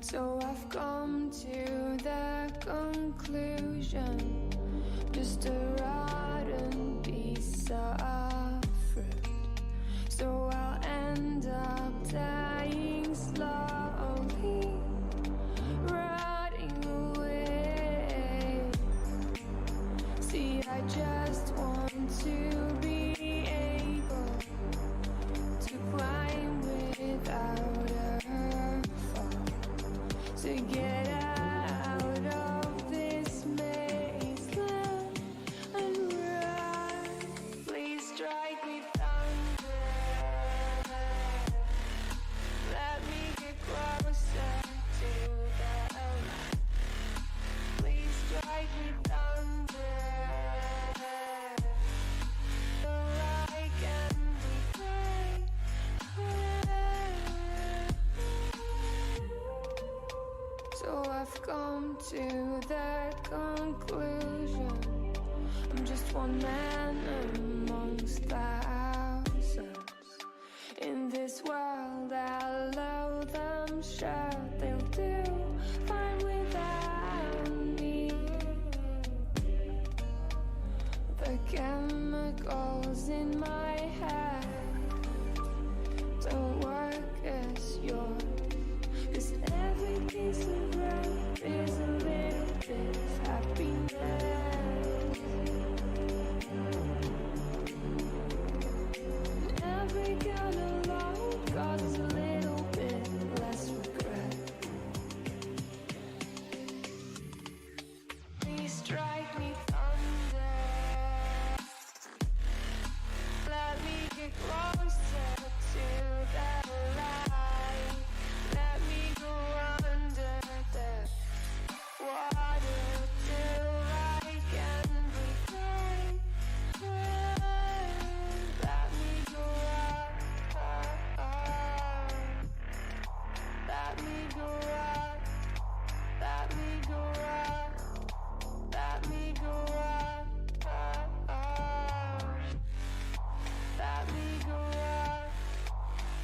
So I've come to the conclusion, just a rotten piece of fruit. So I'll end up dying slowly, rotting away. See, I just want to be able to climb without a fall, to get out of this mazeland and run. Please strike me thunder, let me get closer to the light. Please strike me thunder, so I can be great. So I've come to the conclusion, I'm just one man amongst thousands. In this world I'll allow them, sure they'll do fine without me. The chemicals in my head don't work as yours, 'cause every piece of road is a little bit of happiness. And every kind of love causes a little bit less regret. Please strike me thunder, let me get closer to the light. Let me go under the water till I can breathe. Let me go up, let me go up, let me go up, let me go up, let me go up,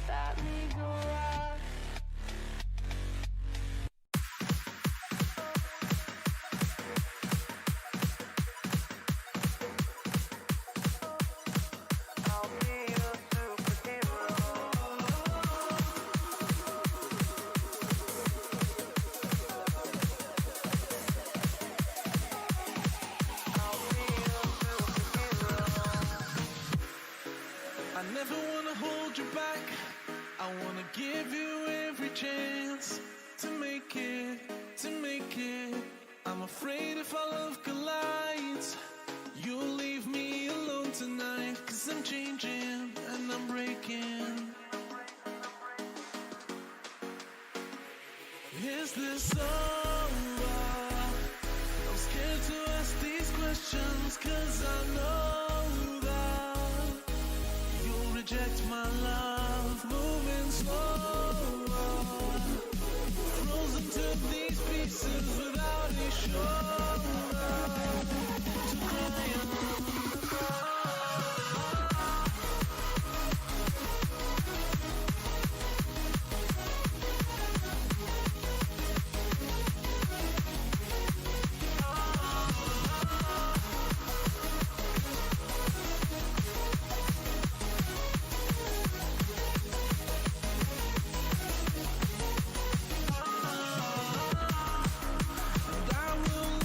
let me go up. I'll be your superhero. I'll be your superhero. I never wanna hold you back. I wanna give you every chance to make it, to make it. I'm afraid if our love collides, you'll leave me alone tonight. 'Cause I'm changing and I'm breaking. Is this over? I'm scared to ask these questions, 'cause I know that you'll reject my love. Moving slower, frozen to these pieces without a shoulder to cry on. And I will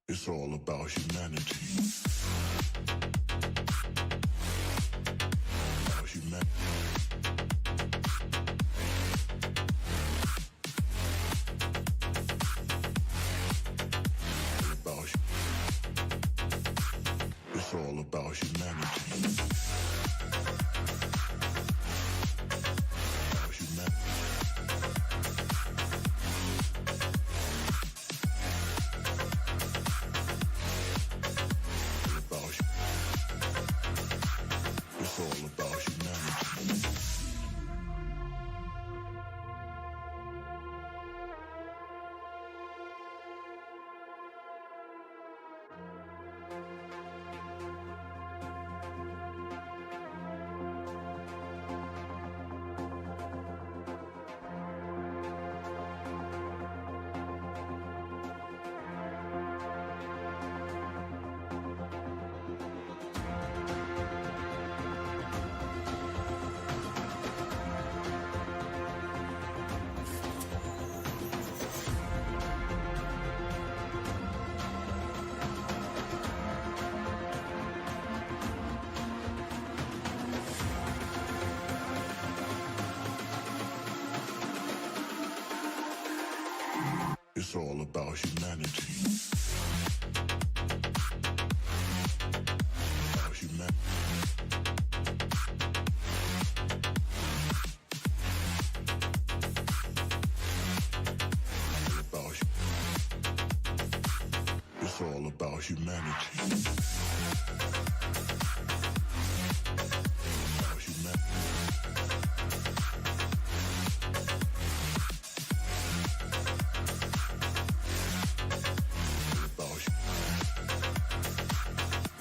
It's all about humanity. About humanity. It's all about humanity. About humanity. It's all about humanity. It's all about humanity. About humanity. It's all about humanity. About humanity.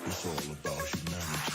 It's all about humanity.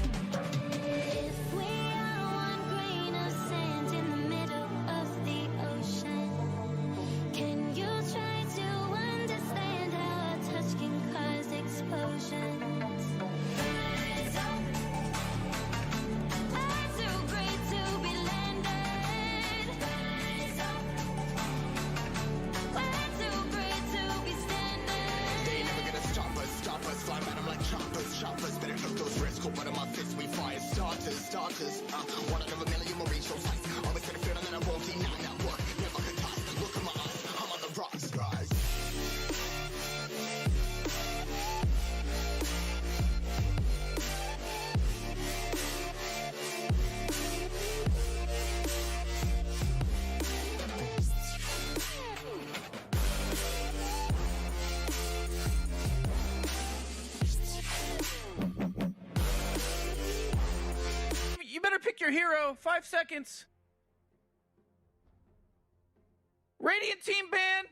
If we are one grain of sand in the middle of the ocean, can you try to understand how a touch can cause explosions? Rise up. We're too great to be landed. Rise up. We're too great to be standing. They never gonna stop us, fly at 'em like choppers, better cook those risks, cold blood on my fists, we fire starters, one out of a million will reach those heights, always gonna feel that I won't deny, not work, never could toss, look in my eyes, I'm on the rocks, rise. You better pick your hero. 5 seconds. Radiant team ban.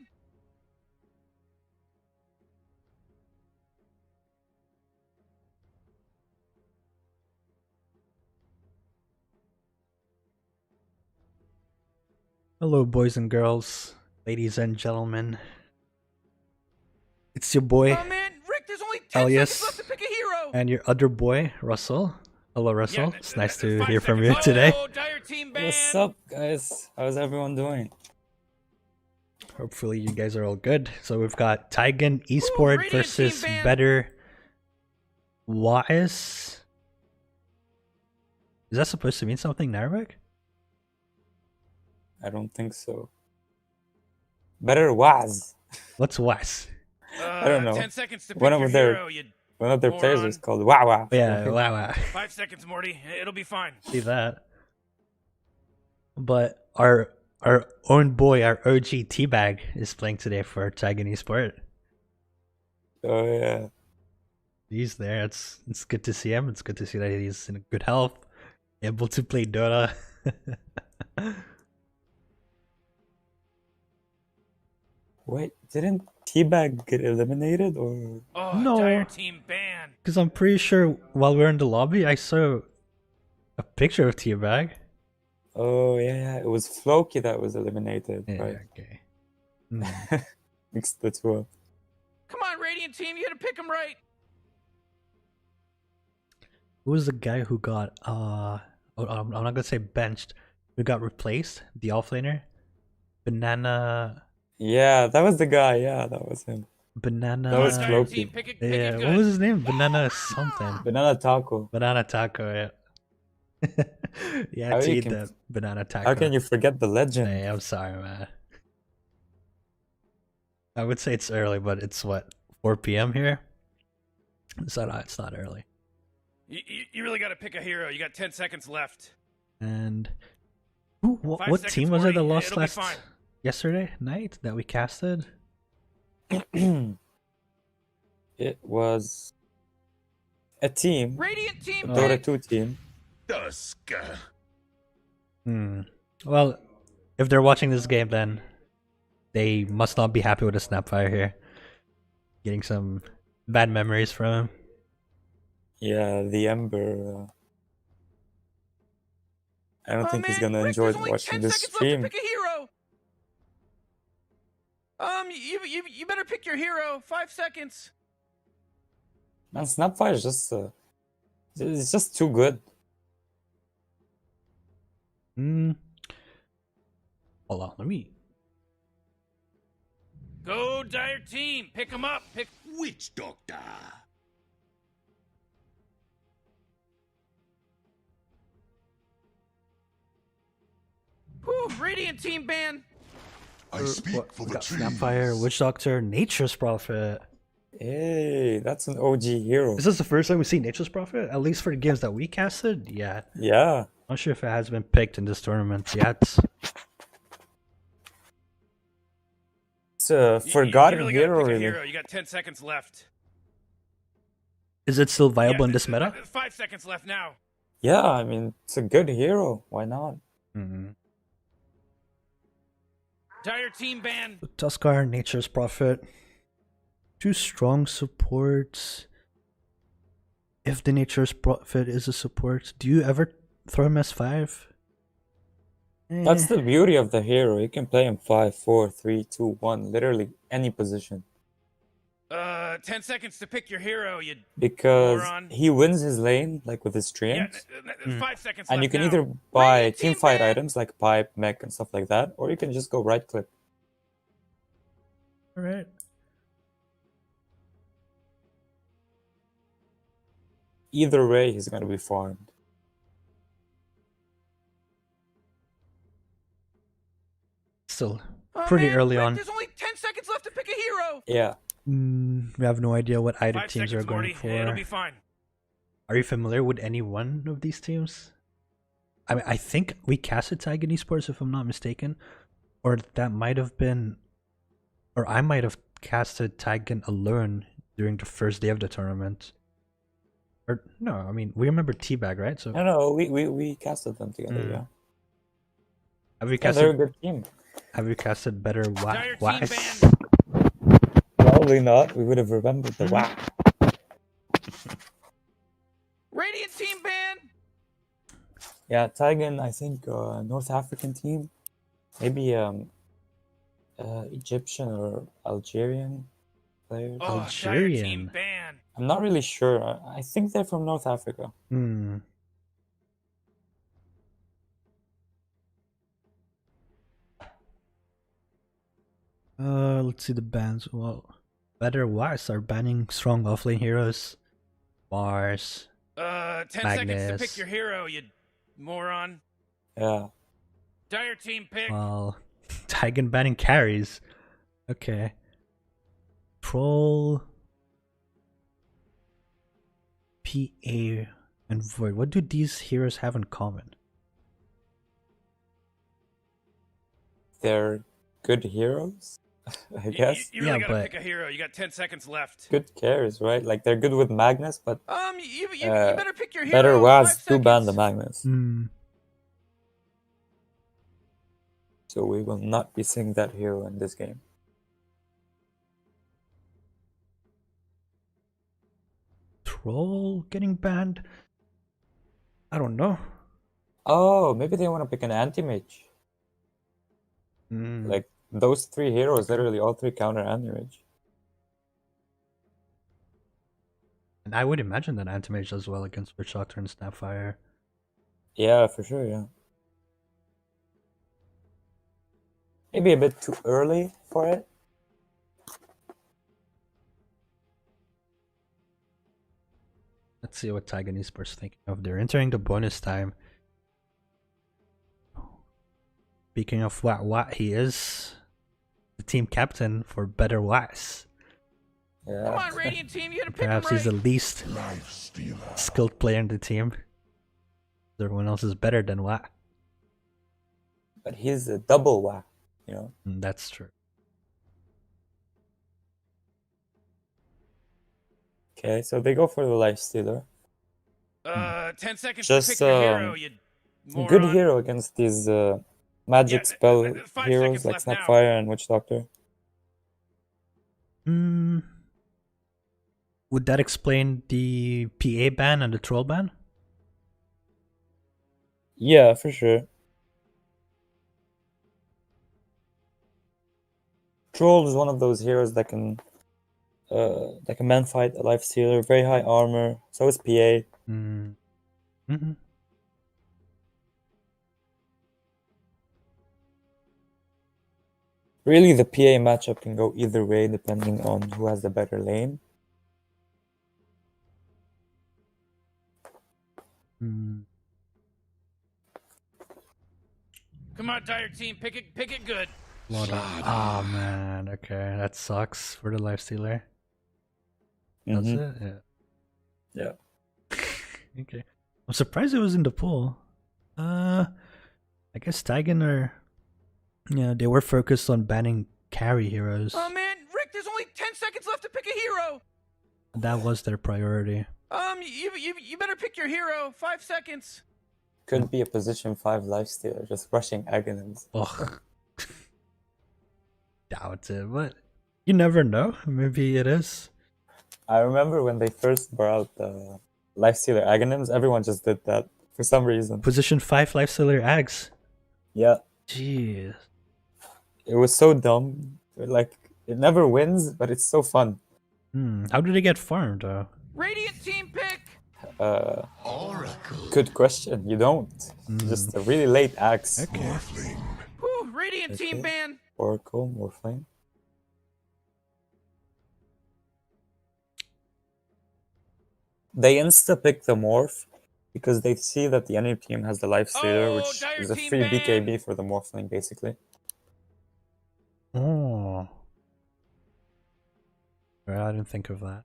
Hello, boys and girls, ladies and gentlemen. It's your boy, Oh man, Rick, there's only 10 Elias, seconds left to pick a hero. and your other boy, Russell. Hello, Russell. Yeah, It's nice there's to 5 hear from seconds. you today. Oh, dire team ban. What's up, guys? How's everyone doing? Hopefully, you guys are all good. So we've got Taigun Esports Radiant versus team ban. Better wa3s. Is that supposed to mean something, Narvik? I don't think so. Better was. What's wa3s? I don't know. 10 seconds to pick One your of their- hero. You One of their players Moron. is called Wawa. Yeah, wow. 5 seconds, Morty. It'll be fine. See that. But our own boy, our OG Teabag, is playing today for Taigun Esports. Oh yeah. He's there. It's good to see him. It's good to see that he's in good health, able to play Dota. Wait, didn't Teabag get eliminated or? Oh, No. dire team ban. Because I'm pretty sure while we were in the lobby, I saw a picture of Teabag. Oh yeah, it was Floki that was eliminated. Yeah, Right. okay. Hmm. Mixed the two up. Come on, Radiant team. You gotta pick him right. Who was the guy who got I'm not gonna say benched, who got replaced? The offlaner, Banana. Yeah, that was the guy. Yeah, that was him. Banana. That was Dire Floki. team, pick it Yeah, good. what was his name? Banana something. Banana Taco. Banana taco. Yeah. Yeah, How to you eat can- that banana taco. How can you forget the legend? Hey, I'm sorry, man. I would say it's early, but it's what, 4 p.m. here? So no, it's not early. You really gotta pick a hero. You got 10 seconds left. And 5 what seconds, team was it that Morty. lost It'll be last fine. yesterday night that we casted? It was a team, Radiant team a Oh. ban. Dota2 team. Well, if they're watching this game, then they must not be happy with the Snapfire here. Getting some bad memories from him. Yeah, the Ember. I don't Oh, think he's man, gonna Rick, enjoy there's only watching 10 this seconds stream. left to pick a hero. You better pick your hero. 5 seconds. Man, Snapfire is it's just too good. Hold on, let me. Go dire team. Pick him up. Pick. Witch Doctor. Whew, Radiant team ban. I speak What, for we the got trees. Snapfire, Witch Doctor, Nature's Prophet. Hey, that's an OG hero. Is this the first time we see Nature's Prophet? At least for the games that we casted? Yeah. Yeah. Not sure if it has been picked in this tournament yet. It's a You forgotten really hero, gotta pick a really. hero. You got 10 seconds left. Is it still viable in this th- meta? 5 seconds left now. Yeah, I mean, it's a good hero. Why not? Mm-hmm. Dire team ban. Tuskar, Nature's Prophet. Two strong supports. If the Nature's Prophet is a support, do you ever throw him as 5? That's the beauty of the hero. You can play him 5, 4, 3, 2, 1, literally any position. 10 seconds to pick your hero, you Because moron. he wins his lane, like with his Yeah, treants. 5 seconds And left you can now. either buy Radiant team team fight ban. items like pipe, mech, and stuff like that, or you can just go right click. Alright. Either way, he's gonna be farmed. Still Oh, pretty man, early Rick, on. There's only 10 seconds left to pick a hero. Yeah. We have no idea what either 5 teams are seconds, going Morty. for. It'll be fine. Are you familiar with any one of these teams? I mean, I think we casted Taigun Esports, if I'm not mistaken, or that might have been, or I might have casted Taigun alone during the first day of the tournament. Or no, I mean we remember Teabag, right? So No, we casted them together, yeah. have we Yeah, they're a casted? good team. Have we casted better Dire team wa3s? ban. Probably not. We would have remembered the WAC. Radiant team ban. Yeah, Taigun, I think North African team. Maybe Egyptian or Algerian players. Oh, Dire Algerian. team ban. I'm not really sure. I think they're from North Africa. Hmm. Let's see the bans. Well, better wa3s are banning strong offlane heroes. Mars. 10 seconds to Magnus. pick your hero, you moron. Yeah. Dire team pick. Well, Taigun banning carries. Okay. Troll. PA and Void. What do these heroes have in common? They're good heroes, I guess. You really Yeah, gotta but- pick a hero. You got 10 seconds left. Good carries, right? Like they're good with Magnus, but You better pick your hero. better 5 was to ban seconds. the Magnus. Hmm. So we will not be seeing that hero in this game. Troll getting banned? I don't know. Oh, maybe they want to pick an anti-mage. Hmm. Like those 3 heroes, literally all 3 counter anti-mage. And I would imagine that Antimage does well against Witch Doctor and Snapfire. Yeah, for sure, yeah. Maybe a bit too early for it. Let's see what Taigun Esports thinking of. They're entering the bonus time. Speaking of what he is the team captain for better wa3s. Yeah. Come on, Radiant team. You gotta pick him Perhaps right. he's the least Life stealer. skilled player in the team. Everyone else is better than wa3. But he's a double whack, you know? That's true. Okay, so they go for the life stealer. 10 seconds Just, to pick your hero, you moron. Good hero against these magic Yeah, spell 5 heroes seconds like left now. Snapfire and Witch Doctor. Would that explain the PA ban and the troll ban? Yeah, for sure. Troll is one of those heroes that can man fight a life stealer, very high armor. So is PA. Mm-hmm. Really, the PA matchup can go either way depending on who has the better lane. Come on, Dire team. Pick it good. Oh man, okay, that sucks for the life stealer. Does Mhm. it? Yeah. Okay. I'm surprised it was in the pool. I guess Taigun are, yeah, they were focused on banning carry heroes. Oh man, Rick, there's only 10 seconds left to pick a hero. That was their priority. You better pick your hero. 5 seconds. Could be a position 5 lifestealer just rushing Aghanims. Ugh. Doubt it, but you never know. Maybe it is. I remember when they first brought out the lifestealer Aghanims, everyone just did that for some reason. Position 5 lifestealer Ags. Yeah, Jeez. it was so dumb. Like, it never wins, but it's so fun. How did it get farmed though? Radiant team pick. Good question. You don't. Just a really late axe. Okay. Whew, Radiant team Okay. ban. Oracle, Morphling. They insta-pick the Morph because they see that the enemy team has the Lifestealer, Oh, which dire is a team free ban. BKB for the Morphling, basically. Oh. Well, I didn't think of that.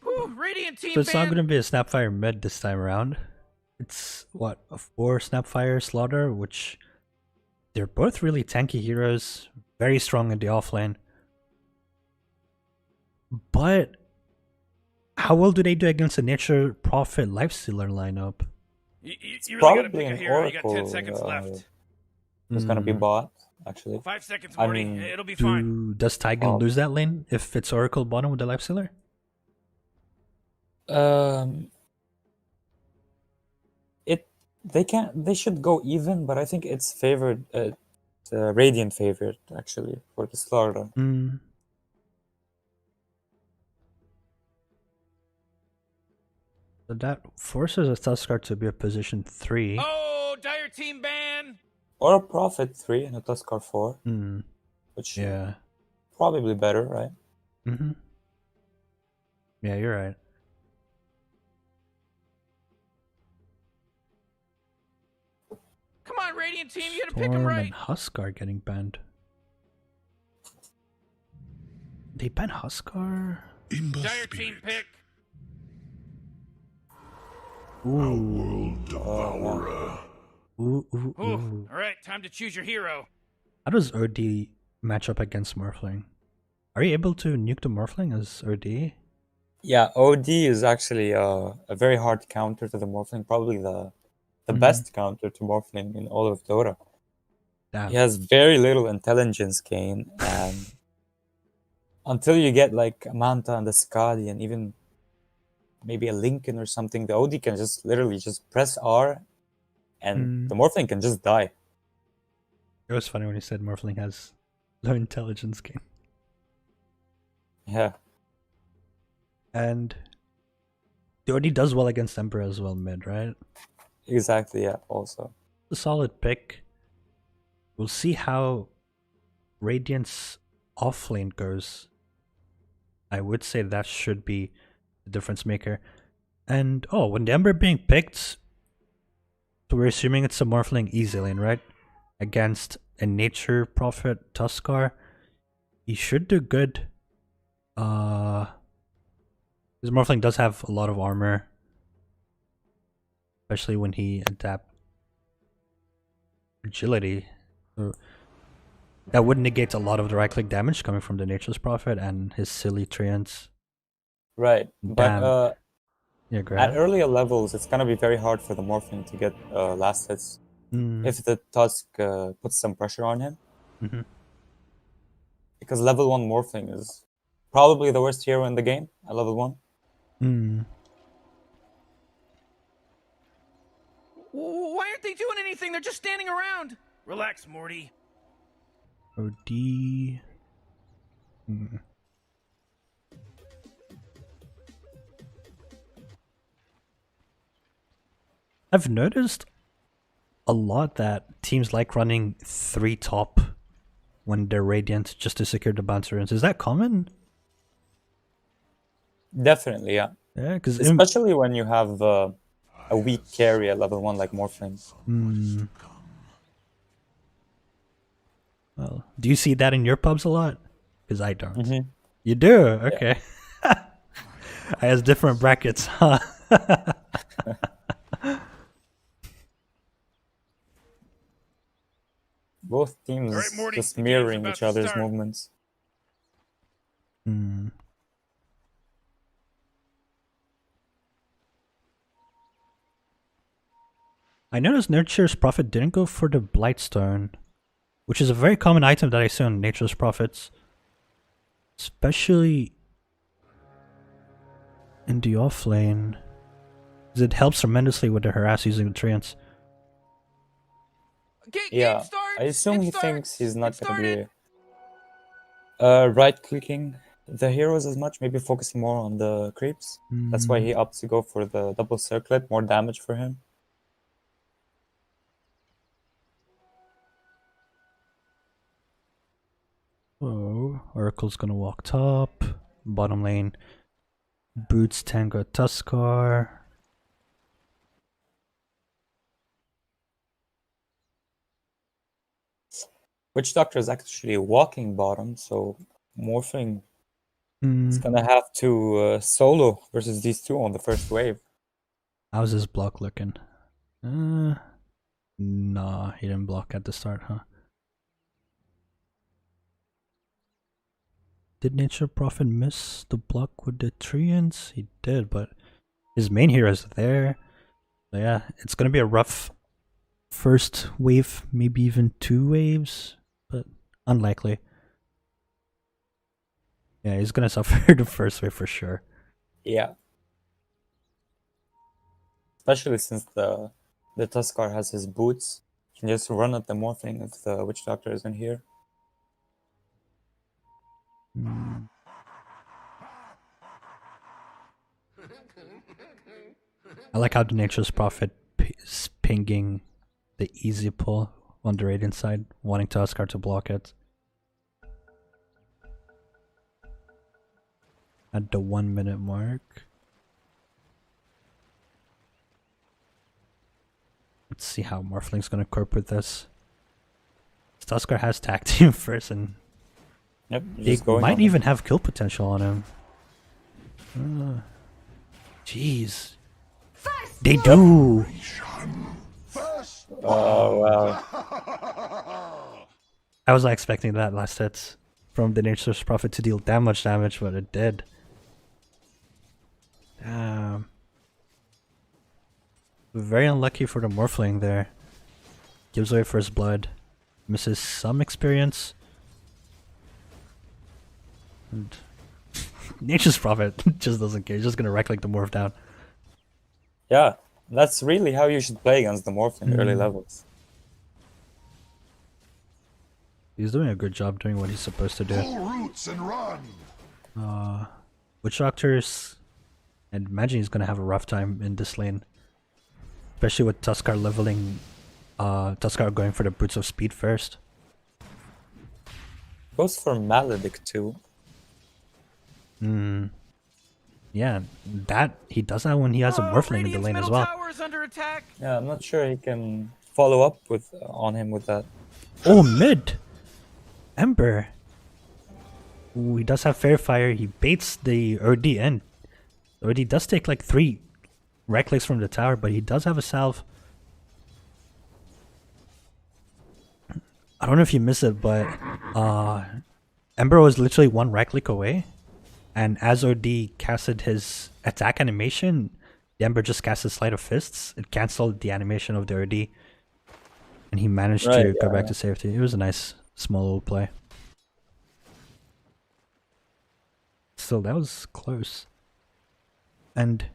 Whew, Radiant team So it's not ban. going to be a Snapfire mid this time around. It's what, a 4 Snapfire Slaughter, which they're both really tanky heroes, very strong in the offlane. But how well do they do against a Nature Prophet Lifestealer lineup? You really gotta Probably pick a an hero. You got 10 Oracle, seconds left. It's gonna be bought, actually. 5 seconds, I Morty. mean, It'll be fine. Does Taigun lose that lane if it's Oracle bottom with the Lifestealer? They should go even, but I think it's favored. Radiant favored actually for the Slaughter. So that forces a Tuskar to be a position 3. Oh, dire team ban. Or a Prophet 3 and a Tuskar 4, which Yeah. probably better, right? Yeah, you're right. Come on, Radiant team. You gotta pick him Storm right. and Huskar getting banned. They ban Huskar? Dire team pick. Ooh. Ooh. Ooh. All right, time to choose your hero. How does OD match up against Morphling? Are you able to nuke the Morphling as OD? Yeah, OD is actually a very hard counter to the Morphling, probably the best counter to Morphling in all of Dota. Damn. He has very little intelligence gain, and until you get like a Manta and a Skadi and even maybe a Lincoln or something, the OD can just literally just press R and the Morphling can just die. It was funny when you said Morphling has low intelligence game. Yeah. And the OD does well against Emperor as well mid, right? Exactly, yeah, also. A solid pick. We'll see how Radiant's offlane goes. I would say that should be the difference maker. And when the Ember being picked, so we're assuming it's a Morphling easy lane, right? Against a Nature Prophet Tuskar, he should do good. His Morphling does have a lot of armor, especially when he adapts agility. So that would negate a lot of the right click damage coming from the Nature's Prophet and his silly treants. Right, but yeah, at earlier levels, it's gonna be very hard for the Morphling to get last hits if the Tusk puts some pressure on him. Because level 1 Morphling is probably the worst hero in the game at level 1. Why aren't they doing anything? They're just standing around. Relax, Morty. OD. I've noticed a lot that teams like running 3 top when they're Radiant just to secure the bounce runes. Is that common? Definitely, yeah. Yeah, because especially when you have a weak carry at level 1 like Morphling. Well, do you see that in your pubs a lot? Because I don't. You do? Okay. Yeah. I has different brackets, huh? Both teams Alright, Morty, just the game's mirroring about each to other's start. movements. Hmm. I noticed Nature's Prophet didn't go for the Blightstone, which is a very common item that I see on Nature's Prophets. Especially in the off lane. 'Cause it helps tremendously with the harass using the treants. Yeah, I assume he thinks he's not gonna be right-clicking the heroes as much, maybe focusing more on the creeps. That's why he opts to go for the double circlet, more damage for him. Oh, Oracle's gonna walk top. Bottom lane. Boots, Tango, Tuskar. Witch Doctor is actually walking bottom, so Morphling is Hmm. gonna have to solo versus these two on the first wave. How's his block looking? Nah, he didn't block at the start, huh? Did Nature Prophet miss the block with the Treants? He did, but his main hero is there. So yeah, it's gonna be a rough first wave, maybe even 2 waves, but unlikely. Yeah, he's gonna suffer the first wave for sure. Yeah. Especially since the Tuskar has his boots. He can just run at the Morphling if the Witch Doctor isn't here. Hmm. I like how the Nature's Prophet is pinging the easy pull on the Radiant side, wanting Tuskar to block it. At the 1 minute mark. Let's see how Morphling's gonna cope with this. Tuskar has tag team first, and Yep, they just going might on even have kill potential on him. Jeez. They do! Oh, wow. I was not expecting that last hit from the Nature's Prophet to deal that much damage, but it did. Damn. Very unlucky for the Morphling there. Gives away first blood. Misses some experience. And Nature's Prophet just doesn't care. He's just gonna wreck like the Morph down. Yeah, that's really how you should play against the Morphling early levels. He's doing a good job doing what he's supposed to do. Pull roots and run. Witch Doctors, and imagine he's gonna have a rough time in this lane. Especially with Tuskar leveling, Tuskar going for the Boots of Speed first. Goes for Maledict too. Yeah, that he does that when he has a Morphling in the lane as well. Under attack. Yeah, I'm not sure he can follow up with on him with that. Oh, mid! Ember! Ooh, he does have Fair Fire. He baits the Urdi in. Urdi does take like 3 right clicks from the tower, but he does have a salve. I don't know if you missed it, but Ember was literally 1 right click away. And as Urdi casted his attack animation, the Ember just casted Sleight of Fists. It cancelled the animation of the Urdi. And he managed to go back to safety. It was a nice small little play. Still, that was close. And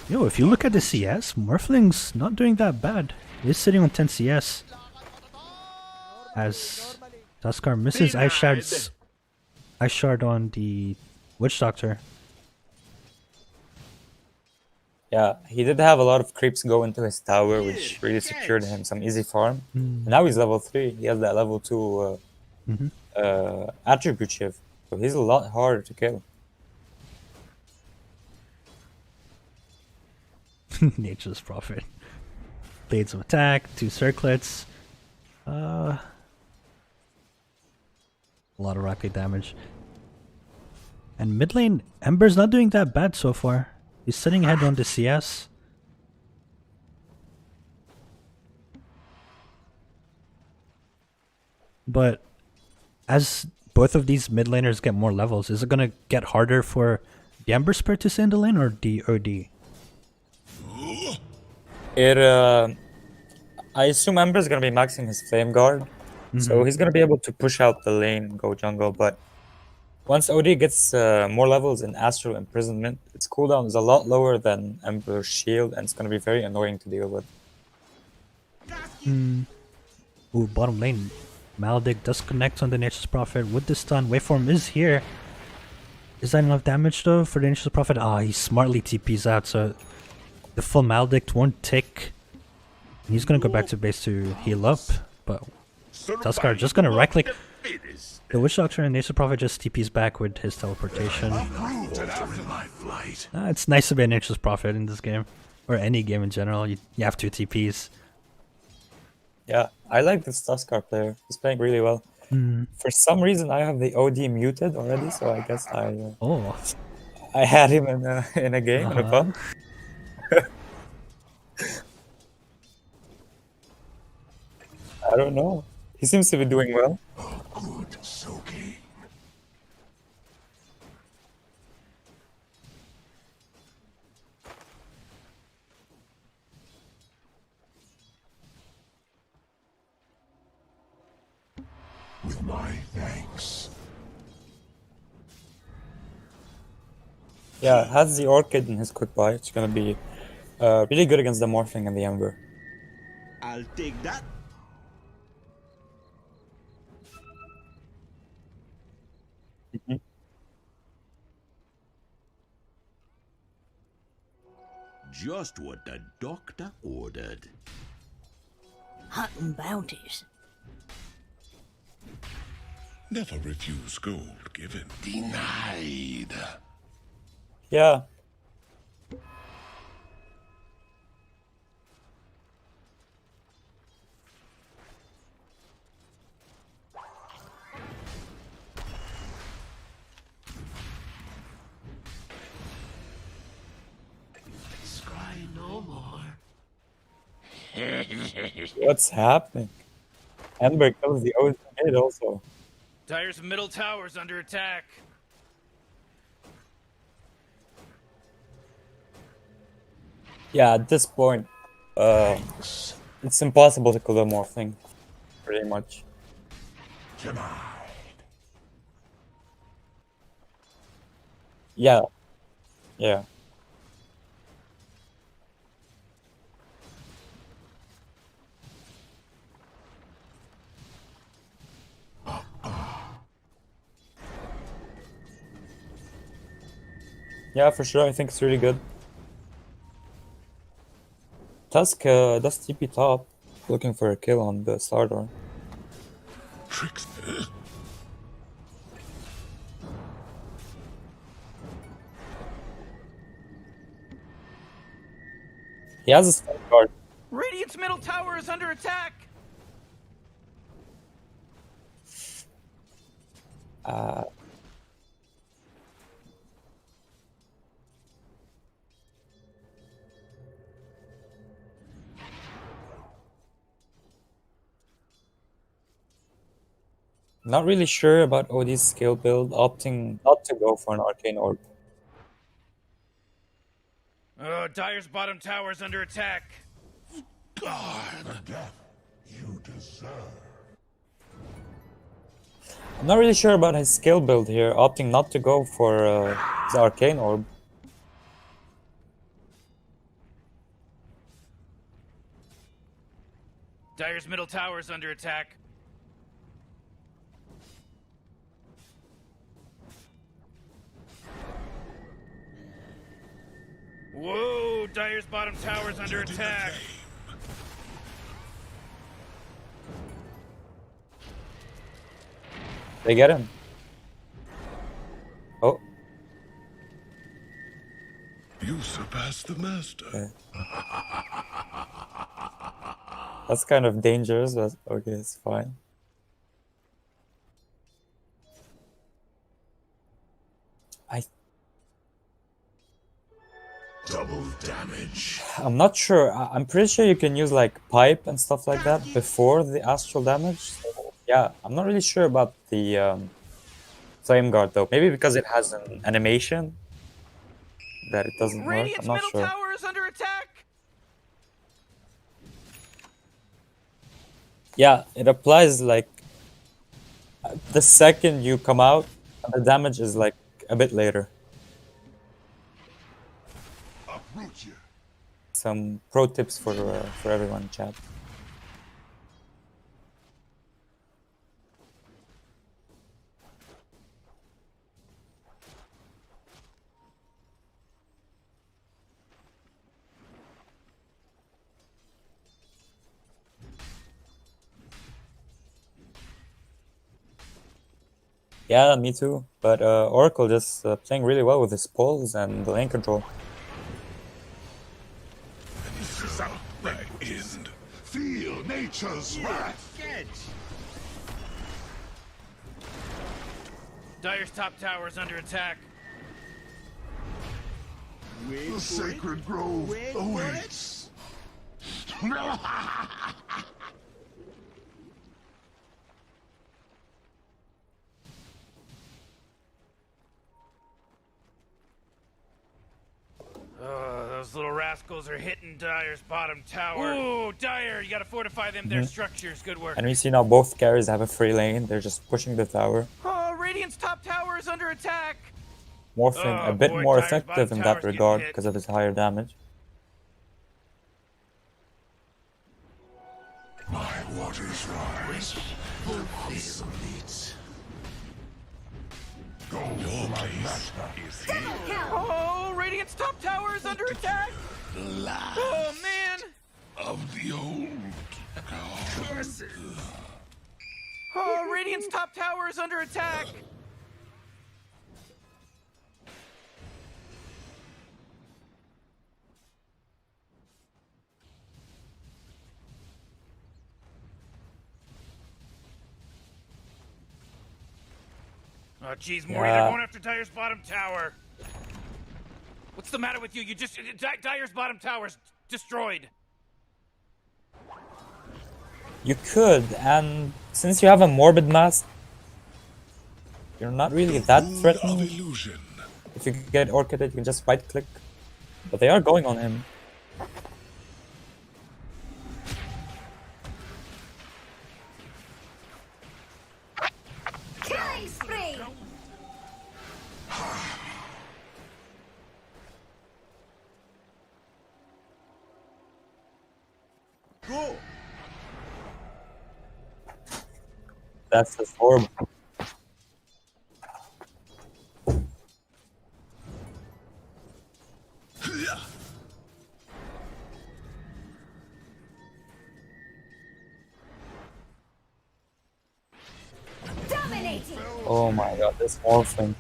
yo, if you look at the CS, Morphling's not doing that bad. He's sitting on 10 CS. As Tuskar misses Ice Shard on the Witch Doctor. Yeah, he did have a lot of creeps go into his tower, which really secured him some easy farm. And now he's level 3. He has that level 2 attribute shift. So he's a lot harder to kill. Nature's Prophet. Blades of Attack, 2 circlets. A lot of rocket damage. And mid lane, Ember's not doing that bad so far. He's sitting ahead on the CS. But as both of these mid laners get more levels, is it gonna get harder for the Ember Spirit to stay in the lane or the OD? I assume Ember is gonna be maxing his Flame Guard, so he's gonna be able to push out the lane, go jungle. But once OD gets more levels in Astral Imprisonment, its cooldown is a lot lower than Ember's Shield, and it's gonna be very annoying to deal with. Ooh, bottom lane. Maledict does connect on the Nature's Prophet with the stun. Waveform is here. Is that enough damage though for the Nature's Prophet? Ah, he smartly TPs out, so the full Maledict won't tick. He's gonna go back to base to heal up, but Tuskar just gonna right click. The Witch Doctor and Nature's Prophet just TPs back with his teleportation. It's nice to be a Nature's Prophet in this game, or any game in general. You have 2 TPs. Yeah, I like this Tuskar player. He's playing really well. For some reason, I have the OD muted already, so I guess I had him in a game in a pub. I don't know. He seems to be doing well. Good soaking. With my thanks. Yeah, has the Orchid in his quick buy. It's gonna be really good against the Morphling and the Ember. I'll take that. Just what the doctor ordered. Hunting bounties. Never refuse gold given. Denied. Yeah. Scry no more. What's happening? Ember kills the OD mid also. Dire's middle tower's under attack. Yeah, at this point, it's impossible to kill the Morphling. Pretty much. Yeah. Yeah. Yeah, for sure. I think it's really good. Tusk does TP top, looking for a kill on the starter. Tricks. He has a stun guard. Radiant's middle tower is under attack. Not really sure about OD's skill build, opting not to go for an arcane orb. Oh, Dire's bottom tower is under attack. God. The death you deserve. I'm not really sure about his skill build here, opting not to go for his arcane orb. Dire's middle tower is under attack. Whoa, Dire's bottom tower is under attack. They get him. Oh, You surpassed the master. okay. That's kind of dangerous, but okay, it's fine. Double damage. I'm not sure. I'm pretty sure you can use like pipe and stuff like that before the astral damage. So Yeah, I'm not really sure about the flame guard though. Maybe because it has an animation that it doesn't work. I'm Radiant's not middle sure. tower is under attack. Yeah, it applies like the second you come out, and the damage is like a bit later. Uproot you. Some pro tips for everyone in chat. Yeah, me too. But Oracle just playing really well with his pulls and the lane control. This is my end. Feel nature's wrath. Dire's top tower is under attack. The sacred grove awaits. Those little rascals are hitting Dire's bottom tower. Ooh, Dire, you gotta fortify them, their structures. Good work. And we see now both carries have a free lane. They're just pushing the tower. Oh, Radiant's top tower is under attack. Morphing Oh, a bit boy, more Dire's effective bottom in tower's that getting regard hit. because of his higher damage. My waters rise. This meets. Go for my master. Oh, Radiant's top tower is under attack. Last Oh, man. of the old gods. Oh, Radiant's top tower is under attack. Oh, jeez, Mori, Yeah. they're going after Dire's bottom tower. What's the matter with you? You just... Dire's bottom tower's destroyed. You could, and since you have a Morbid Mask, you're not really that Wound of threatened. illusion. If you get Orchid, you can just right click. But they are going on him. Killing spree! Go! That's just horrible. Dominating! Oh my god, this morphing.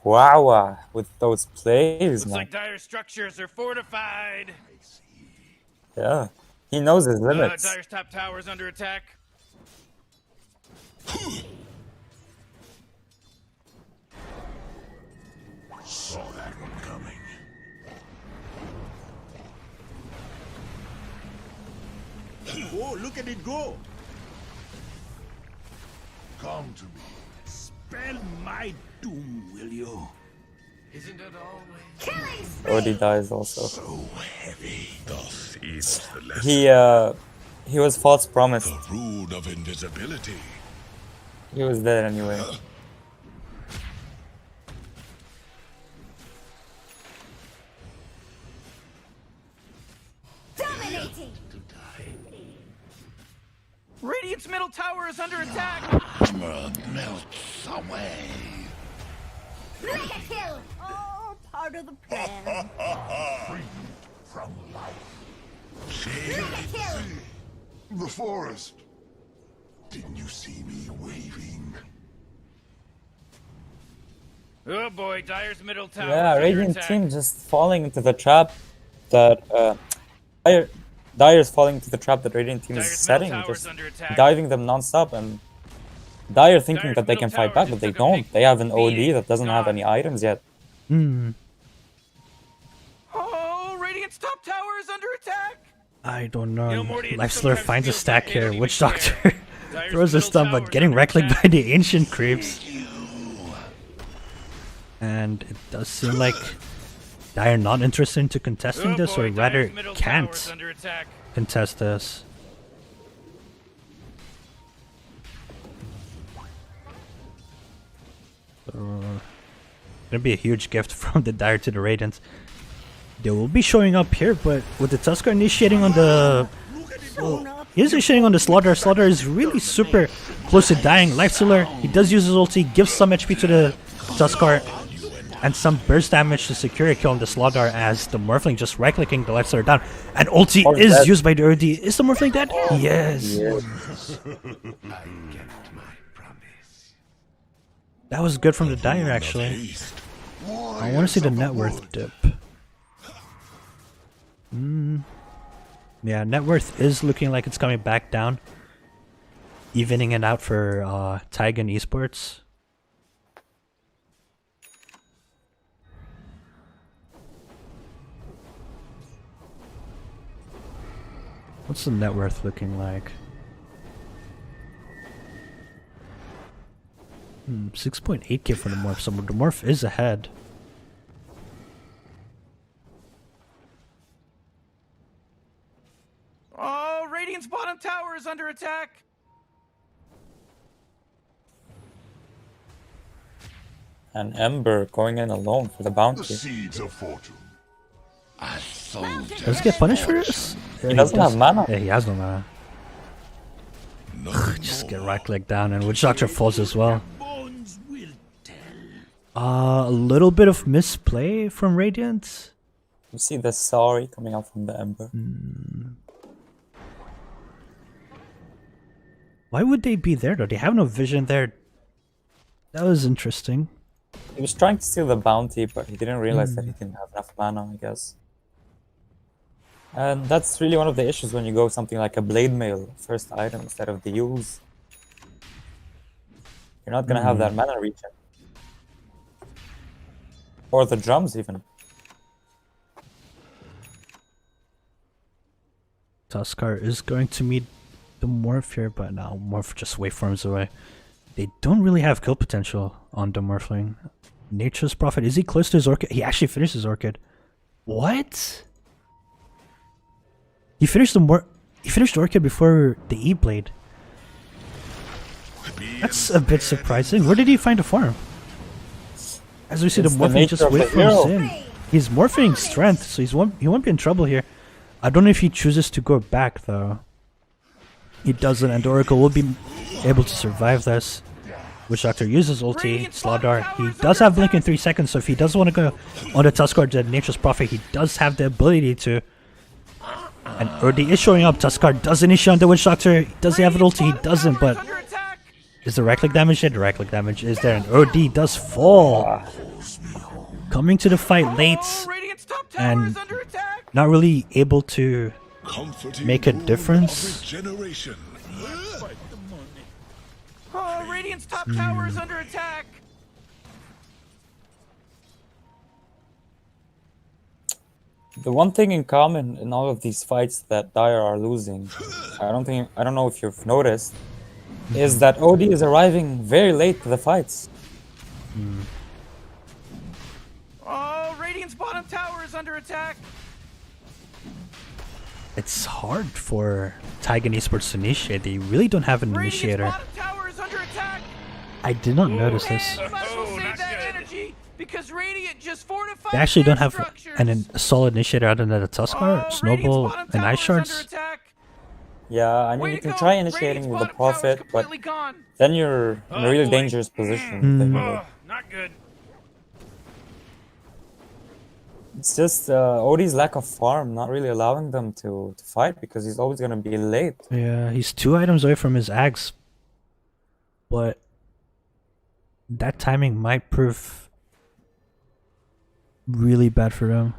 Wow, with those plays, Looks man. like Dire's structures are fortified. Yeah, he knows his limits. Dire's top tower is under attack. Saw that one coming. Oh, look at it go! Come to me. Spell my doom, will you? Killing spree! Odie dies also. So heavy. Thus is the lesson. He was false promised. The rune of invisibility. He was dead anyway. Dominating! Radiant's middle tower is under attack. Hammer melts away. Mega kill! Oh, part of the plan. Free from life. Mega kill! The forest. Didn't you see me waving? Oh boy, Dire's middle tower Yeah, is under Radiant attack. team just falling into the trap that Dire's falling into the trap that Radiant team is Dire's setting, middle tower's just under attack. diving them non-stop, and Dire thinking Dire's that they middle can fight tower back, just but they took a big don't. They have an beating. OD that doesn't have God. any items yet. Hmm. Oh, attack. I don't know. You know, Morty, it Lifestealer sometimes finds a feels stack like they here. don't Witch even Doctor Dire's throws a middle stun, tower but is getting under reckled attack. by the ancient creeps. And it does seem like Dire not interested into contesting Oh this, boy, or rather Dire's middle tower's can't under attack. contest this. Gonna be a huge gift from the Dire to the Radiant. They will be showing up here, but with the Tusker initiating on the... Well, he's initiating on the Slaughter. Slaughter is really super close to dying. Lifestealer, he does use his ulti, gives some HP to the Tusker, and some burst damage to secure a kill on the Slaughter as the Morphling just right-clicking the Lifestealer down. And ulti is dead. used by the OD. Is the Morphling dead? Yes. That was good from the Dire, actually. I want to see the net worth dip. Yeah, net worth is looking like it's coming back down. Evening it out for Taigun Esports. What's the net worth looking like? 6.8k for the Morph, so the Morph is ahead. Oh, Radiant's bottom tower is under attack. And Ember going in alone for the bounty. Seeds of fortune. I sold Does he get punished for this? Yeah, He doesn't have mana. Yeah, he has no mana. Just get right click down, and Witch Doctor falls as well. A little bit of misplay from Radiant. You see the sorry coming out from the Ember. Why would they be there though? They have no vision there. That was interesting. He was trying to steal the bounty, but he didn't realize that he didn't have enough mana, I guess. And that's really one of the issues when you go something like a Blade Mail first item instead of the use. You're not gonna have that mana regen. Or the drums even. Tuskar is going to meet the Morph here, but now Morph just waveforms away. They don't really have kill potential on the Morphling. Nature's Prophet, is he close to his Orchid? He actually finished his Orchid. What? He finished the Orchid before the E-Blade. That's a bit surprising. Where did he find a farm? As we see, the It's the Morphling just nature of the waveforms hero. in. He's morphing strength, so he won't be in trouble here. I don't know if he chooses to go back though. He doesn't, and the Oracle will be able to survive this. Witch Doctor uses ulti, Slaughter. He does have Blink in 3 seconds, so if he does want to go on the Tuskar, the Nature's Prophet, he does have the ability to. And OD is showing up. Tuskar does initiate on the Witch Doctor. Does he have an ulti? He doesn't, but is the right click damage there? The right click damage is there, and OD does fall. Coming to the fight late and not really able to make a difference. Oh, Radiant's top tower is under attack. The one thing in common in all of these fights that Dire are losing, I don't know if you've noticed, is that OD is arriving very late to the fights. Oh, Radiant's bottom tower is under attack. It's hard for Taigun Esports to initiate. They really don't have an Radiant's initiator. bottom tower is under attack. I did not notice this. And you might as well save that energy because Radiant just fortified They actually their don't have structures. a solid initiator other than the Tuskar, Snowball, and Ice Shards. Yeah, I mean, you can try initiating with the Prophet, but then you're in a really dangerous position. Not good. It's just OD's lack of farm not really allowing them to fight because he's always going to be late. Yeah, he's 2 items away from his Axe. But that timing might prove really bad for him.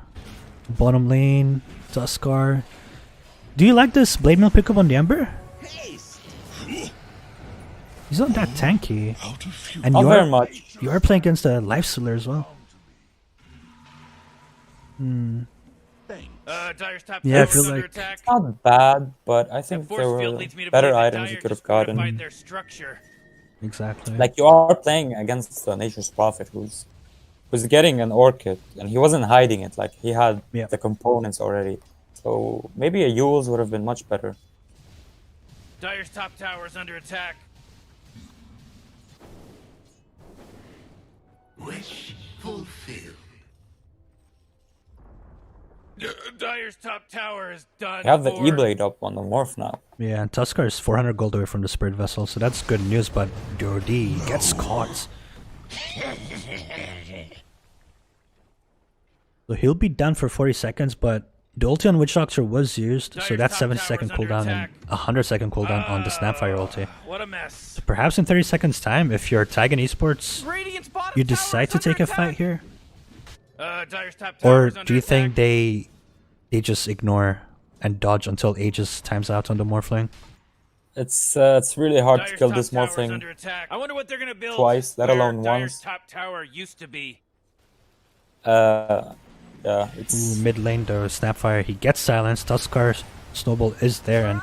Bottom lane, Tuskar. Do you like this Blade Mail pickup on the Ember? He's not that tanky. And Not very much. you are playing against a Lifestealer as well. Dire's top Yeah, I tower's feel under like- attack. Not bad, but I think That there force field were leads me to better believe that items you Dire could have just fortified gotten. their structure. Exactly. Like you are playing against Nature's Prophet, who's getting an orchid, and he wasn't hiding it. Like he had Yeah. the components already. So maybe a Yule's would have been much better. Dire's top tower's under attack. Wish fulfilled. Dire's top tower is done. You have the for. E-Blade up on the Morph now. Yeah, and Tuskar is 400 gold away from the Spirit Vessel, so that's good news, but Jordi gets caught. So he'll be down for 40 seconds, but the ulti on Witch Doctor was used, so Dire's that's top 70-second tower's under cooldown and attack. 100-second cooldown on the Snapfire ulti. What a mess. Perhaps in 30 seconds time, if you're Taigun Esports, Radiant's bottom you tower decide is to take under a fight attack. here? Dire's top Or tower's do under you think attack. they just ignore and dodge until Aegis times out on the Morphling? It's really hard to Dire's kill top this tower's Morphling. under attack. I wonder what they're gonna build Twice, let where alone Dire's once. top tower used to be. Yeah, it's Ooh, mid lane though, Snapfire, he gets silenced, Tuskar Snowball is there, and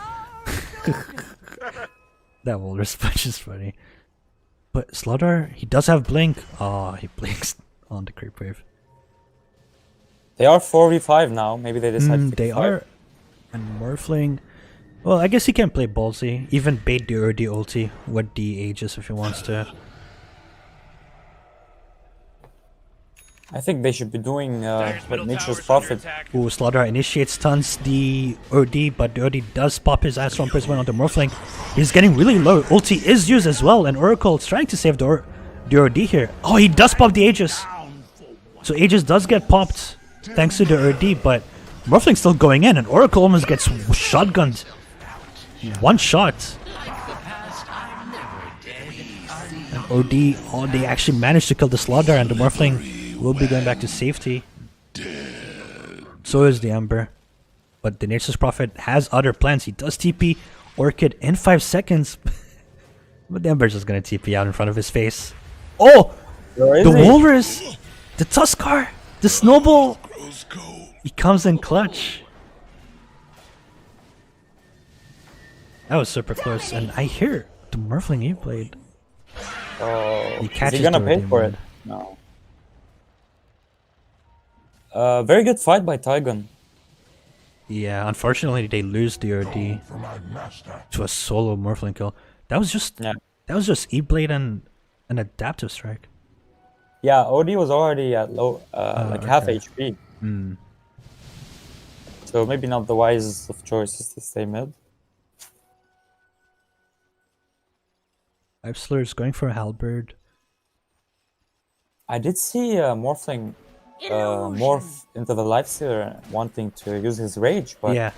that Walrus punch is funny. But Slaughter, he does have Blink. Oh, he blinks on the creep wave. they are 4v5 now. Maybe they decide to They fight. are. And Morphling, well, I guess he can play ballsy, even bait the Urdi ulti with the Aegis if he wants to. I think they should be doing Dire's what middle Nature's tower's under Prophet. attack. Ooh, Slaughter initiates stuns the Urdi, but the Urdi does pop his ass from Prism on the Morphling. He's getting really low. Ulti is used as well, and Oracle is trying to save the Urdi here. Oh, he does pop the Aegis. So Aegis does get popped thanks to the Urdi, but Morphling's still going in, and Oracle almost gets shotgunned. One shot. And OD, oh, they actually managed to kill the Slaughter, and the Morphling will be going back to safety. So is the Ember. But the Nature's Prophet has other plans. He does TP Orchid in 5 seconds. But the Ember's just gonna TP out in front of his face. Oh! Where is The he? Walrus! The Tuskar! The Snowball! He comes in clutch. That was super close. And I hear the Morphling he played. Oh, He is catches he gonna the pay Urdi, for man. it? No. Very good fight by Taigun. Yeah, unfortunately they lose the RD to a solo Morphling kill. That was just E-Blade and an adaptive strike. Yeah, OD was already at low, like half okay. HP. So maybe not the wisest of choices to stay mid. Ipsler is going for a Halberd. I did see Morphling morph into the Lifestealer wanting to use his rage, but Yeah.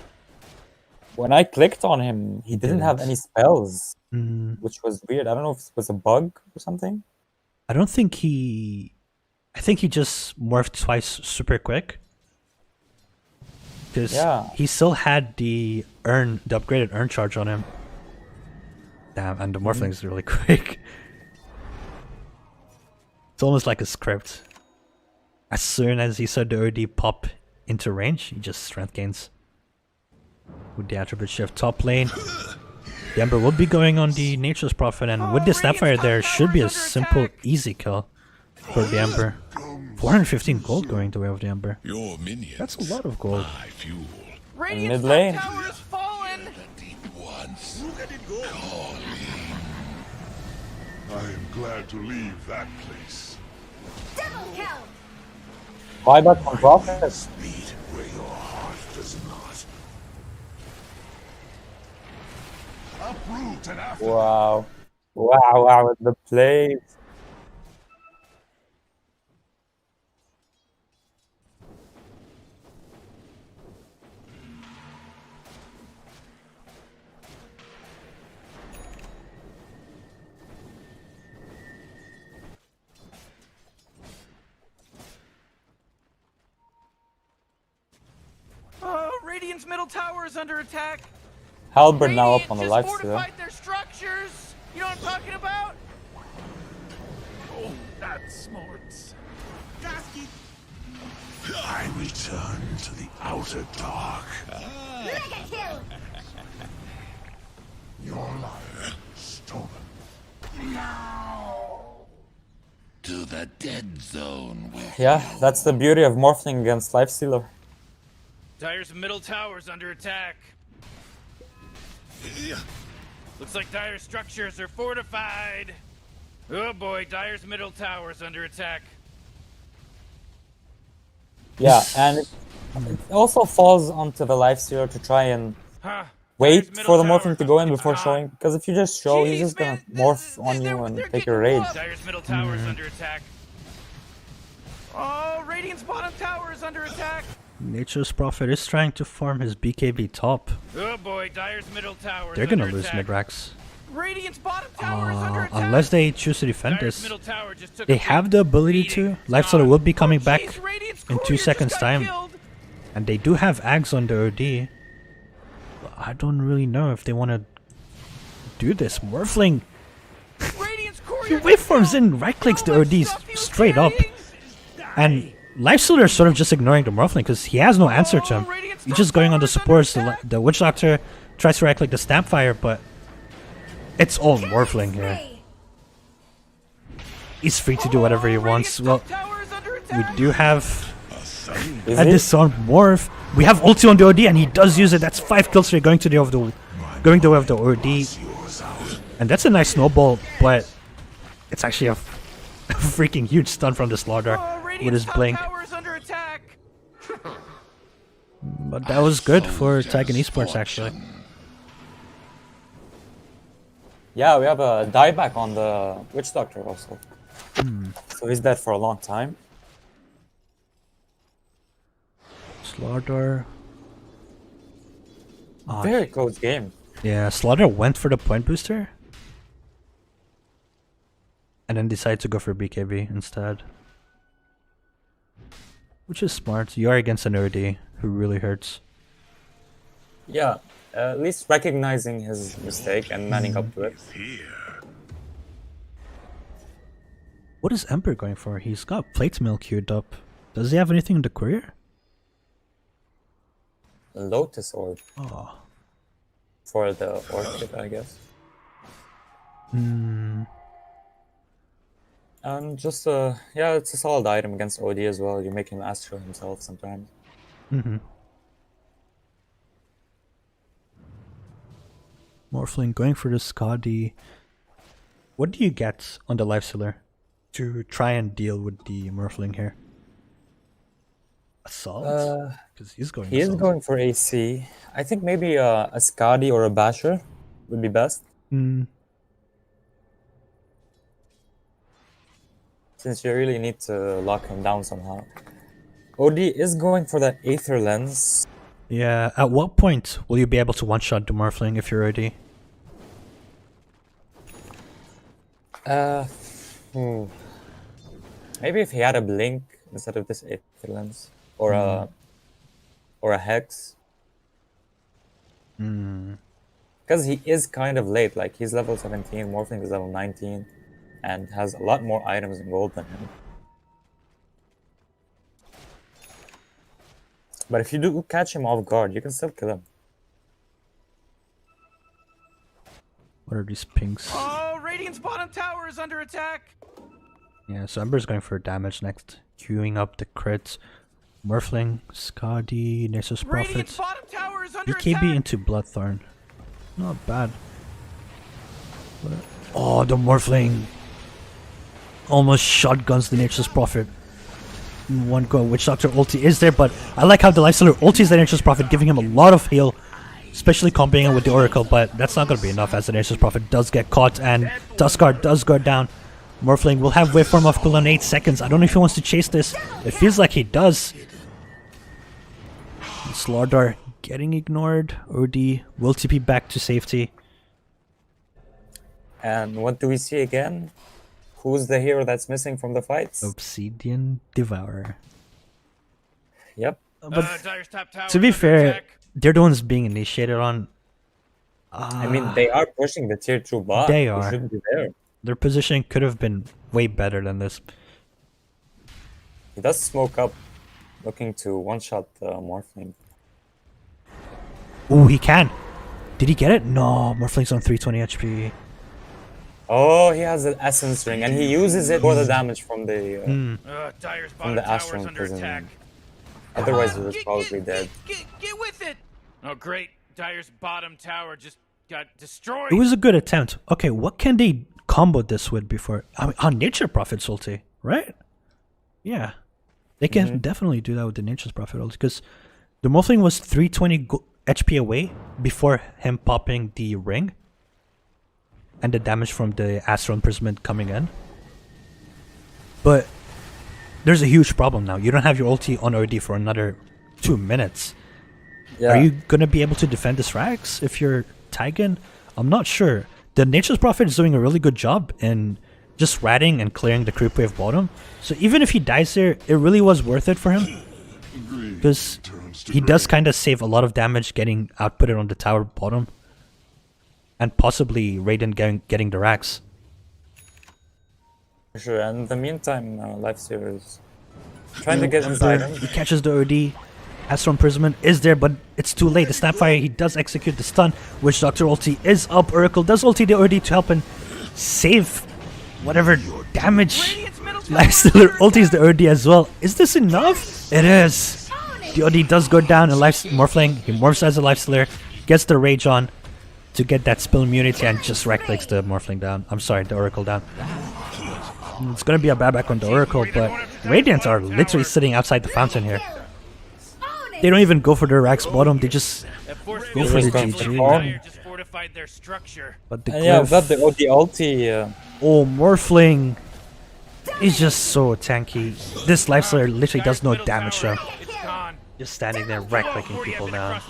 when I clicked on him, he didn't have didn't. any spells, Mm, which was weird. I don't know if it was a bug or something. I don't think he... I think he just morphed twice super quick. Because Yeah. he still had the upgraded urn charge on him. Damn, and the Morphling is really quick. It's almost like a script. As soon as he saw the OD pop into range, he just strength gains. With the attribute shift top lane. The Ember will be going on the Nature's Prophet, and with the Snapfire there should be a simple, easy kill for the Ember. 415 gold going the way of the Ember. Your minions. That's a lot of gold. My fuel. Radiant's mid lane. top tower has fallen. Deep once. I am glad to leave that place. Double kill! Buyback from Prophet. Beat where your heart does not. Uproot and after Wow. Wow, the plays. Radiant's middle tower is under attack. Halberd now up on the Radiant just Lifestealer. fortified their structures. You know what I'm talking about? that's smart. I return to the outer dark. Mega kill! Your life stolen. To the dead zone. Yeah, that's the beauty of Morphling against Lifestealer. Dire's middle tower's under attack. Looks like Dire's structures are fortified. Oh boy, Dire's middle tower's under attack. Yeah, and it also falls onto the Lifestealer to try and Huh. wait Dire's middle for the tower morphling to go in fucking before on. showing. Because if you just show, he's just gonna morph on you and take your rage. Dire's middle tower's under attack. Oh, Radiant's bottom tower is under attack. Nature's Prophet is trying to farm his BKB top. Oh boy, Dire's middle tower. They're gonna lose mid-racks. Radiant's bottom tower is under attack. Unless they choose to defend Dire's this. middle tower just took They a have big the ability beating. to. Lifestealer will be coming back Jeez, Radiant's in courier 2 just seconds got time. killed. And they do have Ags on the OD. But I don't really know if they want to do this. Morphling, Radiant's he courier waveforms in, right clicks the OD straight up. And Lifestealer is sort of just ignoring the Morphling because he has no answer to him. He's just going on the supports. The Witch Doctor tries to right click the Snapfire, but it's all Morphling here. He's free to do whatever he wants. Well, we do have Is at it? this on Morph. We have ulti on the OD and he does use it. That's 5 kills straight going the way of the OD. And that's a nice snowball, but it's actually a freaking huge stun from the Slaughter with his blink. But that was good for Taigun Esports actually. Yeah, we have a dieback on the Witch Doctor also. So he's dead for a long time. Slaughter. Very close game. Yeah, Slaughter went for the point booster. And then decided to go for BKB instead. Which is smart. You are against an OD who really hurts. Yeah, at least recognizing his mistake and manning up to it. What is Ember going for? He's got plate mill queued up. Does he have anything in the courier? Lotus Orb Oh. for the Orchid, I guess. And just yeah, it's a solid item against OD as well. You make him astral himself sometimes. Morphling going for the Skadi. What do you get on the Lifestealer to try and deal with the Morphling here? Assault? Because he's going He is assault. going for AC. I think maybe a Skadi or a Basher would be best. Since you really need to lock him down somehow. OD is going for that Aether Lens. Yeah, at what point will you be able to one-shot the Morphling if you're OD? Maybe if he had a Blink instead of this Aether Lens. Or a Hex. Because he is kind of late, like he's level 17, Morphling is level 19, and has a lot more items in gold than him. But if you do catch him off guard, you can still kill him. What are these pinks? Oh, Radiant's bottom tower is under attack. Yeah, so Ember's going for damage next. Queuing up the crits. Morphling, Skadi, Nessus Radiant's Prophet. bottom tower is under BKB attack. into Bloodthorn. Not bad. Oh, the Morphling almost shotguns the Nature's Prophet. In one go. Witch Doctor ulti is there, but I like how the Lifestealer ultis the Nature's Prophet, giving him a lot of heal, especially comboing it with the Oracle, but that's not going to be enough as the Nature's Prophet does get caught and Duskguard does go down. Morphling will have waveform of cooldown 8 seconds. I don't know if he wants to chase this. It feels like he does. Slaughter getting ignored. OD will TP back to safety. And what do we see again? Who's the hero that's missing from the fights? Obsidian Devourer. Yep. But Dire's top tower to be is under fair, attack. they're the ones being initiated on. I mean, they are pushing the tier 2 bot. They Who are. shouldn't be there. Their position could have been way better than this. He does smoke up looking to one-shot Morphling. Ooh, he can. Did he get it? No, Morphling's on 320 HP. Oh, he has an Essence Ring, and he uses it for the damage from the Dire's from bottom the tower's Astral under attack. Imprisonment. Otherwise, he was probably dead. Get with it! Oh, great. Dire's bottom tower just got destroyed. It was a good attempt. Okay, what can they combo this with before? I mean, on Nature Prophet's ulti, right? Yeah. They can definitely do that with the Nature's Prophet ulti, because the Morphling was 320 HP away before him popping the ring and the damage from the Astral Imprisonment coming in. But there's a huge problem now. You don't have your ulti on OD for another 2 minutes. Yeah. Are you going to be able to defend this Rax if you're Taigun? I'm not sure. The Nature's Prophet is doing a really good job in just ratting and clearing the creep wave bottom. So even if he dies there, it really was worth it for him. Because he does kind of save a lot of damage getting outputted on the tower bottom. And possibly Raiden getting the Rax. For sure, and in the meantime, Lifestealer is trying to get inside him. He catches the OD. Astral Imprisonment is there, but it's too late. The Snapfire, he does execute the stun. Witch Doctor ulti is up. Oracle does ulti the OD to help him save whatever damage. Lifestealer ultis the OD as well. Is this enough? It is. The OD does go down, and Morphling, he morphs as a Lifestealer, gets the Rage on to get that spill immunity and just right-clicks the Morphling down. I'm sorry, the Oracle down. It's gonna be a bad back on the Oracle, but Radiants are literally sitting outside the fountain here. They don't even go for the Rax bottom, they just go for the GG. Just fortified their structure. But the Yeah, Glyph, got the OD ulti. oh, Morphling is just so tanky. This Lifestealer literally does no damage to him. It's gone. Just standing there right-clicking people down.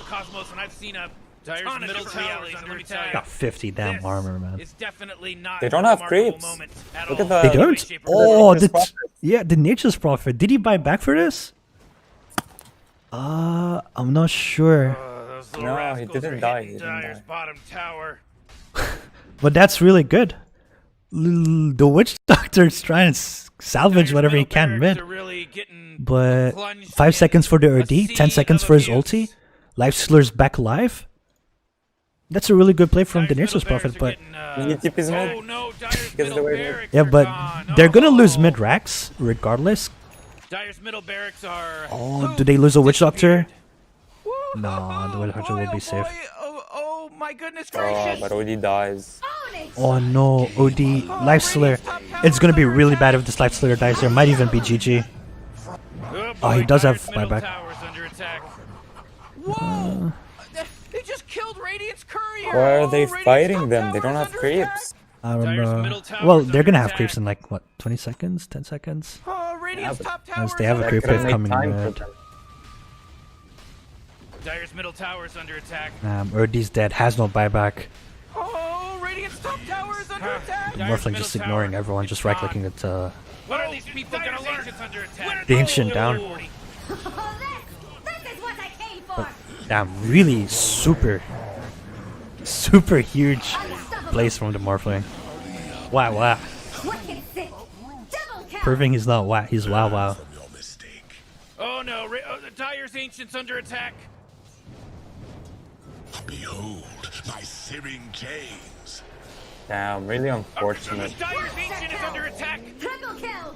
Dire's middle towers, let me tell you. Got 50 damn armor, man. It's definitely not They don't have remarkable creeps. moment at Look at all. the. They don't? Shape or Oh, Nature's Prophet. yeah, the Nature's Prophet. Did he buy back for this? I'm not sure. Those little No, he rascals didn't are die, hitting he didn't Dire's die. bottom tower. But that's really good. The Witch Doctor's trying to salvage Dire's whatever he middle can barracks mid. are really getting But plunged 5 in seconds for the a OD, 10 sea seconds of for his abuse. ulti. Lifestealer's back alive. That's a really good play from the Dire's Nature's middle Prophet, barracks but are getting, He TP his mid. oh no, Dire's Gets middle away with it. barracks yeah, are but gone. they're gonna lose Oh. mid Rax regardless. Dire's middle barracks are. Oh, do they lose a Witch Doctor? Woo, No, the Witch Doctor will be safe. Oh my goodness Oh, gracious! but OD dies. Oh no, OD, Lifestealer. It's gonna be really bad if this Lifestealer dies there. Might even be GG. Oh, he does have Dire's middle buyback. tower's under attack. Whoa! They just killed Radiant's courier. Why are Oh, they Radiant's fighting top them? They tower's don't have under creeps. I don't Dire's know. middle tower's Well, they're under gonna have attack. creeps in like, what, 20 seconds? 10 seconds? Oh, Radiant's top tower. As they have a That creep could've wave made coming time for mid. them. Dire's middle tower's under attack. OD's dead, has no buyback. Oh, Radiant's top tower is under attack. Morphling just ignoring everyone, just right-clicking it to What are these people gonna learn? Under attack. the Ancient down. This is what I came for. Damn, really super huge plays from the Morphling. Wow. Wicked sick. Double kill. Proving he's not wow, he's wow. Your mistake. Oh no, the Dire's Ancient's under attack. Behold my searing chains. Damn, really unfortunate. Dire's Ancient is under attack. Triple kill.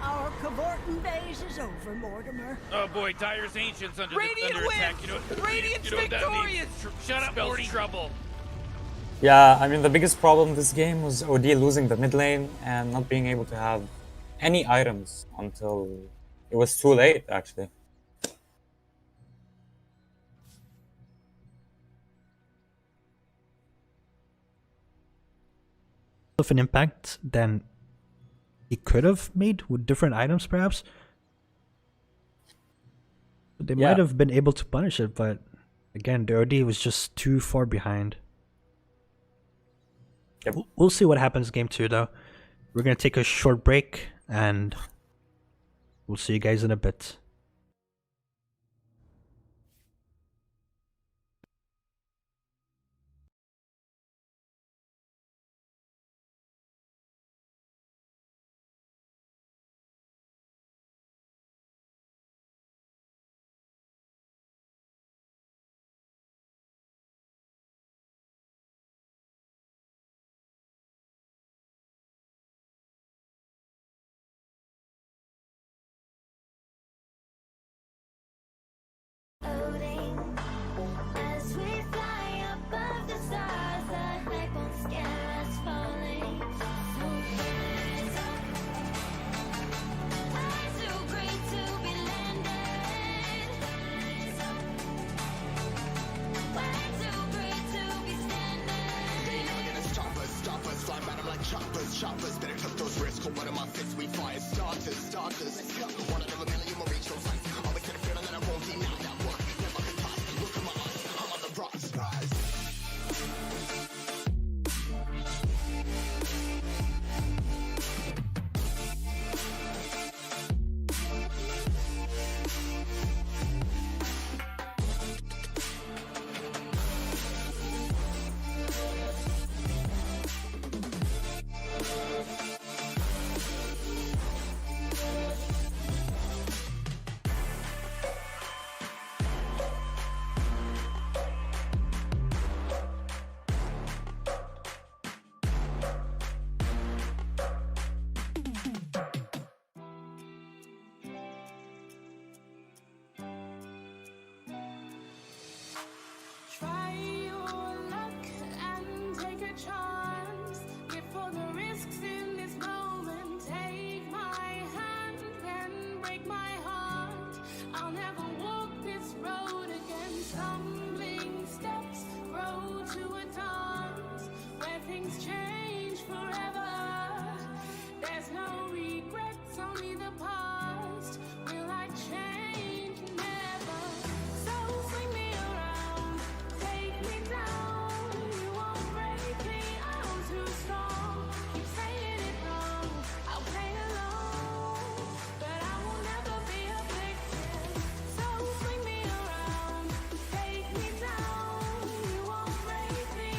Our cavorting days is over, Mortimer. Oh boy, Dire's Ancient's under Radiant under attack. wins! You know, Radiant's you know what that means? victorious! Shut up, Bo3. Trouble. Yeah, I mean, the biggest problem this game was OD losing the mid lane and not being able to have any items until it was too late, actually. Of an impact than he could have made with different items, perhaps. They Yeah. might have been able to punish it, but again, the OD was just too far behind. Yep. We'll see what happens game 2, though. We're gonna take a short break, and we'll see you guys in a bit. chance. Live for the risks in this moment. Take my hand and break my heart. I'll never walk this road again. Stumbling steps grow to a dance where things change forever. There's no regrets, only the past. Will I change? Never. So swing me around, take me down. You won't break me, I'm too strong. Keep saying it wrong, I'll play along, but I will never be a victim. So swing me around, take me down. You won't break me,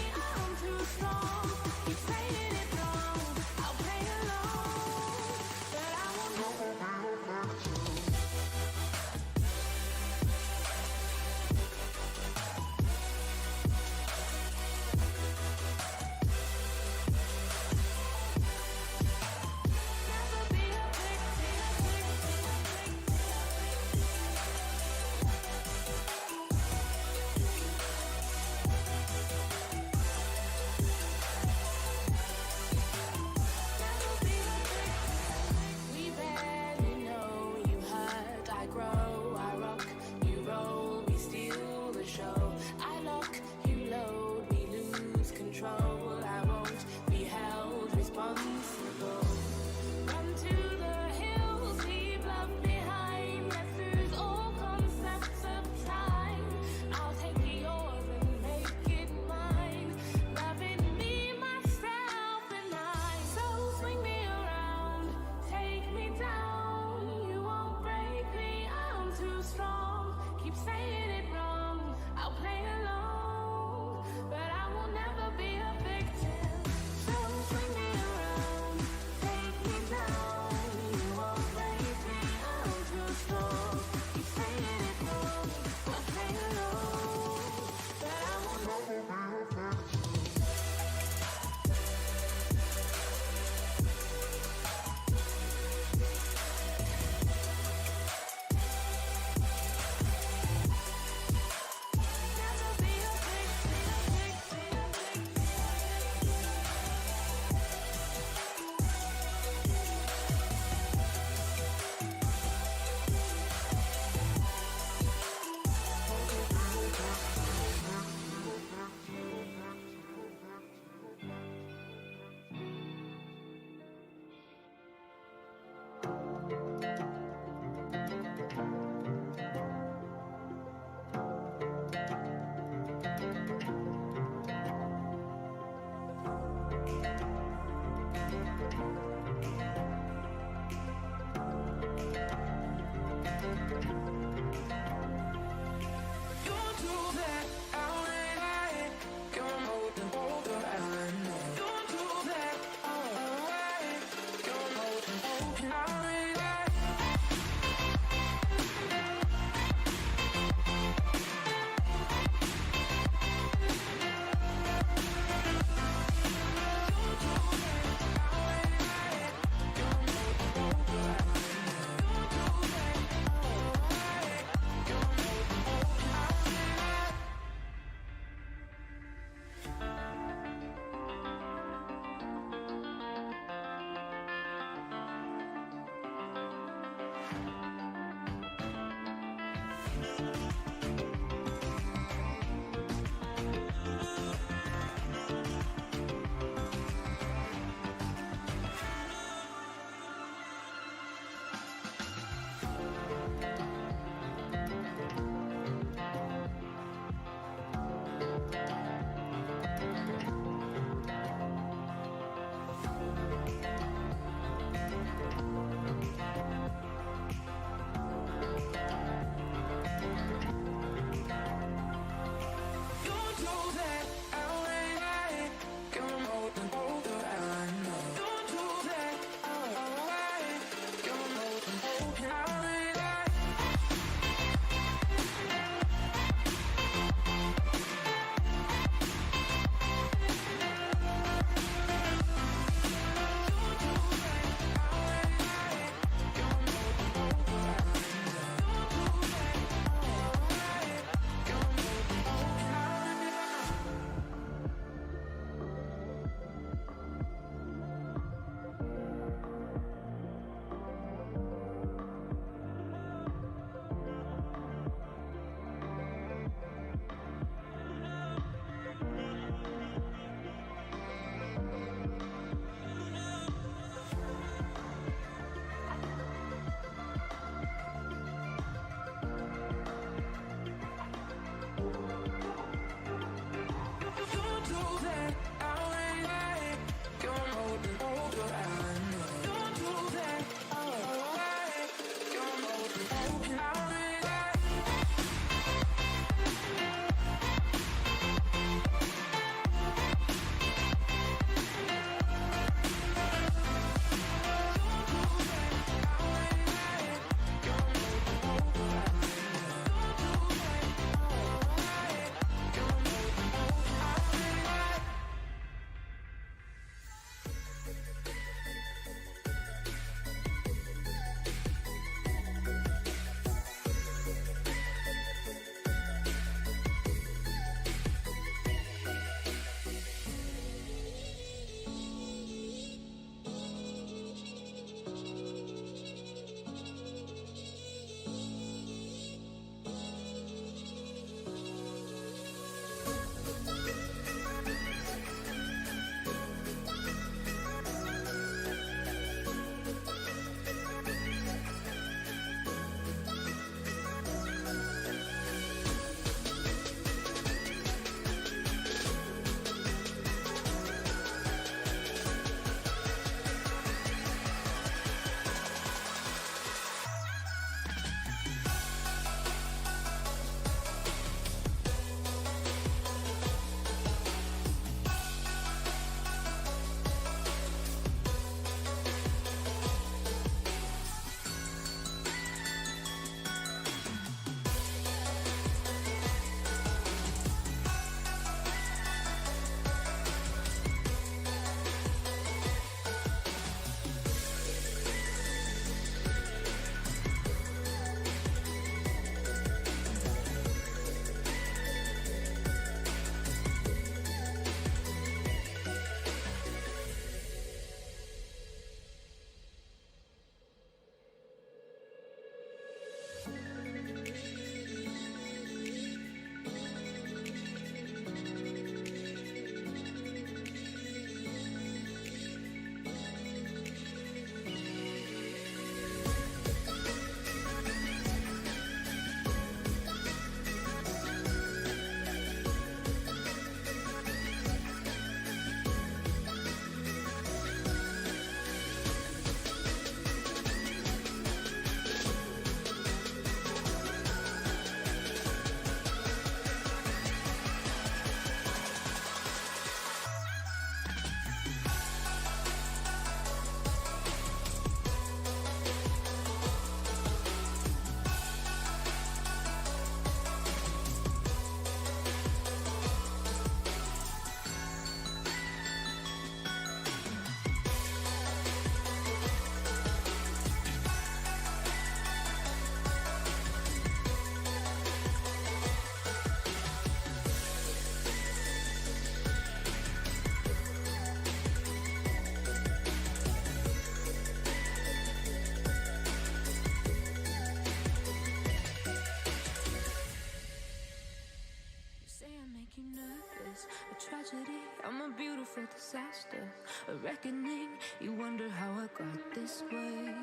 is a tragedy. I'm a beautiful disaster, a reckoning. You wonder how I got this way.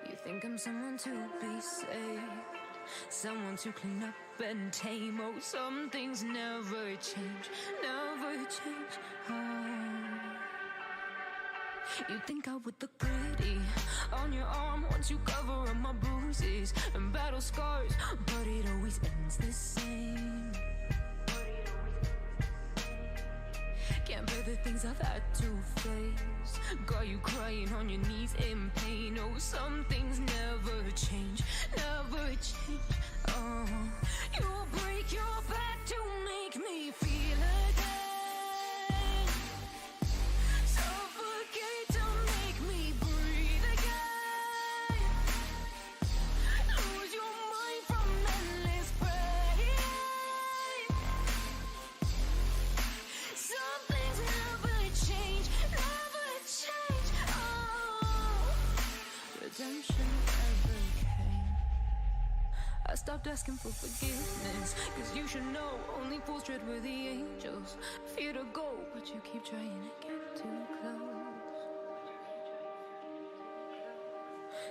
You think I'm someone to be saved, someone to clean up and tame. Oh, some things never change, never change. Oh. You think I would look pretty on your arm once you cover up my bruises and battle scars, but it always ends the same. Can't bear the things I've had to face, got you crying on your knees in pain. Oh, some things never change, never change. Oh, you'll break your back to make me feel again, suffocate to make me breathe again, lose your mind from endless pain. Some things never change, never change. Oh, redemption never came. I stopped asking for forgiveness, cause you should know only fools tread where the angels fear to go, but you keep trying to get too close.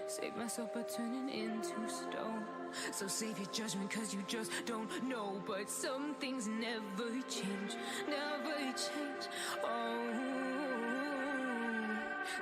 Save myself by turning into stone, so save your judgment cause you just don't know. But some things never change, never change. Oh,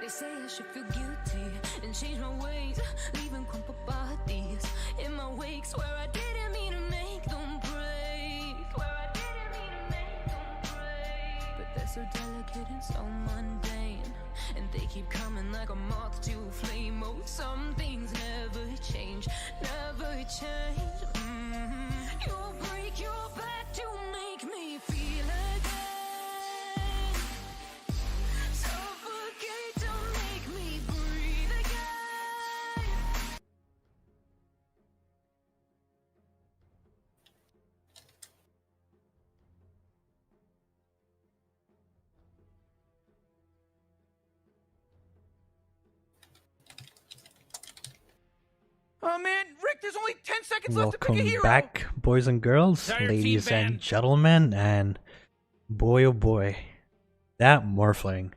they say I should feel guilty and change my ways, leaving crumpled bodies in my wake. Swear I didn't mean to make them break, swear I didn't mean to make them break. But they're so delicate and so mundane, and they keep coming like a moth to a flame. Oh, some things never change, never change. You'll break your back to make me feel again, suffocate to make me breathe again. Oh man, Rick, there's only 10 seconds left to pick a Welcome hero. back, boys and girls, Dire ladies team and ban. gentlemen, and boy oh boy, that Morphling.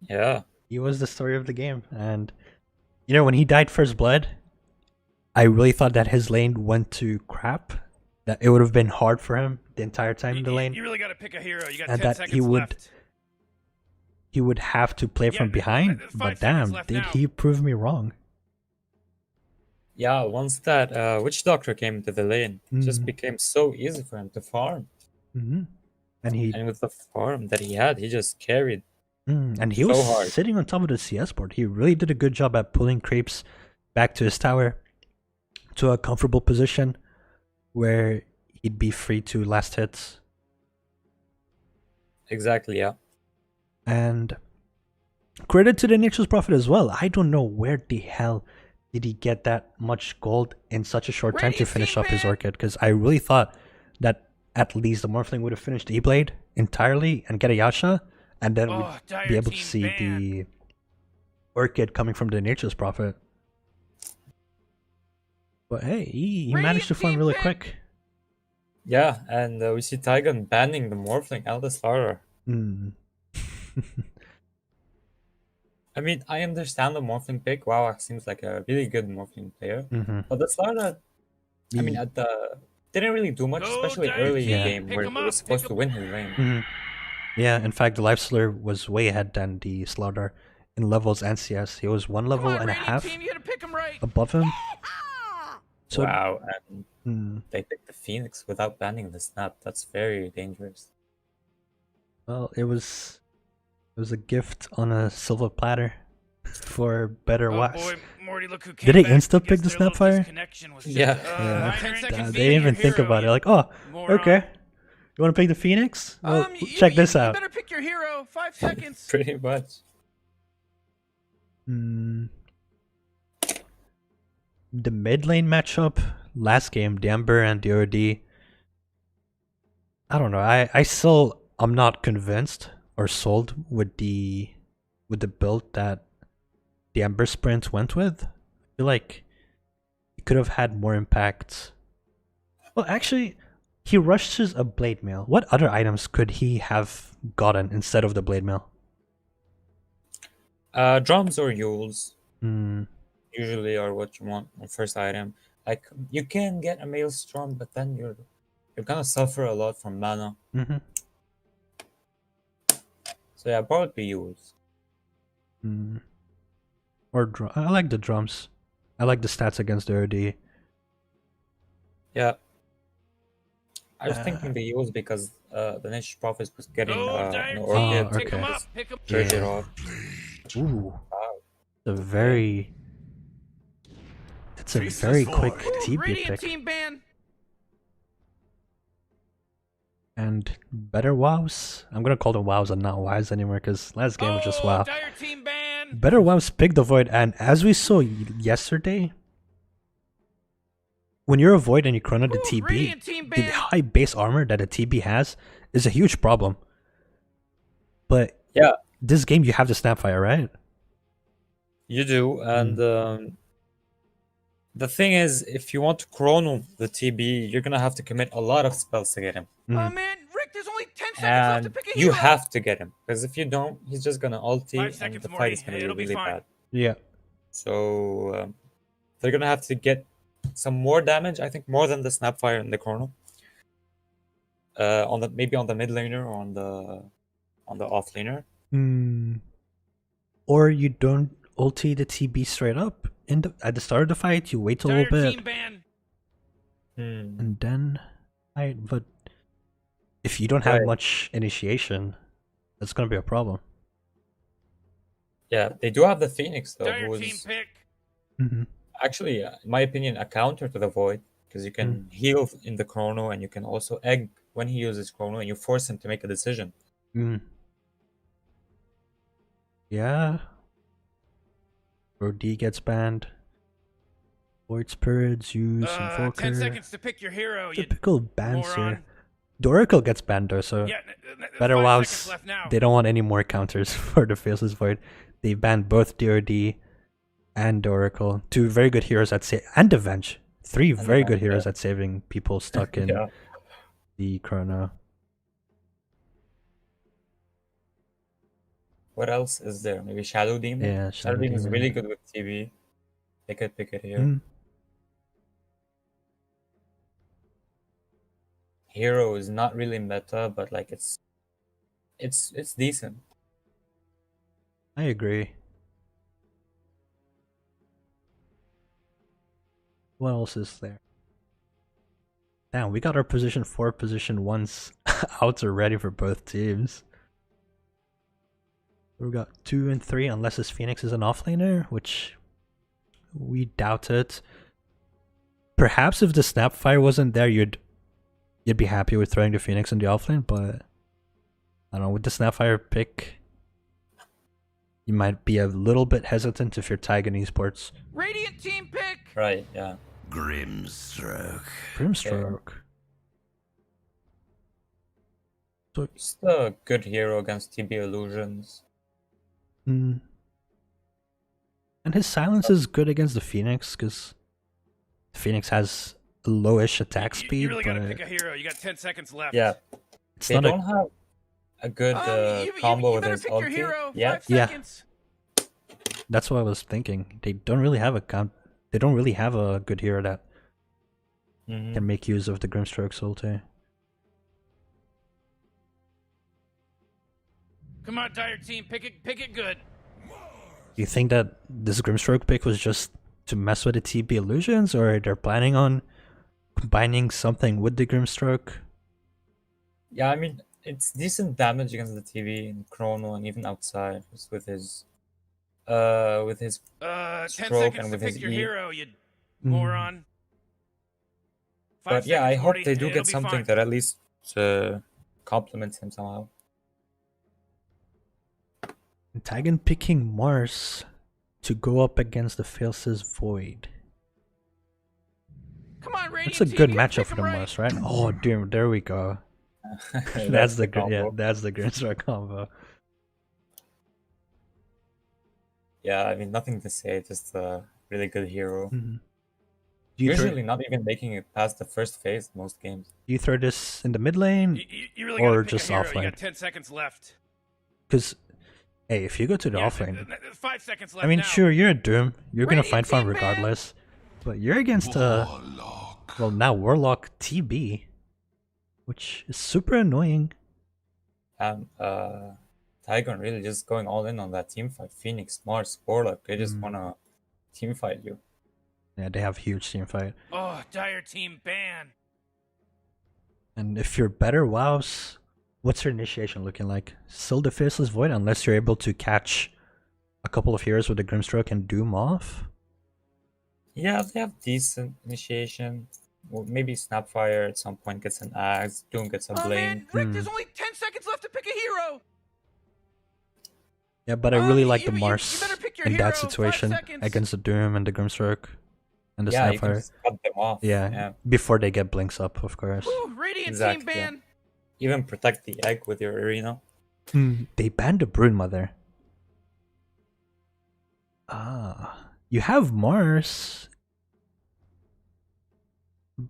Yeah. He was the story of the game, and you know, when he died first blood, I really thought that his lane went to crap, that it would have been hard for him the entire time in the lane, You really got to pick a hero. You got and 10 that seconds he would left. he would have to play Yeah, from behind. 5 But seconds damn, left did now. he prove me wrong? Yeah, once that witch doctor came into the lane, it just Mm. became so easy for him to farm. Hmm. And with the farm that he had, he just carried. and he so was hard. sitting on top of the CS board. He really did a good job at pulling creeps back to his tower to a comfortable position where he'd be free to last hits. Exactly, yeah. And credit to the Nature's Prophet as well. I don't know where the hell did he get that much gold in such a short time to finish up his Orchid, because I really thought that at least the Morphling would have finished the E-Blade entirely and get a Yasha, and then we'd Dire be able to team see ban. the Orchid coming from the Nature's Prophet. But hey, he managed to farm really quick. Yeah, and we see Taigun banning the Morphling out of the starter. Mm. I mean, I understand the Morphling pick. Wow, seems like a really good Morphling player. Mhm. But the starter, I mean, at the didn't really do much, especially early in the game where he was supposed to win his lane. Mhm. Yeah, in fact, the Lifestealer was way ahead than the Slaughter in levels and CS. He was one level and a half above him. So, Wow, and mm, they picked the Phoenix without banning the snap. That's very dangerous. well, it was a gift on a silver platter for better wa3s. Boy, Morty, look who Did came they back. insta pick the Guess their little Snapfire? disconnection was just, Yeah. 10 seconds They being didn't even your think hero, about it. you Like, oh, moron. okay. You want to pick the Phoenix? Well, check this out. You better pick your hero. 5 seconds. Pretty much. Mm. The mid lane matchup last game, the Ember and the OD. I don't know. I'm not convinced or sold with the build that the Ember Sprint went with. I feel like could have had more impact. Well, actually, he rushes a blade mail. What other items could he have gotten instead of the blade mail? Drums or Yules Hmm. usually are what you want on first item. Like you can get a maelstrom, but then you're gonna suffer a lot from mana. Mm-hmm. So yeah, probably Yules. Mm. Or I like the drums. I like the stats against the OD. Yeah. I was thinking the Yules because the Niche Prophets was getting an Orchid okay. Pick 'em up. Pick 'em. trade it Yeah. off. Ooh. Wow. It's a very... It's a very quick TB Radiant pick. team ban. And better wows. I'm gonna call them wows and not wise anymore because last game was just wow. Dire team ban. Better wows pick the void, and as we saw yesterday, when you're a void and you chrono the TB, Radiant team the ban. high base armor that a TB has is a huge problem. But Yeah, this game you have the Snapfire, right? you do, and the thing is, if you want to chrono the TB, you're gonna have to commit a lot of spells to get him. Oh man, Rick, there's only 10 seconds left to And pick a you hero. have to get him, because if you don't, he's just gonna ulti 5 and seconds, the Morty. fight is gonna be It'll be really fine. bad. Yeah. So they're gonna have to get some more damage, I think, more than the Snapfire and the chrono. Maybe on the mid laner or on the off laner. Or you don't ulti the TB straight up at the start of the fight. You wait a Dire little bit, team ban. and then But if you don't have Right. much initiation, that's gonna be a problem. Yeah, they do have the Phoenix though, Dire who team is pick. actually, in my opinion, a counter to the Void, because you can heal in the chrono and you can also egg when he uses chrono, and you force him to make a decision. Yeah. Brody gets banned. Void Spirit, Zeus, 10 and Volker. seconds to pick your hero. You Typical bans moron. here. The Oracle gets banned though, so Yeah, better 5 wows. seconds left now. They don't want any more counters for the Faceless Void. They banned both DRD and the Oracle. Two very good heroes at and Avenge. Three very good heroes at saving people stuck in Yeah. the Chrono. What else is there? Maybe Shadow Demon? Yeah, Shadow Demon is Demon. really good with TV. They could pick it here. Hero is not really meta, but like it's decent. I agree. What else is there? Damn, we got our position 4, position 1s out already for both teams. We got 2 and 3, unless this Phoenix is an offlaner, which we doubt it. Perhaps if the Snapfire wasn't there, you'd be happy with throwing the Phoenix in the offlane, but I don't know, with the Snapfire pick, you might be a little bit hesitant if you're Taigun Esports. Radiant team pick. Right, yeah. Grimstroke. Grimstroke. So, Just a good hero against TB illusions. and his silence is good against the Phoenix, because Phoenix has a lowish attack speed, You really gotta but pick a hero. You got 10 seconds left. Yeah. it's They not don't have a good combo you with better his pick your ulti. hero. Yeah. 5 seconds. That's what I was thinking. They don't really have they don't really have a good hero that can make use of the Grimstroke's ulti. Come on, Dire team, pick it good. Do you think that this Grimstroke pick was just to mess with the TB illusions, or they're planning on combining something with the Grimstroke? Yeah, I mean, it's decent damage against the TV in Chrono and even outside, just with his 10 stroke seconds and to with pick his your E. hero, you moron. 5 But yeah, I seconds, hope Morty. they do It'll get be something fine. that at least complements him somehow. Taigun picking Mars to go up against the Faceless Void. Come on, Radiant That's a team, good pick matchup for him the right. Mars, right? Oh, damn, there we go. That's the Grimstroke combo. Yeah, I mean, nothing to say, just a really good hero. Do you, throw, Usually not even making it past the first phase most games. do you throw this in the mid lane You really gotta or pick just a hero. off You lane? got 10 seconds left. Because, hey, if you go to the Yeah, off lane, 5 seconds left I mean, now. sure, you're a Doom. You're gonna Radiant find fun team ban. regardless. But you're against well, now Warlock TB, which is super annoying. And Taigun really just going all in on that team fight. Phoenix, Mars, Warlock, they just wanna team fight you. Yeah, they have huge team fight. Oh, Dire team ban. And if you're better WoWs, what's your initiation looking like? Still the Faceless Void, unless you're able to catch a couple of heroes with the Grimstroke and Doom off? Yeah, they have decent initiation. Well, maybe Snapfire at some point gets an axe, Doom gets a Oh blink. man, Rick, there's only 10 seconds left to pick a hero. Yeah, but I really like the you Mars better pick your in that hero. 5 situation seconds. against the Doom and the Grimstroke and the Yeah, you can Snapfire. just cut them off. Yeah, before they get blinks up, of course. Ooh, Radiant Exactly, team yeah. ban. Even protect the egg with your arena. They banned the Brood Mother. Ah, you have Mars.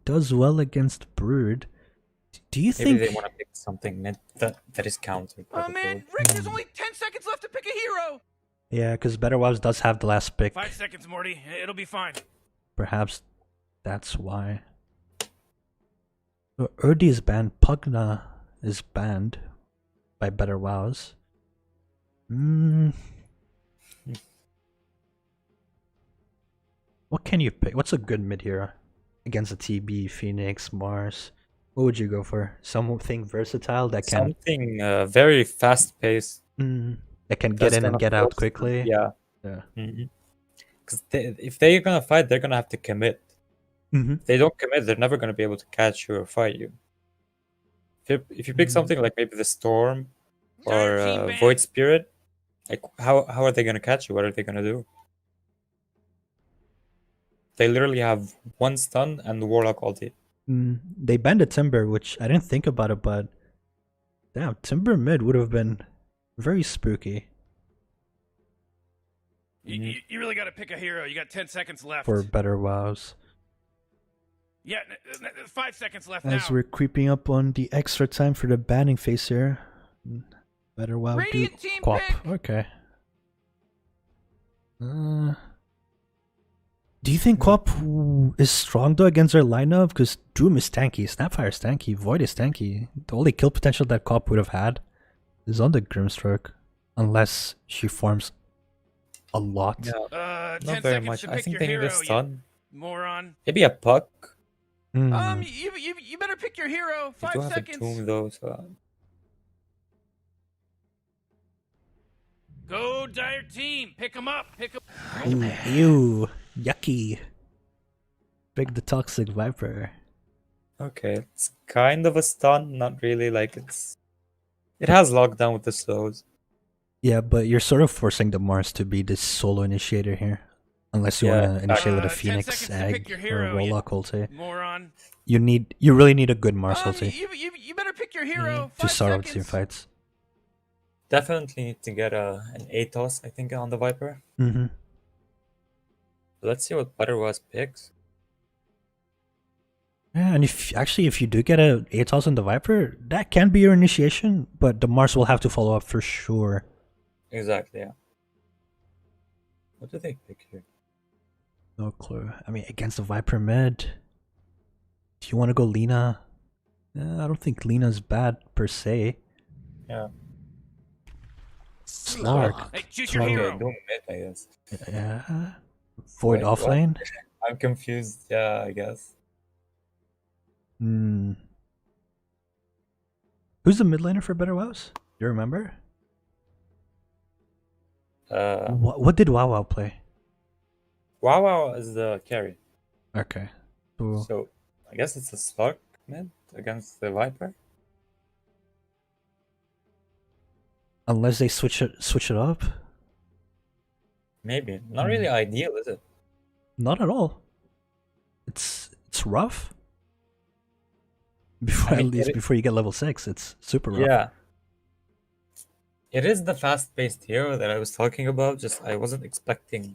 Does well against Brood. Do you Maybe think? they want to pick something that is countered. by Oh the man, Brood. Rick, there's only 10 seconds left to pick a hero. Yeah, because Better WoWs does have the last pick. 5 seconds, Morty. It'll be fine. Perhaps that's why. So Urdi is banned. Pugna is banned by Better WoWs. What can you pick? What's a good mid hero against a TB, Phoenix, Mars? What would you go for? Something versatile that can Something very fast paced. that can get in and get out quickly. Yeah. Yeah. Because if they're gonna fight, they're gonna have to commit. Mm-hmm. If they don't commit, they're never gonna be able to catch you or fight you. If you pick something like maybe the Storm or Void Spirit, like how are they gonna catch you? What are they gonna do? They literally have one stun and the Warlock ulti. They banned the Timber, which I didn't think about it, but damn, Timber mid would have been very spooky You really got to pick a hero. You got 10 seconds left. for Better WoWs. Yeah, 5 seconds left As now. we're creeping up on the extra time for the banning phase here. Better WoW do Radiant team Quap. pick. Okay. Do you think Quap is strong though against their lineup? Because Doom is tanky, Snapfire is tanky, Void is tanky. The only kill potential that Quap would have had is on the Grimstroke. Unless she farms a lot. Yeah, 10 not very seconds much. to I pick think your they need hero, a stun. you moron. Maybe a puck. You better pick your hero. They 5 do have a seconds. tomb though, so Go Dire team. Pick them up. Pick them. Ooh, ew. Yucky. Pick the Toxic Viper. okay. It's kind of a stun, not really. Like it has lockdown with the slows. Yeah, but you're sort of forcing the Mars to be this solo initiator here. Unless you want to initiate with a 10 Phoenix seconds to pick Egg your or hero, a Warlock ulti. Moron. You really need a good Mars ulti You better pick your hero. to 5 start out seconds. team fights. Definitely need to get an Atos, I think, on the Viper. Mm-hmm. Let's see what Butterwas picks. Yeah, and if you do get a Atos on the Viper, that can be your initiation, but the Mars will have to follow up for sure. Exactly, yeah. What do they pick here? No clue. I mean, against the Viper mid, do you want to go Lina? I don't think Lina's bad per se. Yeah. Slark. Hey, choose your hero. Doom mid, I guess. Yeah. Void Wait, offlane? I'm confused. Yeah, I guess. Who's the mid laner for Better WoWs? Do you remember? What did WoW play? Wow is the carry. Okay. So I guess it's a Slark mid against the Viper. Unless they switch it up? Maybe. Not really ideal, is it? Not at all. It's rough. Before before you get level 6, it's super rough. Yeah. It is the fast-paced hero that I was talking about. Just I wasn't expecting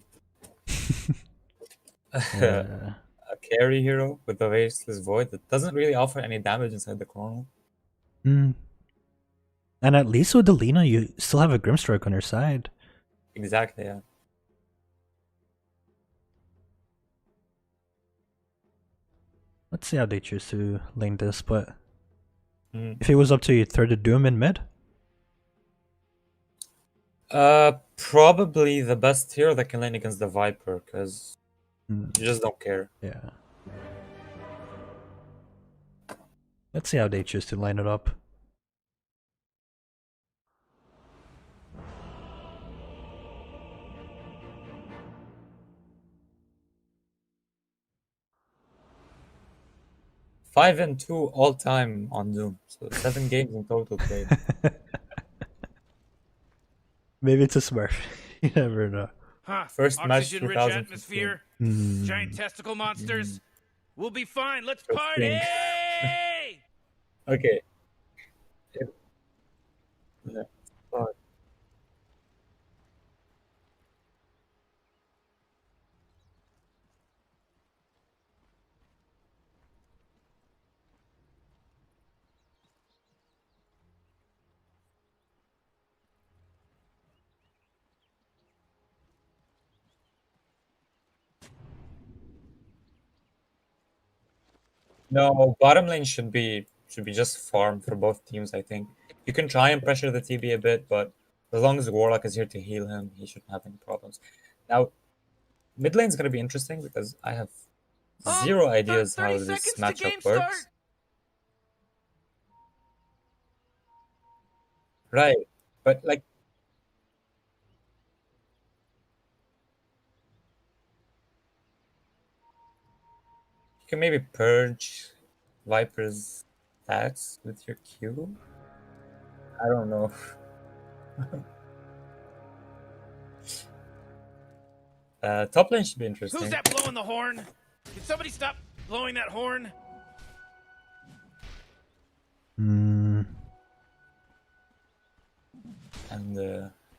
a carry hero with the Wasteless Void that doesn't really offer any damage inside the corner. And at least with the Lina, you still have a Grimstroke on your side. Exactly, yeah. Let's see how they choose to lane this, but if it was up to you, throw the Doom in mid? Probably the best hero that can lane against the Viper, because you just don't care. Yeah. Let's see how they choose to line it up. Five and 2 all time on Doom, so 7 games in total played. Maybe it's a Smurf. You never know. Huh. First match Oxygen-rich 2015. atmosphere. Giant testicle monsters. We'll be fine. Let's First party! thing. Okay. Yeah. Oh. No, bottom lane should be just farm for both teams, I think. You can try and pressure the TB a bit, but as long as Warlock is here to heal him, he shouldn't have any problems. Now, mid lane's gonna be interesting because I have zero ideas how this matchup works. Right, but like you can maybe purge Viper's stats with your Q. I don't know. Top lane should be interesting. Who's that blowing the horn? Can somebody stop blowing that horn? And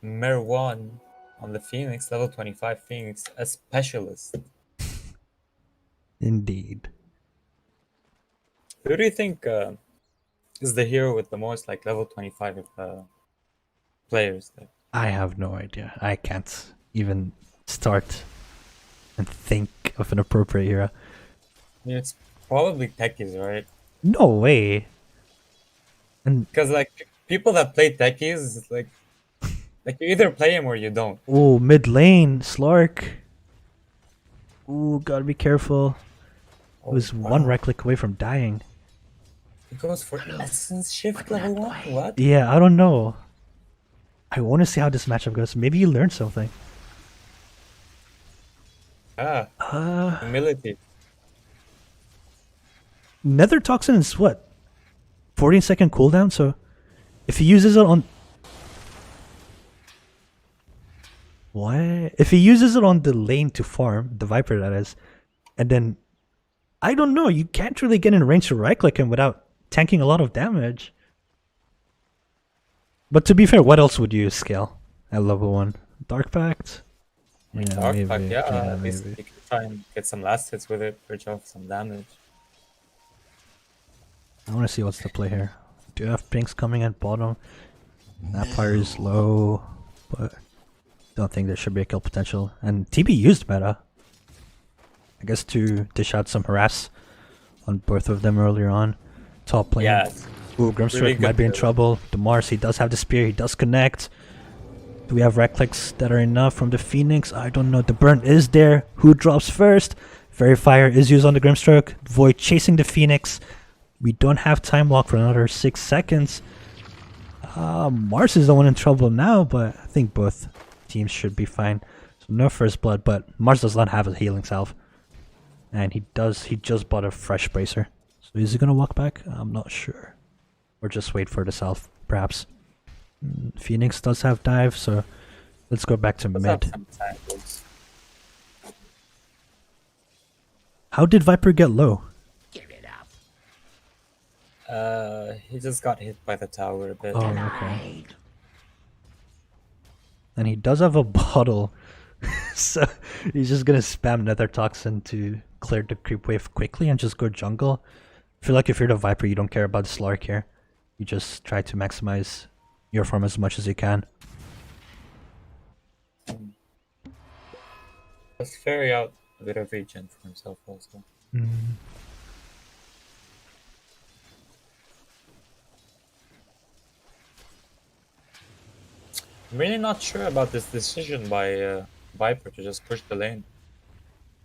Merwan on the Phoenix, level 25 Phoenix, a specialist. Indeed. Who do you think is the hero with the most like level 25 players there? I have no idea. I can't even start and think of an appropriate hero. I mean, it's probably techies, right? No way. And because like people that play techies, like you either play him or you don't. oh, mid lane, Slark. Ooh, gotta be careful. It was one right click away from dying. He goes for Essence Shift level 1? What? Yeah, I don't know. I want to see how this matchup goes. Maybe you learned something. Humility. Nether Toxin is what? 14-second cooldown, so if he uses it on... What? If he uses it on the lane to farm, the Viper that is, and then... I don't know, you can't really get in range to right-click him without tanking a lot of damage. But to be fair, what else would you scale at level 1? Dark Pact? Yeah, Dark maybe. Pact, yeah. At maybe. least you can try and get some last hits with it, bridge off some damage. I want to see what's the play here. Do you have pinks coming at bottom? That fire is low, but don't think there should be a kill potential. And TB used meta, I guess, to dish out some harass on both of them earlier on. Top lane. Yeah. Ooh, Grimstroke really might be in good. trouble. Demars, he does have the spear, he does connect. Do we have right clicks that are enough from the Phoenix? I don't know. The burn is there. Who drops first? Fairy Fire is used on the Grimstroke. Void chasing the Phoenix. We don't have time lock for another 6 seconds. Mars is the one in trouble now, but I think both teams should be fine. So no first blood, but Mars does not have a healing salve. And he just bought a fresh bracer. So is he gonna walk back? I'm not sure. Or just wait for the salve, perhaps. Phoenix does have dive, so let's go back to Let's have mid. some tangles. How did Viper get low? He just got hit by the tower a bit. Oh, okay. And he does have a bottle, so he's just gonna spam Nether Toxin to clear the creep wave quickly and just go jungle. I feel like if you're the Viper, you don't care about the Slark here. You just try to maximize your farm as much as you can. Let's ferry out a bit of regen for himself also. I'm really not sure about this decision by Viper to just push the lane.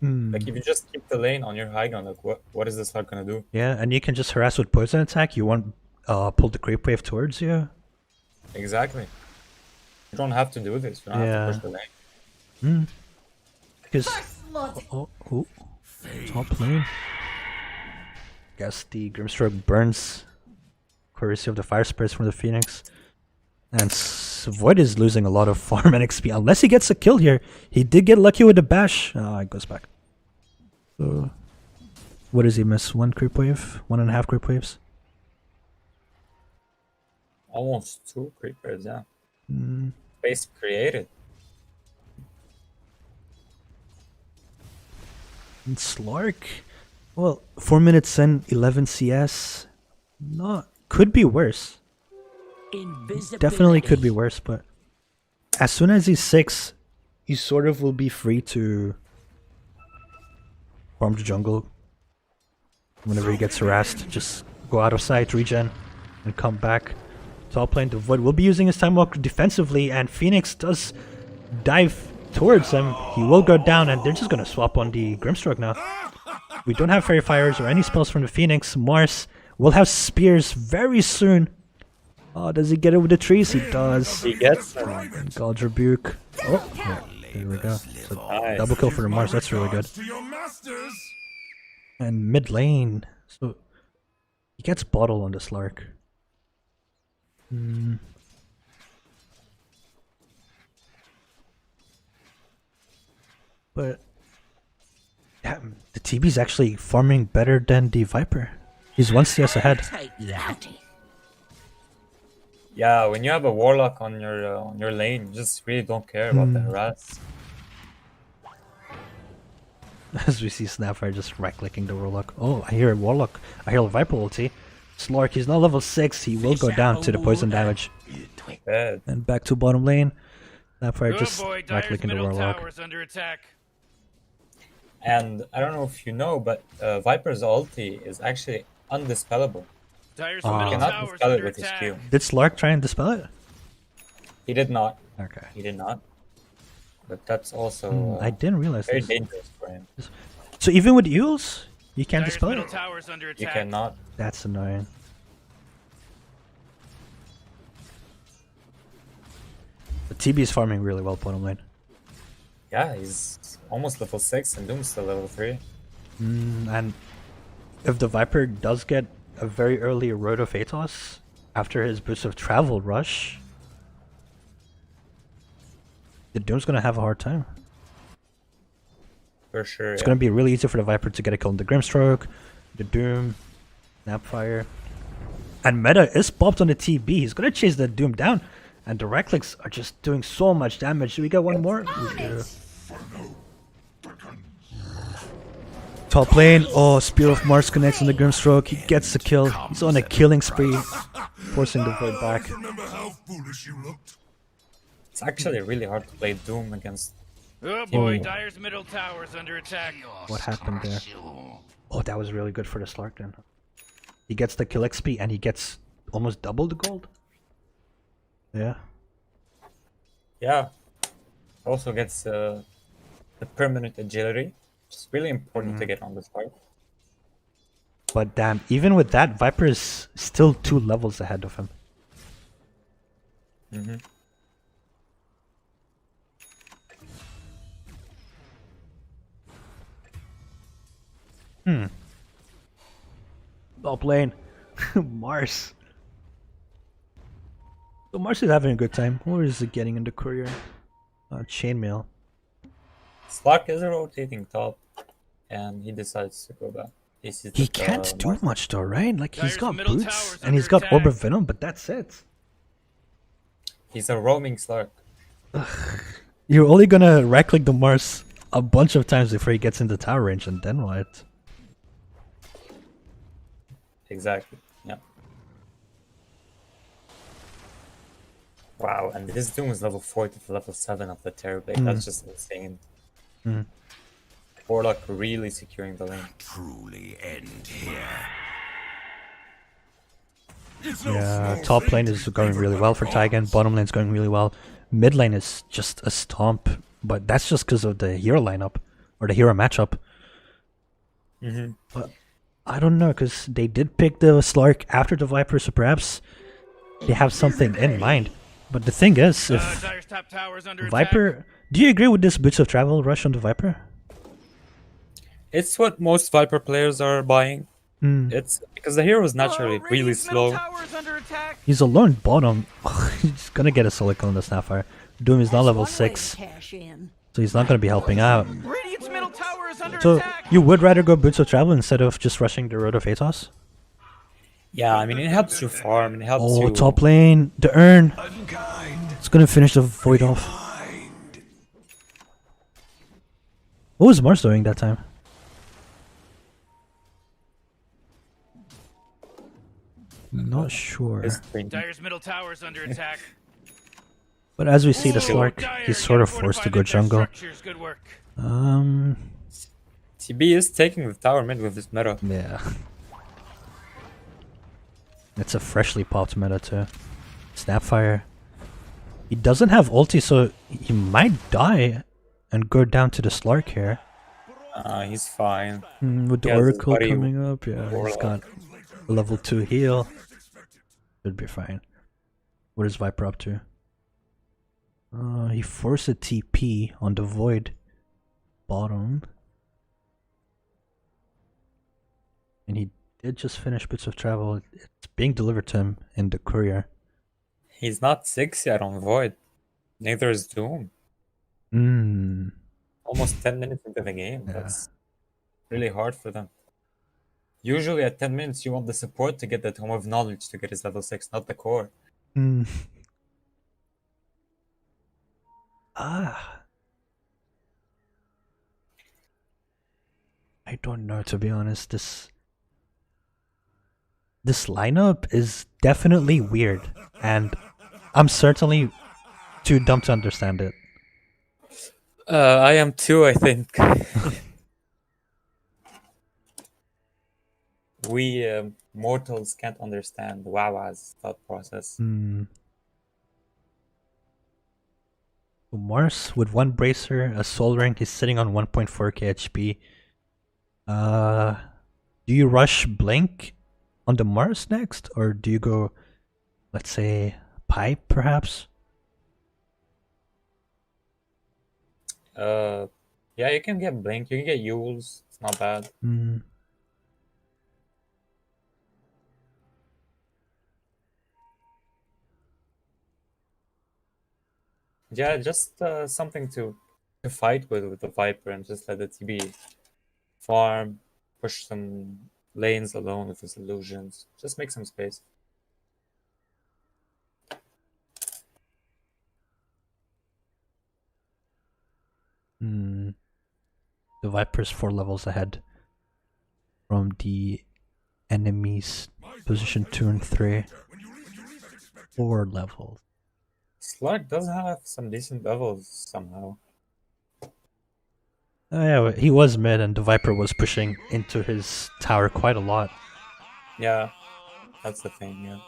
Like, if you just keep the lane on your high ground, like, what is this Slark gonna do? Yeah, and you can just harass with poison attack. You won't pull the creep wave towards you. Exactly. You don't have to do this. You don't have to push the lane. Because top lane. Guess the Grimstroke burns courtesy of the fire spirits from the Phoenix. And Void is losing a lot of farm and XP unless he gets a kill here. He did get lucky with the bash. Oh, it goes back. So, what does he miss? 1 creep wave? 1.5 creep waves? Almost 2 creepers, yeah. Space created. And Slark, well, 4 minutes in, 11 CS. Could be worse. Definitely could be worse, but as soon as he's 6, he sort of will be free to farm the jungle. Whenever he gets harassed, just go out of sight, regen, and come back. Top lane, the Void will be using his time walk defensively, and Phoenix does dive towards him. He will go down, and they're just gonna swap on the Grimstroke now. We don't have Fairy Fires or any spells from the Phoenix. Mars will have spears very soon. Oh, does he get it with the trees? He does. He gets them. God's Rebuke. Oh, yeah, there we go. So Nice. double kill for the Mars, that's really good. And mid lane. So he gets bottle on the Slark. But yeah, the TB's actually farming better than the Viper. He's 1 CS ahead. Yeah, when you have a Warlock on your lane, you just really don't care about the harass. As we see Snapfire just right-clicking the Warlock. Oh, I hear a Warlock. I hear a Viper ulti. Slark, he's not level 6. He will go down to the poison damage. Bad. And back to bottom lane. Snapfire just boy, right-clicking the Warlock. tower's under attack. And I don't know if you know, but Viper's ulti is actually undispellable. Dire's You middle cannot tower's dispel it under with his attack. Q. Did Slark try and dispel it? He did not. Okay. He did not. But that's also I didn't realize very this. dangerous for him. So even with Eul's, you can't Dire's dispel middle it? tower's under attack. You cannot. That's annoying. The TB is farming really well bottom lane. Yeah, he's almost level 6 and Doom's still level 3. And if the Viper does get a very early Road of Atos after his boost of Travel Rush, the Doom's gonna have a hard time. For sure. It's gonna be really easy for the Viper to get a kill on the Grimstroke, the Doom, Snapfire. And Meta is popped on the TB. He's gonna chase the Doom down. And the right clicks are just doing so much damage. Do we get one more? Yeah. Top lane. Oh, Spear of Mars connects on the Grimstroke. He gets the kill. He's on a killing spree, forcing the Void back. It's actually really hard to play Doom against. Oh boy, Oh. Dire's middle tower's under attack. What happened there? Oh, that was really good for the Slark then. He gets the kill XP and he gets almost double the gold. Yeah. Yeah. Also gets the permanent agility, which is really important to get on this fight. But damn, even with that, Viper is still 2 levels ahead of him. Top lane. Mars. So Mars is having a good time. Or is it getting into courier? Chainmail. Slark is rotating top, and he decides to go back. He can't do much though, right? Like he's Dire's got middle boots tower's and he's under got Orb attack. of Venom, but that's it. He's a roaming Slark. You're only gonna right click the Mars a bunch of times before he gets into tower range, and then what? Exactly. Yeah. Wow, and this Doom is level 40 to level 7 of the Terrorblade. That's just insane. Warlock really securing the lane. Truly end here. Yeah, top lane is going really well for Taigun. Bottom lane's going really well. Mid lane is just a stomp, but that's just because of the hero lineup or the hero matchup. But I don't know, because they did pick the Slark after the Viper, so perhaps they have something in mind. But the thing is, if Dire's top tower's under Viper, do you agree with this Boots of Travel rush on the Viper? It's what most Viper players are buying. It's because the hero is naturally really slow. He's alone bottom. He's gonna get a Silicon on the Snapfire. Doom is not level 6, so he's not gonna be helping out. Radiant's middle tower is under So attack. you would rather go Boots of Travel instead of just rushing the Road of Atos? Yeah, I mean, it helps you farm. It helps Oh, you. top lane, the urn. It's gonna finish the Void off. What was Mars doing that time? Not sure. Dire's middle tower is under attack. But as we see the Ooh, Slark, Dire, he's you sort of gotta forced to fortify go their jungle. structures. Good work. TB is taking the tower mid with this meta. Yeah. It's a freshly popped meta too. Snapfire. He doesn't have ulti, so he might die and go down to the Slark here. He's fine. With the He has his Oracle buddy coming up, yeah, he's got a level 2 heal. Should be fine. What is Viper up to? He forced a TP on the Void bottom. And he did just finish Bits of Travel. It's being delivered to him in the courier. He's not 6 yet on Void. Neither is Doom. Almost 10 minutes into the game. That's really hard for them. Usually at 10 minutes you want the support to get the Tome of Knowledge to get his level 6, not the core. I don't know, to be honest. This lineup is definitely weird, and I'm certainly too dumb to understand it. I am too, I think. We mortals can't understand Wawa's thought process. Mars with 1 bracer, a soul ring, he's sitting on 1.4k HP. Do you rush Blink on the Mars next, or do you go, let's say, Pipe perhaps? Yeah, you can get Blink, you can get Yules, it's not bad. Yeah, just something to fight with the Viper and just let the TB farm, push some lanes alone with his illusions. Just make some space. The Viper's 4 levels ahead from the enemy's position 2 and 3. 4 levels. Slark does have some decent levels somehow. Yeah, he was mid and the Viper was pushing into his tower quite a lot. Yeah, that's the thing, yeah.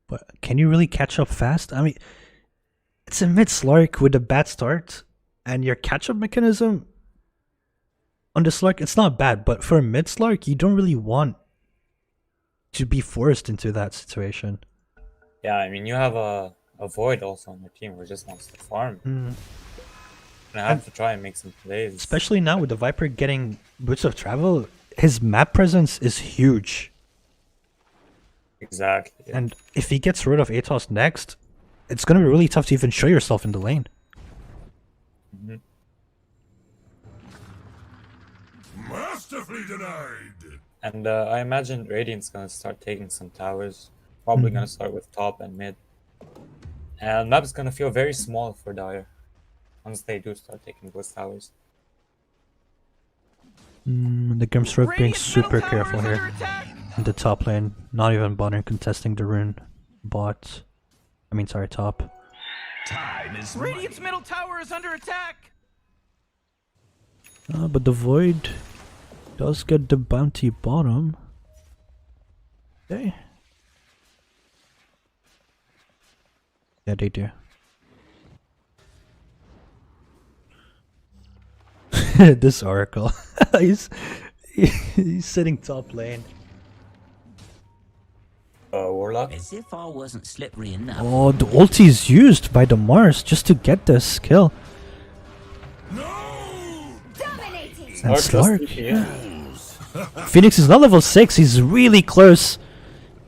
But can you really catch up fast? I mean, it's a mid Slark with a bad start, and your catch-up mechanism on the Slark, it's not bad, but for a mid Slark, you don't really want to be forced into that situation. Yeah, I mean, you have a Void also on your team who just wants to farm. And I have to try and make some plays. Especially now with the Viper getting Boots of Travel, his map presence is huge. Exactly. Yeah. And if he gets rid of Atos next, it's going to be really tough to even show yourself in the lane. Masterfully denied. And I imagine Radiant's gonna start taking some towers. Probably gonna start with top and mid. And map's gonna feel very small for Dire once they do start taking those towers. The Grimstroke being super careful here in the top lane, not even bothering contesting the rune bot. I mean, sorry, top. Time is Radiant's middle tower is under attack. But the Void does get the bounty bottom. Okay. Yeah, they do. This Oracle. he's sitting top lane. Warlock. As if I wasn't slippery enough. Oh, the ulti is used by the Mars just to get this kill. Dominating. And Slark Slark. just TP. Phoenix is not level 6. He's really close.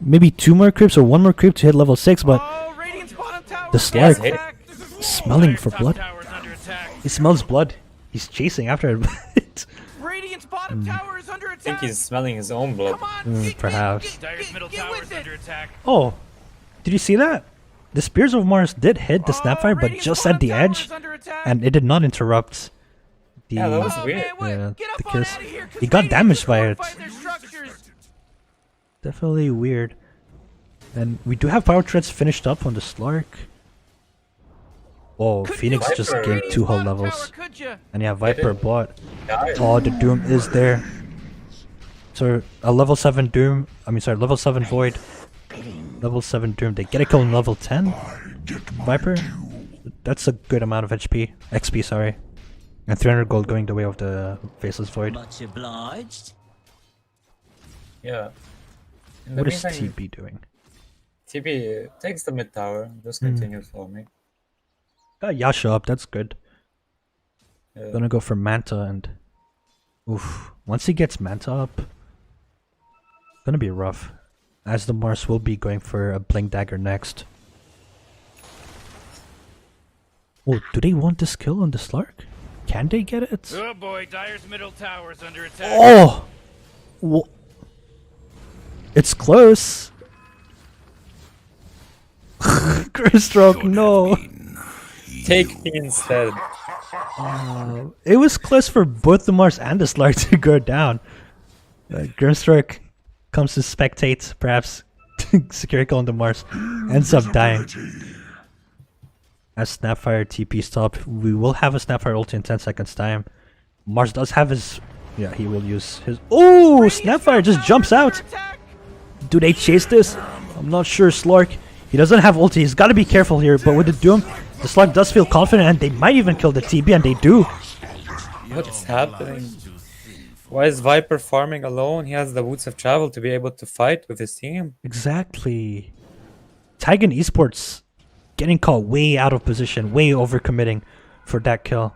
Maybe 2 more creeps or 1 more creep to hit level 6, but Oh, Radiant's bottom tower the is Slark under attack. smelling for Top blood. tower is under attack. He smells blood. He's chasing after it. Radiant's bottom tower is under I think attack. he's smelling his own blood. Come on, Perhaps. Dire's middle tower is under attack. Oh, did you see that? The Spears of Mars did hit the Snapfire, but Radiant's just at the bottom tower edge, is under attack. and it did not interrupt the, Yeah, that was Oh, weird. man, wait, yeah, get up the on kiss. outta here, 'cause He got Radiant damaged by it. fortified their structures. Definitely weird. And we do have power threads finished up on the Slark. Oh, Couldn't Phoenix you just Viper gained Radiant's 2 hull bottom levels. tower, could ya? And yeah, Viper bot. Dire. Oh, the Doom is there. So a level 7 Doom, level 7 Void, level 7 Doom. They get a kill on level 10 Viper. That's a good amount of XP, sorry. And 300 gold going the way of the Faceless Void. Much obliged. Yeah. In the What is meantime, TB doing? TP takes the mid tower. Just continues farming. Got Yasha up, that's good. Yeah. Gonna go for Manta and... Oof. Once he gets Manta up, gonna be rough. As the Mars will be going for a Blink Dagger next. Oh, do they want this kill on the Slark? Can they get it? Oh boy, Dire's middle tower is under attack. Oh! It's close. Grimstroke, no. Take me instead. It was close for both the Mars and the Slark to go down. Grimstroke comes to spectate, perhaps secure kill on the Mars, ends up dying. As Snapfire TP stop, we will have a Snapfire ulti in 10 seconds time. Mars does have his... Yeah, he will use his... Oh! Snapfire just jumps out! Do they chase this? I'm not sure, Slark. He doesn't have ulti, he's gotta be careful here, but with the Doom, the Slark does feel confident and they might even kill the TB, and they do. What's happening? Why is Viper farming alone? He has the Boots of Travel to be able to fight with his team. Exactly. Taigun Esports getting caught way out of position, way overcommitting for that kill.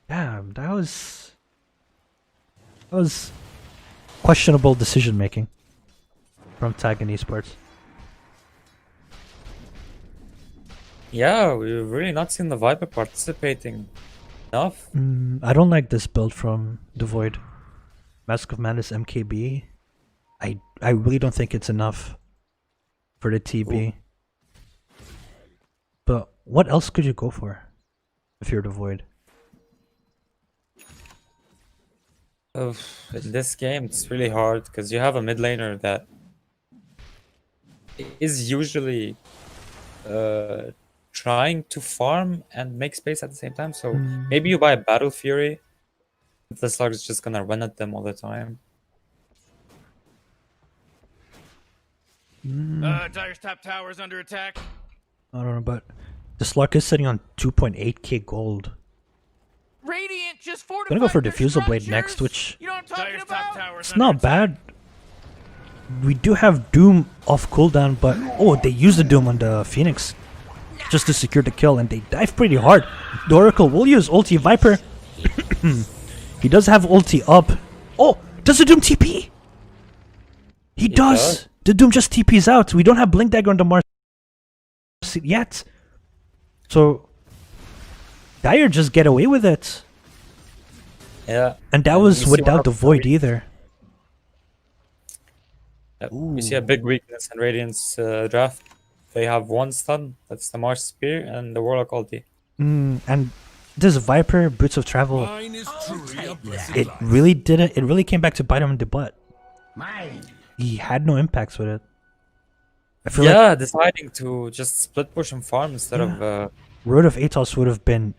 Damn, that was questionable decision making from Taigun Esports. Yeah, we've really not seen the Viper participating enough. I don't like this build from the Void. Mask of Madness MKB. I really don't think it's enough for the TB. But what else could you go for if you're the Void? In this game, it's really hard because you have a mid laner that is usually trying to farm and make space at the same time. So maybe you buy a Battle Fury. The slug is just gonna run at them all the time. Dire's top tower is under attack. I don't know, but the Slark is sitting on 2.8k gold. Radiant just fortified. Gonna go for their Diffusal Blade structures. next, which You know what I'm talking Dire's about? top tower is it's under not attack. bad. We do have Doom off cooldown, but oh, they use the Doom on the Phoenix just to secure the kill, and they dive pretty hard. The Oracle will use ulti. Viper, he does have ulti up. Oh, does the Doom TP? He does. The Doom just TPs out. We don't have Blink Dagger on the Mars yet, so Dire just get away with it. Yeah, And that and was you see without one the of Void either. You see a big weakness in Radiant's draft. They have one stun, that's the Mars Spear, and the Warlock ulti. And this Viper Boots of Travel, Mine is truly a blessing. it really didn't. It really came back to bite him in the butt. He had no impacts with it. I feel like deciding to just split push and farm instead of Road of Atos would have been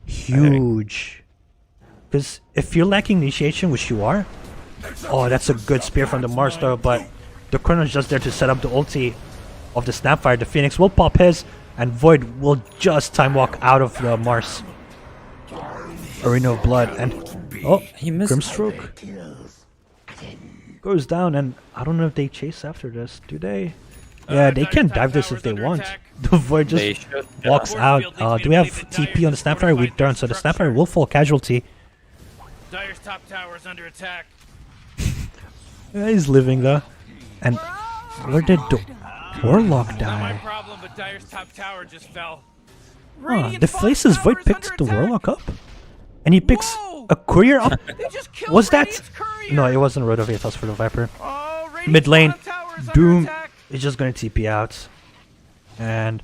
huge. Because if you're lacking initiation, which you are, oh, that's a good spear from the Mars though. But the Chrono's just there to set up the ulti of the Snapfire. The Phoenix will pop his, and Void will just time walk out of the Mars. Arena of Blood, and oh, he missed. Grimstroke goes down, and I don't know if they chase after this. Do they? Yeah, they can dive this if they want. The Void just walks out. Do we have TP on the Snapfire? We don't, so the Snapfire will fall casualty. Dire's top tower is under attack. Yeah, he's living though. And where did the Warlock Not my die? problem, but Dire's top tower just fell. The Faceless Void picked the Warlock up? And he picks a courier up? Was that? No, it wasn't Road of Atos for the Viper. Mid lane, Doom is just going to TP out. And,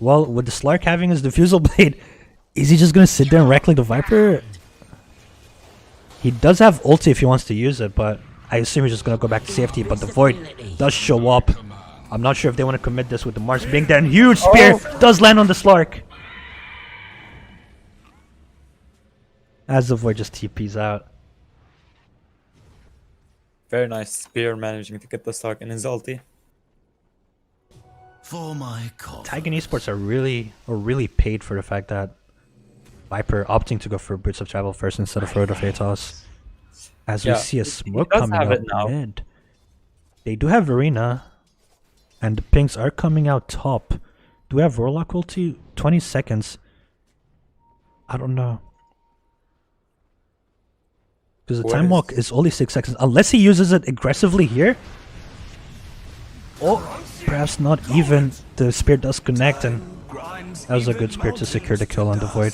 well, with the Slark having his Diffusal Blade, is he just going to sit there and right-click the Viper? He does have ulti if he wants to use it, but I assume he's just going to go back to safety. But the Void does show up. I'm not sure if they want to commit this with the Mars being there. And huge spear does land on the Slark. As the Void just TPs out. Very nice spear managing to get the Stark in his ulti. For my coffee. Taigun Esports are really paid for the fact that Viper opting to go for Boots of Travel first instead of Road of Atos. As we see a smoke coming out mid. They do have Arena. And the pings are coming out top. Do we have Warlock ulti? 20 seconds. I don't know. Because the time walk is only 6 seconds. Unless he uses it aggressively here. Oh, perhaps not even. The spear does connect, and that was a good spear to secure the kill on the Void.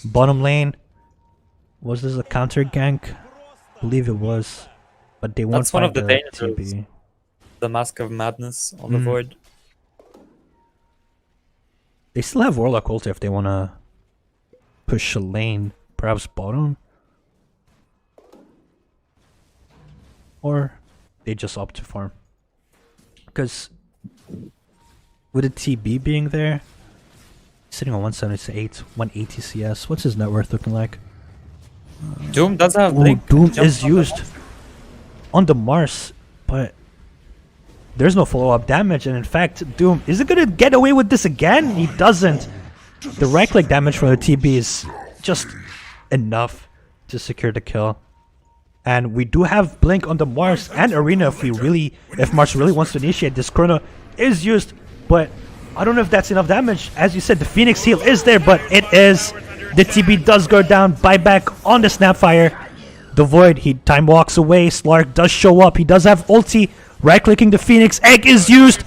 Bottom lane. Was this a counter gank? I believe it was. But they won't That's one of find the the dangers. TB. The Mask of Madness on the Void. They still have Warlock ulti if they want to push a lane. Perhaps bottom? Or they just opt to farm. Because with a TB being there, sitting on 178, 180 CS, what's his net worth looking like? Doom does have Blink. Doom is used on the Mars, but there's no follow-up damage, and in fact, Doom isn't gonna get away with this again. He doesn't. The right-click damage from the TB is just enough to secure the kill. And we do have Blink on the Mars and Arena if Mars really wants to initiate. This Chrono is used, but I don't know if that's enough damage. As you said, the Phoenix heal is there, but it is. The TB does go down, buyback on the Snapfire. The Void, he time walks away. Slark does show up. He does have ulti. Right-clicking the Phoenix. Egg is used.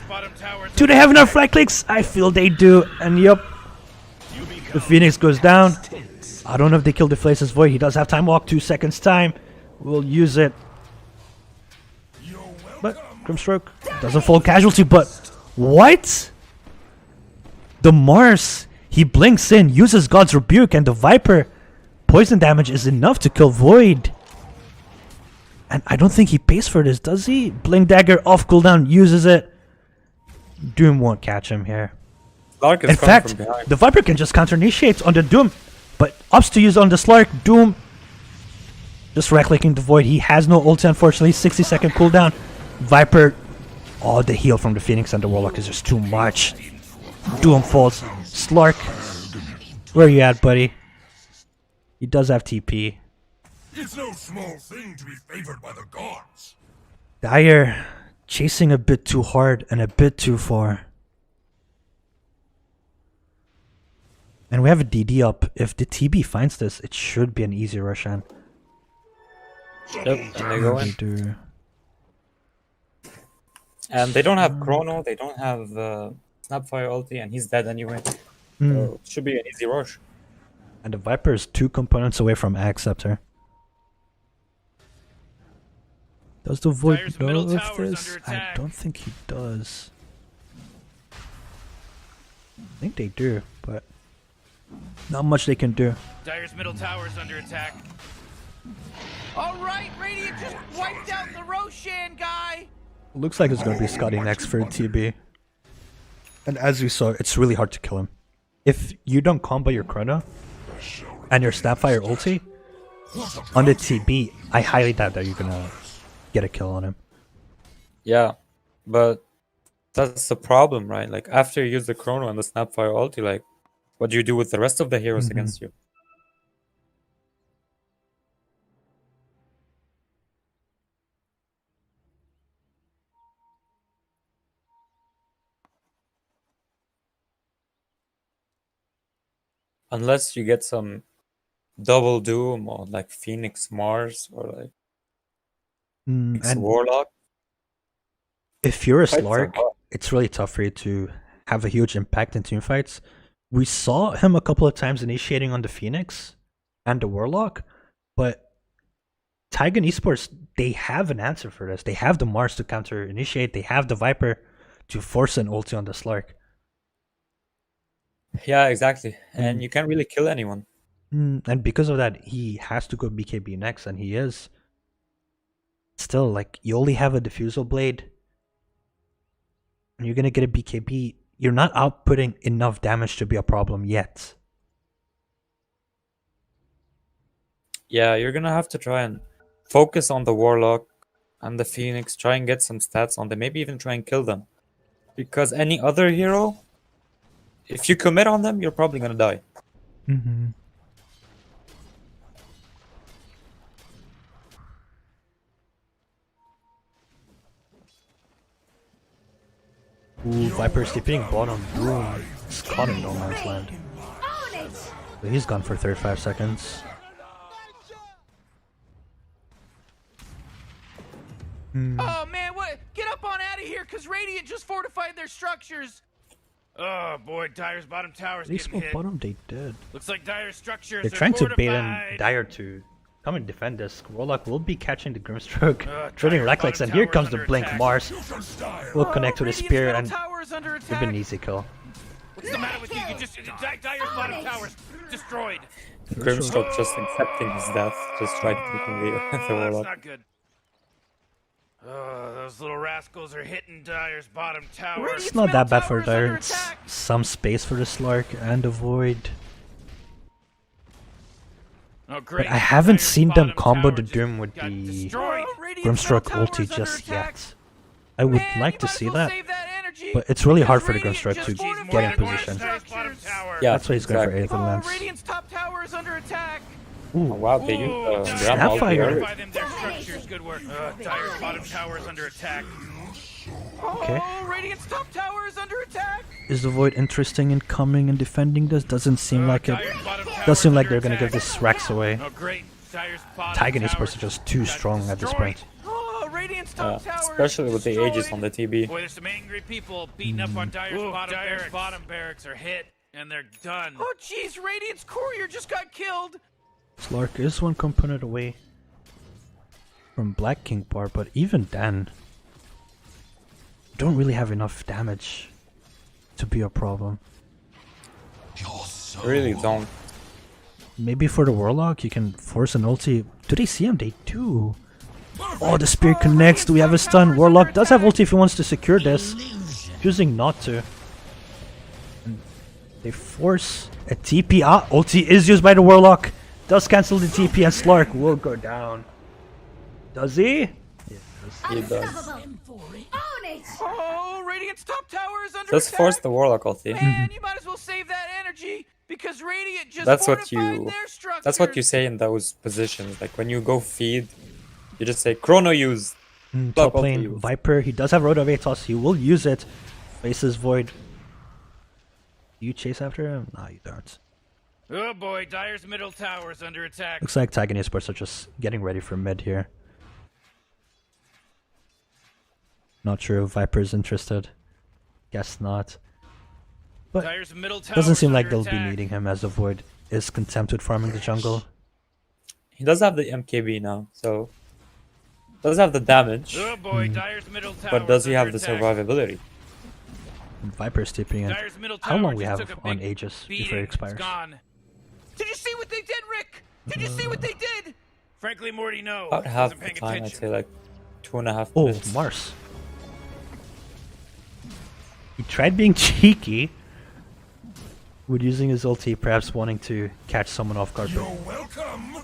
Do they have enough right clicks? I feel they do. And yep, the Phoenix goes down. I don't know if they killed the Faceless Void. He does have time walk. 2 seconds time. We'll use it. But Grimstroke doesn't fall casualty. But what? The Mars, he blinks in, uses God's Rebuke, and the Viper poison damage is enough to kill Void. And I don't think he pays for this, does he? Blink Dagger off cooldown, uses it. Doom won't catch him here. In fact, the Viper can just counter initiate on the Doom, but opts to use on the Slark. Doom just right-clicking the Void. He has no ulti, unfortunately. 60-second cooldown. Viper, oh, the heal from the Phoenix and the Warlock is just too much. Doom falls. Slark, where are you at, buddy? He does have TP. It's no small thing to be favored by the gods. Dire chasing a bit too hard and a bit too far. And we have a DD up. If the TB finds this, it should be an easy rush in. Yep, and they go in. And they don't have Chrono, they don't have Snapfire ulti, and he's dead anyway. So it should be an easy rush. And the Viper is 2 components away from Axe Scepter. Does the Void Dire's know middle of tower's this? under I attack. don't think he does. I think they do, but not much they can do. Dire's middle tower's under attack. All right, Radiant just wiped out the Roshan guy. Looks like it's gonna be Scotty next for TB. And as you saw, it's really hard to kill him. If you don't combo your Chrono and your Snapfire ulti on the TB, I highly doubt that you're gonna get a kill on him. Yeah, but that's the problem, right? Like after you use the Chrono and the Snapfire ulti, like what do you do with the rest of the heroes against you? Unless you get some double Doom or like Phoenix Mars or like Phoenix And Warlock. if you're a Fights are Slark, hard. it's really tough for you to have a huge impact in team fights. We saw him a couple of times initiating on the Phoenix and the Warlock, but Taigun Esports, they have an answer for this. They have the Mars to counter initiate, they have the Viper to force an ulti on the Slark. Yeah, exactly. And you can't really kill anyone. And because of that, he has to go BKB next, and he is. Still, like, you only have a Diffusal Blade, and you're gonna get a BKB. You're not outputting enough damage to be a problem yet. Yeah, you're gonna have to try and focus on the Warlock and the Phoenix, try and get some stats on them, maybe even try and kill them. Because any other hero, if you commit on them, you're probably gonna die. Ooh, Viper's defeating bottom. Boom. It's caught in no man's land. So he's gone for 35 seconds. Oh man, what? Get up on out of here, cause Radiant just fortified their structures. Oh boy, Dire's bottom tower's At least getting with hit. bottom they did. Looks like Dire's structures They're are trying to bait in fortified. Dire to come and defend this. Warlock will be catching the Grimstroke, trading Dire's Reckless, bottom and here tower's comes the under Blink. attack. Mars will connect with the Radiant's Spear, middle and tower's under it'll be attack. an easy kill. What's the matter with you? You just Dire's bottom tower's destroyed. Grimstroke just accepting his death, just tried taking the That's Warlock. not good. Those little rascals are hitting Dire's bottom tower. It's not that bad for Dire. It's some space for the Slark and the Void. Oh, great. But I haven't Dire's seen them bottom combo tower the just Doom with got the destroyed. Grimstroke ulti just yet. I would like to see that, but it's really hard for the Grimstroke to get in position. Yeah, That's why he's going for exactly. Aether Lens. Radiant's top tower is under attack. Oh, wow, they used Snapfire. Fortify them, their structures. Good work. Dire's bottom tower is under attack. Okay. Oh, Radiant's top tower is under attack. Is the Void interesting in coming and defending this? Doesn't seem like it. Does seem like they're gonna give this Rex away. Oh, great. Dire's bottom Taigun tower Esports are just too strong at this point. Oh, Radiant's top tower especially with the destroyed. Aegis on the TB. Boy, there's some angry people beating up on Dire's bottom barracks are hit, and they're done. Oh, jeez, Radiant's courier just got killed. Slark is one component away from Black King Bar, but even then, don't really have enough damage to be a problem. I really don't. Maybe for the Warlock, you can force an ulti. Do they see him? They do. Oh, the Spear connects. Do we have a stun? Warlock does have ulti if he wants to secure this. Choosing not to. And they force a TP. Ah, ulti is used by the Warlock. Does cancel the TP and Slark will go down. Does he? Yes. He does. Oh, Radiant's top tower is under Just attack. force the Warlock ulti. Man, you might as well save that energy because Radiant just That's what fortified you. their structures. That's what you say in those positions. Like when you go feed, you just say Chrono use. Top ulti lane, use. Viper. He does have Road of Atos. He will use it. Faces Void. Do you chase after him? No, you don't. Oh boy, Dire's middle tower is under attack. Looks like Taigun Esports are just getting ready for mid here. Not sure if Viper's interested. Guess not. But Dire's middle tower doesn't is seem like under they'll be attack. needing him as the Void is content with farming the jungle. He does have the MKB now, so Does have the damage, Oh boy, Dyer's middle tower. but does he have the survivability? Viper's tipping in. Dyer's middle How tower long we just have took a on big Aegis before beating. it expires? It's gone. Did you see what they did, Rick? Did you see what they did? Frankly, Morty, no. About half Wasn't the paying time, I'd attention. say like 2.5 Oh, minutes. Mars. He tried being cheeky with using his ulti, perhaps wanting to catch someone off guard, but Welcome.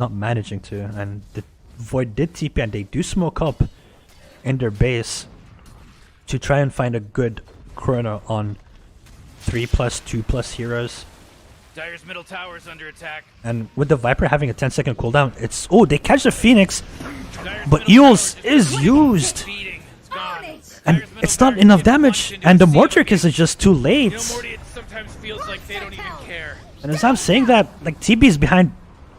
not managing to. And the Void did TP, and they do smoke up in their base to try and find a good chrono on 3+, 2+ heroes. Dyer's middle tower is under attack. And with the Viper having a 10-second cooldown, it's... Oh, they catch the Phoenix, Dyer's but middle Eels tower just is used! beating. It's gone. And Dyer's middle it's not tower enough gets damage, launched into and the a ceiling. Mortar Kiss is just too late! You know, Morty, it sometimes feels like they don't even care. And as I'm saying that, like, TB is behind...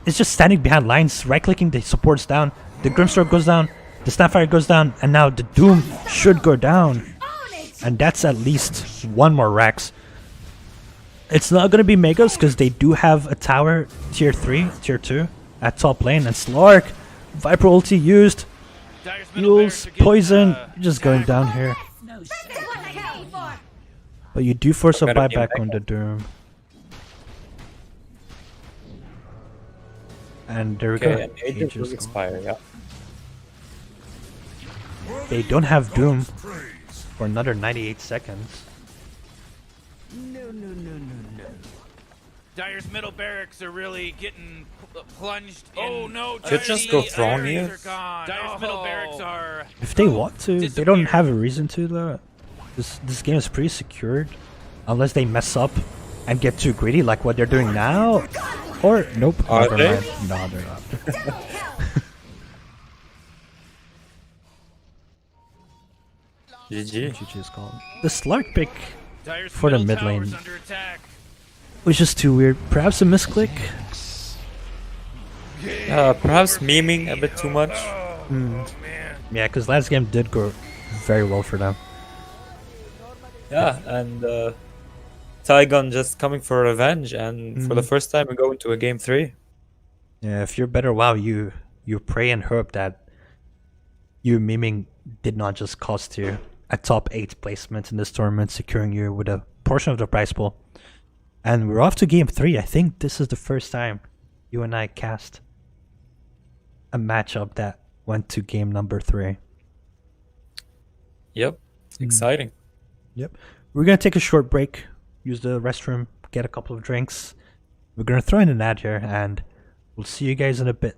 It's just standing behind lines, right-clicking, the support's down, the Grimstorm goes down, the Snapfire goes down, and now the Doom should go down. And that's at least one more Rax. It's not going to be Megas because they do have a tower tier 3, tier 2 at top lane. And Slark, Viper ulti used, Dyer's middle barracks Yules, are getting, Poison, just going attacked. down here. No, This is what I came for. But you do force a Better be buyback Mega. on the Doom. And there we Okay, go. and Aegis Aegis will expire, yeah. They don't have Doom Praise. for another 98 seconds. Dyer's middle barracks are really getting plunged in. Oh no! Should just go throne Dyer's here. are gone. Dyer's middle barracks are. If they want to, they don't have a reason to though. This game is pretty secured, unless they mess up and get too greedy like what they're doing now. Or nope, Are never they? mind. No, they're not. GG. GG is called. The Slark pick Dyer's for the middle mid lane tower's under attack. was just too weird. Perhaps a misclick. Perhaps memeing a bit too much. Yeah, because last game did go very well for them. Yeah, and Taigun just coming for revenge, and for the first time we go into a game 3. Yeah, if you're better WoW, you pray and hope that you memeing did not just cost you a top 8 placement in this tournament, securing you with a portion of the prize pool. And we're off to game 3. I think this is the first time you and I cast a matchup that went to game number 3. Yep, exciting. Yep. We're going to take a short break, use the restroom, get a couple of drinks. We're going to throw in an ad here, and we'll see you guys in a bit.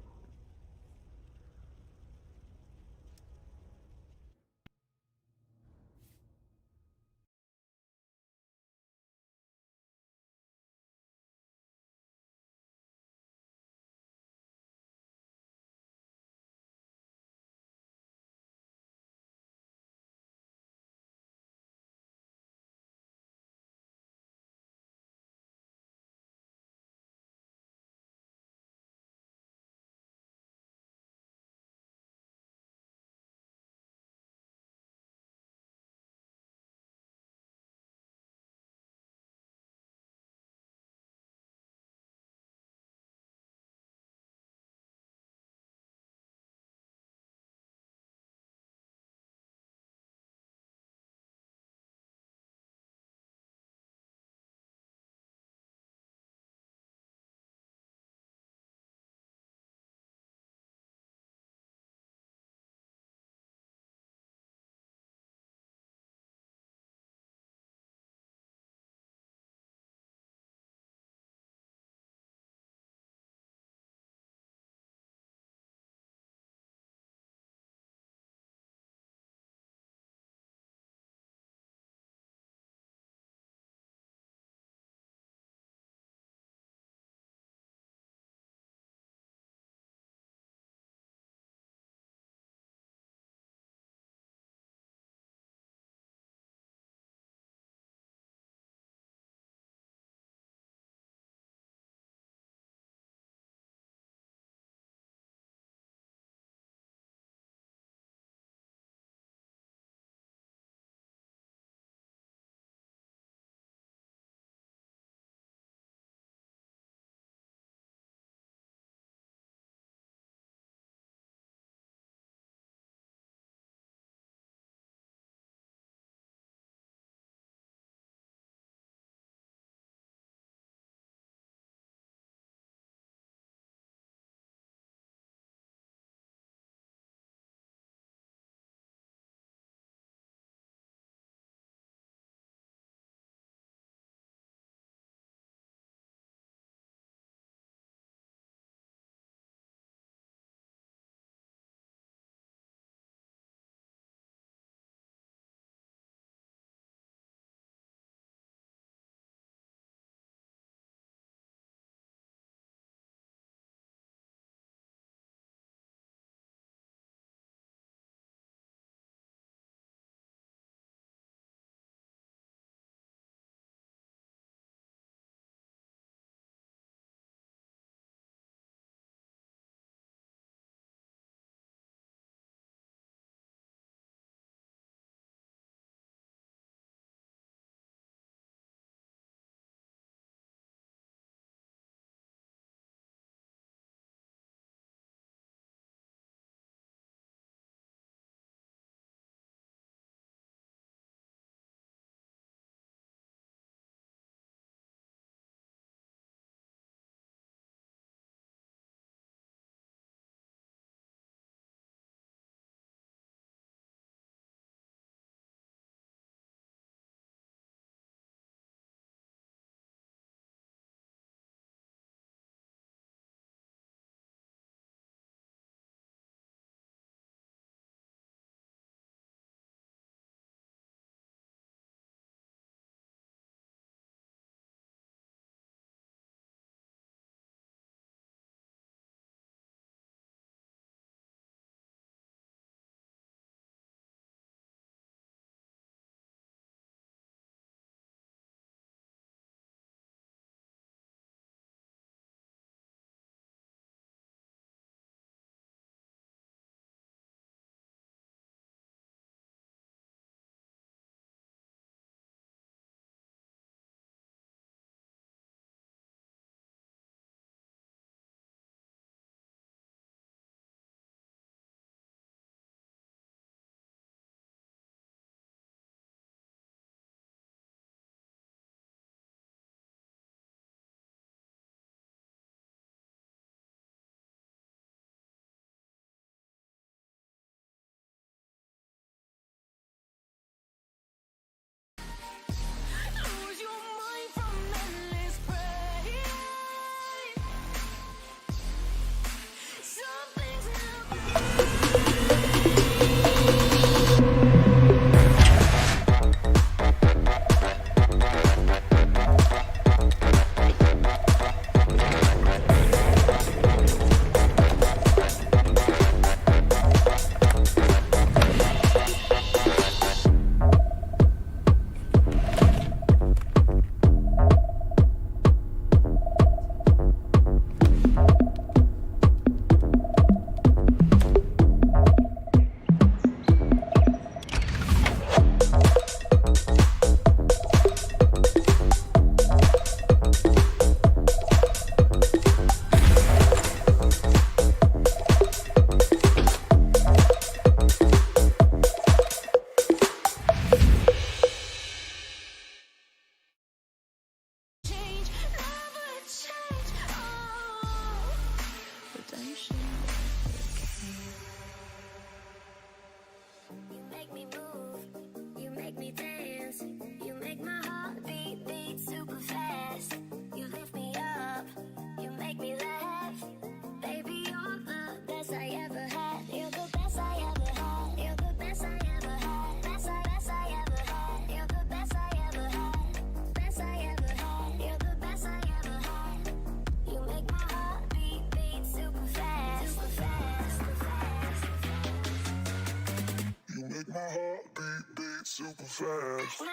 fast.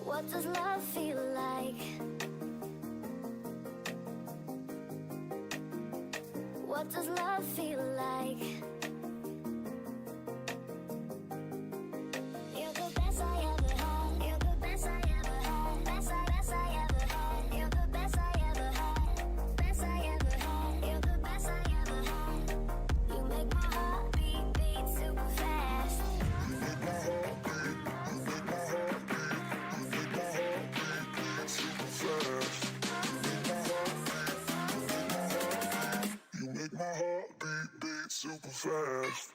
What does love feel like? What does love feel like? You're the best I ever had. You're the best I ever had. Best I ever had. You're the best I ever had. Best I ever had. You're the best I ever had. You make my heart beat super fast. You make my heart beat super fast. You make my heart beat super fast.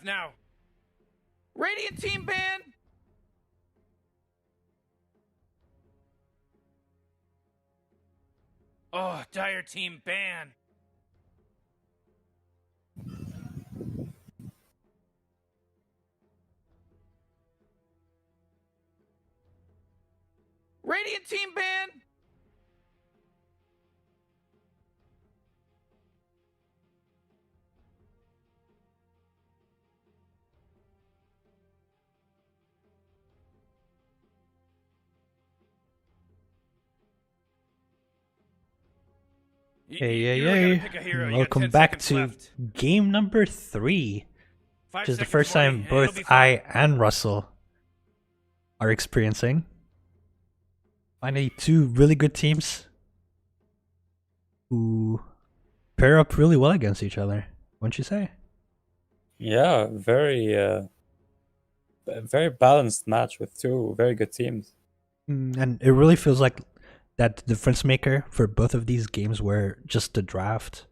now. Radiant team ban. Oh, Dire team ban. Radiant team ban. Hey. Welcome back to game number 3. Which is the first time both I and Russell are experiencing. Finally, 2 really good teams who pair up really well against each other, wouldn't you say? Yeah, very balanced match with 2 very good teams. And it really feels like that the difference maker for both of these games were just the draft.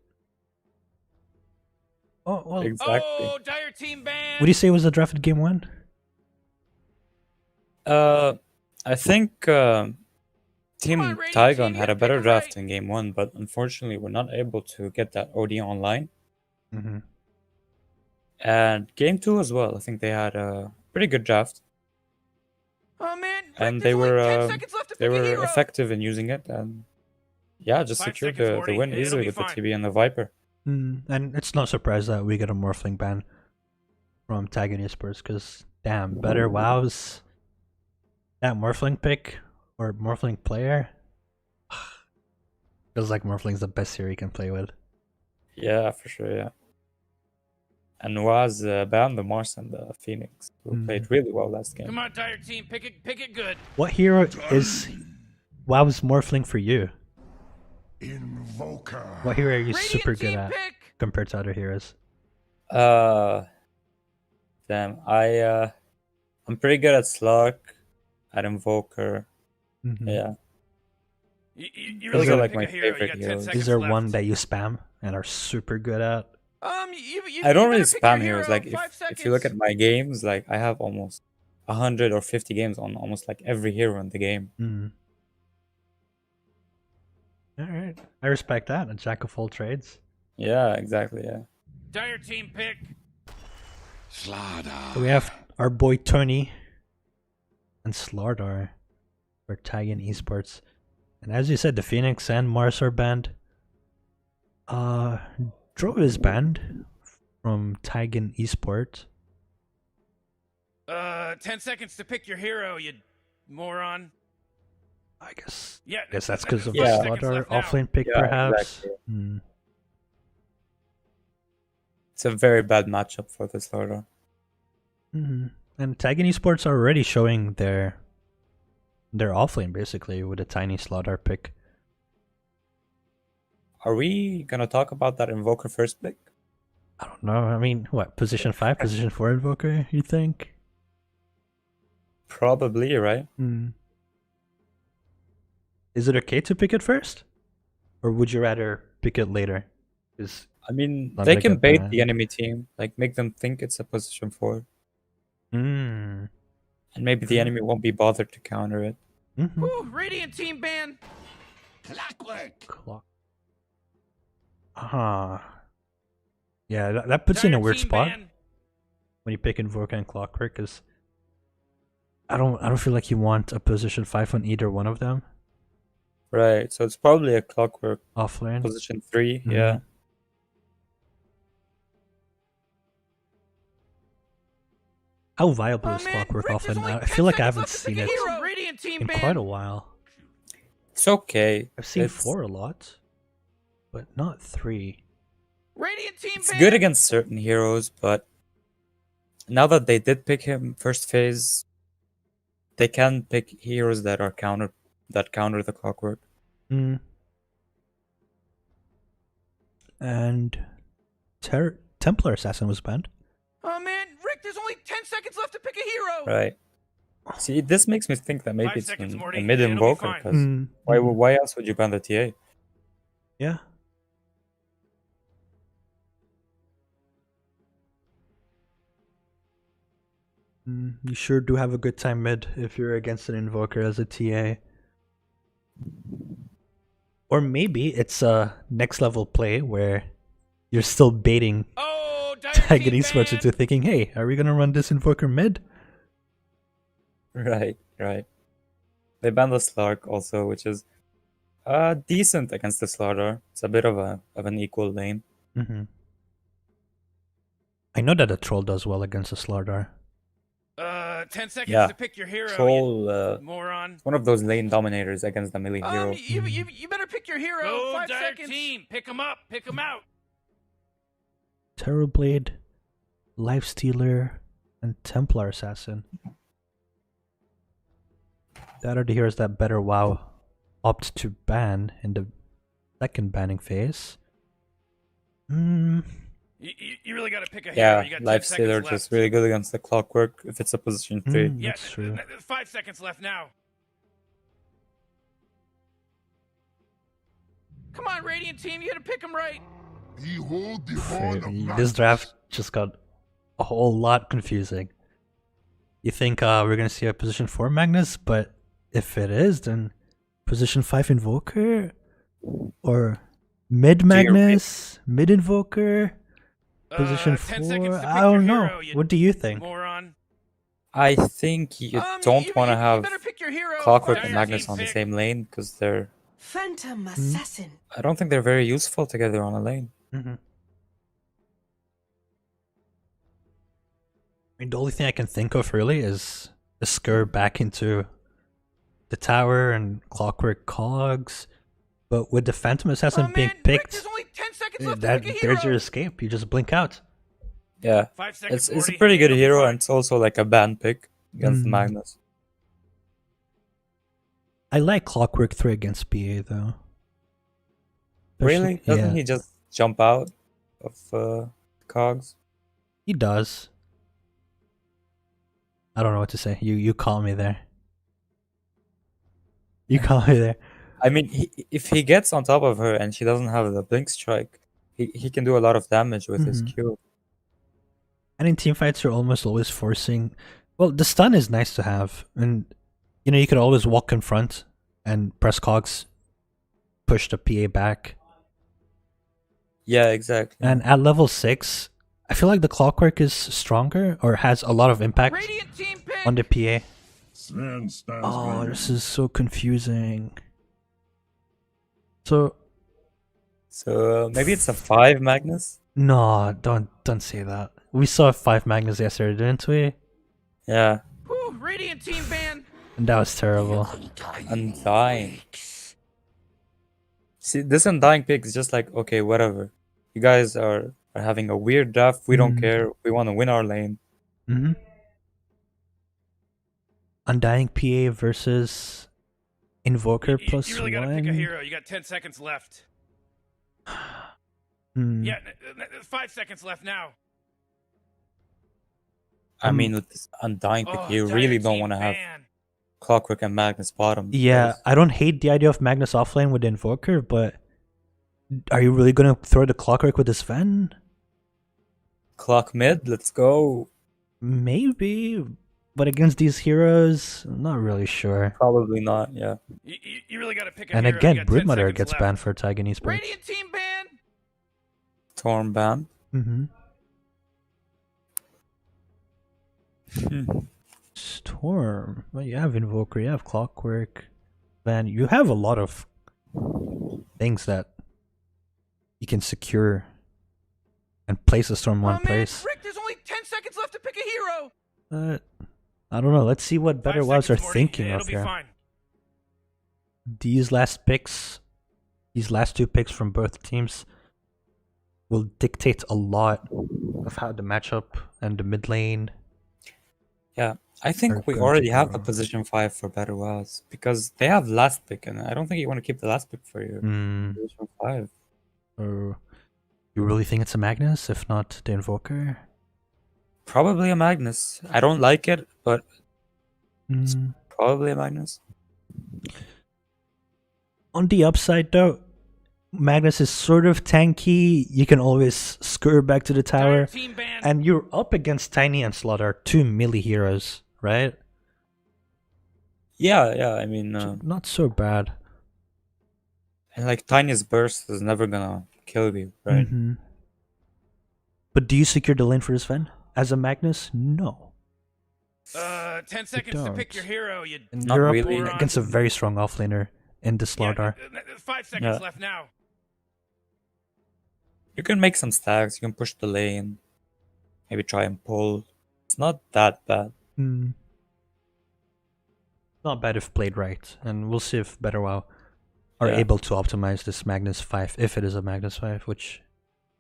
Oh, well. Exactly. Oh, Dire team ban. What do you say was the draft in game 1? I think Team Taigun had a better draft in game 1, but unfortunately we're not able to get that OD online. Mm-hmm. And game 2 as well. I think they had a pretty good draft. Oh man, and they were effective in using it, and yeah, just secured the win easily with the TB and the Viper. And it's not surprised that we get a Morphling ban from Taigun Esports, because damn, better WoWs. That Morphling pick or Morphling player feels like Morphling's the best hero you can play with. Yeah, for sure, yeah. And was banned the Mars and the Phoenix, who played really well last game. Come on, Dire team, pick it good. What hero is WoW's Morphling for you? Invoker. What hero are you super good at compared to other heroes? Damn, I'm pretty good at Slug, at Invoker. Yeah. You really Those are gotta like pick my a hero. favorite heroes. Is there one that you spam and are super good at? I don't really spam heroes. Like if you look at my games, like I have almost 100 or 50 games on almost like every hero in the game. Alright. I respect that. A jack of all trades. Yeah, exactly, yeah. Dire team pick. So we have our boy Tony and Slardar for Taigun Esports. And as you said, the Phoenix and Mars are banned. Dro is banned from Taigun Esports. 10 seconds to pick your hero, you moron. I guess. Yeah, I guess that's because of the Yeah. Slardar offlane pick, perhaps. Exactly. It's a very bad matchup for the Slardar. And Taigun Esports are already showing their offlane basically with a tiny Slardar pick. Are we gonna talk about that Invoker first pick? I don't know. I mean, what, position 5, position 4 Invoker, you think? Probably, right? Is it okay to pick it first? Or would you rather pick it later? I mean, they can bait the enemy team, like make them think it's a position 4. And maybe the enemy won't be bothered to counter it. Ooh, Radiant team ban. Clock. Yeah, that puts you in a weird spot when you pick Invoker and Clockwork, because I don't feel like you want a position 5 on either one of them. Right, so it's probably a Clockwork offlane. Position 3, yeah. How viable is Clockwork offlane? I feel like I haven't seen it in quite a while. It's okay. I've seen 4 a lot, but not 3. It's good against certain heroes, but now that they did pick him first phase, they can pick heroes that are counter the Clockwork. And Templar Assassin was banned. Oh man, Rick, there's only 10 seconds left to pick a hero. Right. See, this makes me think that maybe it's a mid Invoker, because why else would you ban the TA? Yeah. You sure do have a good time mid if you're against an Invoker as a TA. Or maybe it's a next level play where you're still baiting Taigun Esports into thinking, hey, are we gonna run this Invoker mid? Right. They banned the Slark also, which is decent against the Slardar. It's a bit of an equal lane. I know that a Troll does well against a Slardar. 10 seconds Yeah. to pick your hero. Troll, moron. one of those lane dominators against the melee hero. You better pick your hero. Go 5 dire seconds. team. Pick him up. Pick him out. Terrorblade, Lifestealer, and Templar Assassin. That are the heroes that better WoW opt to ban in the second banning phase. You really got to pick a hero. Yeah, You got 10 Lifestealer seconds left. just really good against the Clockwork if it's a position 3. Yeah, That's true. 5 seconds left now. Come on, Radiant team, you got to pick them right. Behold the horn of This draft just got a whole lot confusing. You think we're gonna see a position 4 Magnus, but if it is, then position 5 Invoker? Or mid Magnus, mid Invoker, position 10 4? seconds to pick I don't your know. hero, you What do you think? moron. I think you don't want to have better pick your hero. Clockwork Dire and Magnus team on the pick. same lane because they're. Phantom Assassin. I don't think they're very useful together on a lane. I mean, the only thing I can think of really is a scur back into the tower and Clockwork Cogs. But with the Phantom Assassin being picked, There's only 10 seconds left that to pick a there's hero. your escape. You just blink out. Yeah, 5 seconds, it's a 40. pretty good It'll be hero, fine. and it's also like a ban pick against Magnus. I like Clockwork 3 against BA though. Really? Especially- Doesn't yeah, he just jump out of cogs? he does. I don't know what to say. You call me there. You call me there. I mean, if he gets on top of her and she doesn't have the blink strike, he can do a lot of damage with his Q. And in teamfights, you're almost always forcing. Well, the stun is nice to have, and you could always walk in front and press cogs, push the PA back. Yeah, exactly. And at level 6, I feel like the Clockwork is stronger or has a lot of impact Radiant team pick. on the PA. Sand stands Oh, ready. this is so confusing. So Maybe it's a 5 Magnus? no, don't say that. We saw 5 Magnus yesterday, didn't we? Yeah. Whew, Radiant team ban. And that was terrible. Undying. See, this Undying pick is just like, okay, whatever. You guys are having a weird draft. We don't care. We want to win our lane. Undying PA versus Invoker plus You really got to pick a 1. hero. You got 10 seconds left. Hmm. Yeah, 5 seconds left now. I mean, with this Undying pick, Oh, you dire really don't team want to have ban. Clockwork and Magnus bottom. Yeah, because I don't hate the idea of Magnus offlane with Invoker, but are you really gonna throw the Clockwork with this Ven? Clock mid, let's go. Maybe, but against these heroes, I'm not really sure. Probably not, yeah. You really got to pick a And hero. again, You got 10 Broodmother seconds gets left. banned for Taigun Esports. Radiant team ban. Storm ban. Storm. Well, you have Invoker, you have Clockwork, Van. You have a lot of things that you can secure and place a Storm one place. Rick, there's only 10 seconds left to pick a hero. I don't know. Let's see what better 5 WoWs are seconds, Morty. thinking It'll of be here. fine. These last two picks from both teams will dictate a lot of how the matchup and the mid lane. Yeah, I think Are we going already to have go. the position 5 for Better WoWs because they have last pick, and I don't think you want to keep the last pick for your position 5. Or you really think it's a Magnus, if not the Invoker? Probably a Magnus. I don't like it, but it's probably a Magnus. On the upside, though, Magnus is sort of tanky. You can always scurry back to the tower. Team ban. And you're up against Tiny and Slaughter, 2 melee heroes, right? Yeah, I mean, Not so bad. and like Tiny's burst is never gonna kill you, right? Mm-hmm. But do you secure the lane for this Sven? As a Magnus? No. 10 seconds to pick your hero. You And Not you're up really. against a very strong offlaner in the Slaughter. 5 seconds Yeah. left now. You can make some stacks, you can push the lane, maybe try and pull. It's not that bad. Hmm. Not bad if played right, and we'll see if Better WoW are Yeah. able to optimize this Magnus 5, if it is a Magnus 5, which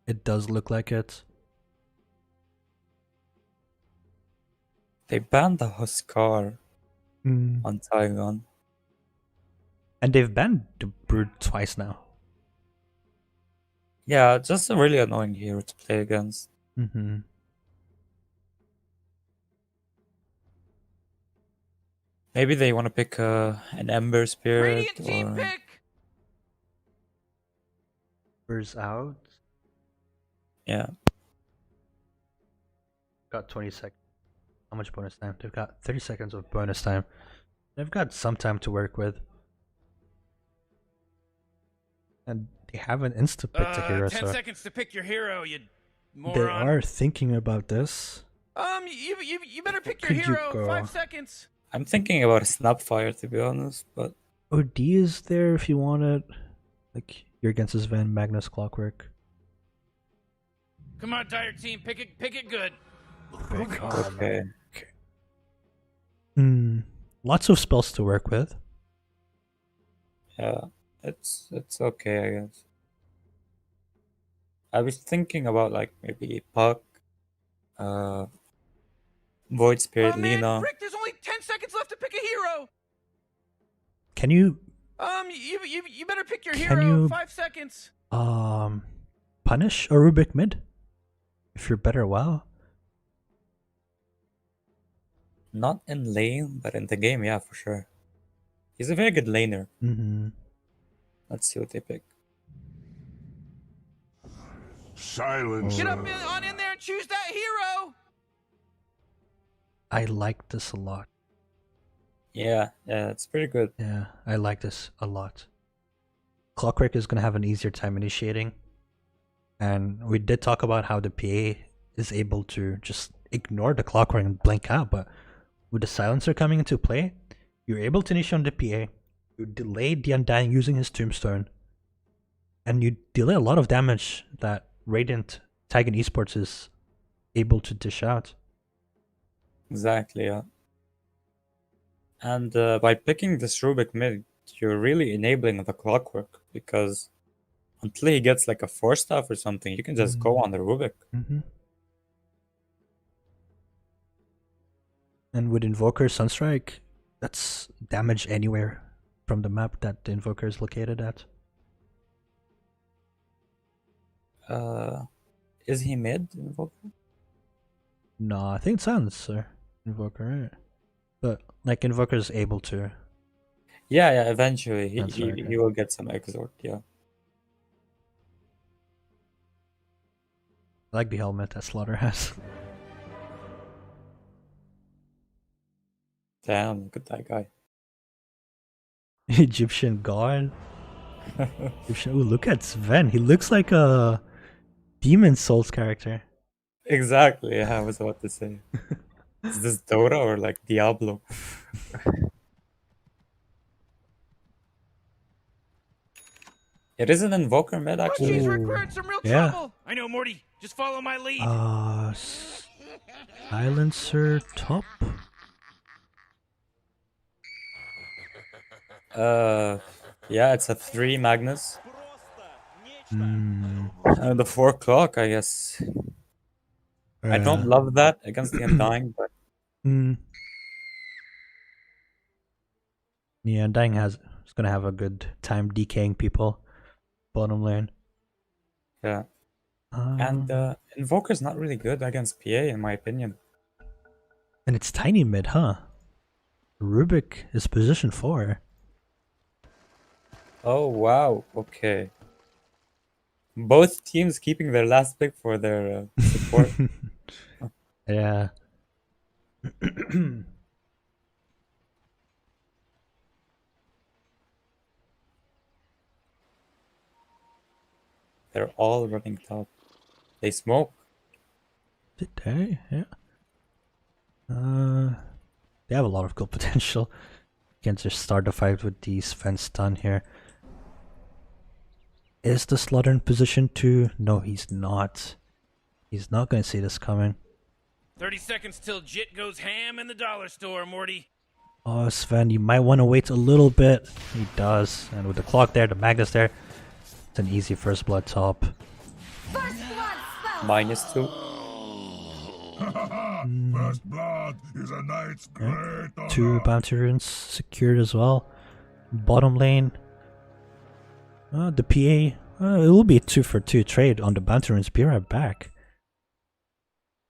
it does look like it. They banned the Huskar Mm. on Taigun. And they've banned the Brood twice now. Yeah, just a really annoying hero to play against. Mm-hmm. Maybe they want to pick an Ember Spirit Radiant team or pick. Where's out? yeah. Got 20 seconds. How much bonus time? They've got 30 seconds of bonus time. They've got some time to work with. And they haven't insta-picked a hero, 10 so seconds to pick your hero. You they moron. are thinking about this. You better pick your Could you hero. go? 5 seconds. I'm thinking about a Snapfire to be honest, but OD is there if you want it. Like, you're against this Van Magnus Clockwork. Come on, Dire team. Pick it good. okay. Lots of spells to work with. Yeah, it's okay, I guess. I was thinking about like maybe Puck, Void Spirit, Oh, man, Lina. Frick, there's only 10 seconds left to pick a hero. Can you You better pick your Can hero. you- 5 seconds. punish a Rubik mid? If you're better, wow. Not in lane, but in the game, yeah, for sure. He's a very good laner. Mm-hmm. Let's see what they pick. Silence. Get up on in there and choose that hero. I like this a lot. Yeah, it's pretty good. Yeah, I like this a lot. Clockwork is going to have an easier time initiating. And we did talk about how the PA is able to just ignore the Clockwork and blink out, but with the Silencer coming into play, you're able to initiate on the PA, you delay the Undying using his Tombstone, and you delay a lot of damage that Radiant Taigun Esports is able to dish out. Exactly, yeah. And by picking this Rubik mid, you're really enabling the Clockwork, because until he gets like a 4-staff or something, you can just go on the Rubik. Mm-hmm. And with Invoker Sunstrike, that's damage anywhere from the map that the Invoker is located at. Is he mid, Invoker? No, I think it's Silencer Invoker, right? But like Invoker is able to. Yeah, eventually That's right, he will get some exort, yeah. I like the helmet that Slaughter has. Damn, look at that guy. Egyptian god. Egyptian. Ooh, look at Sven. He looks like a Demon Souls character. Exactly, yeah, I was about to say. Is this Dota or like Diablo? It is an Invoker mid actually. She's incurred some real Yeah. trouble. I know, Morty. Just follow my lead. Silencer top. Yeah, it's a 3 Magnus. Hmm. The 4 clock, I guess. I don't love that against the Undying, but Yeah, Undying is gonna have a good time DKing people. Bottom lane. yeah. And Invoker's not really good against PA in my opinion. And it's tiny mid, huh? Rubik is position 4. Oh wow, okay. Both teams keeping their last pick for their support. Yeah. They're all running top. They smoke. Did they? Yeah. They have a lot of goal potential. You can just start the fight with these fence done here. Is the Slaughter in position to? No, he's not. He's not going to see this coming. 30 seconds till Jit goes ham in the dollar store, Morty. Oh, Sven, you might want to wait a little bit. He does. And with the clock there, the Magnus there, it's an easy first blood top. First blood spell. -2. First blood is a knight's great honor. 2 bounty runes secured as well. Bottom lane. The PA. It will be a 2-for-2 trade on the bounty runes. Be right back.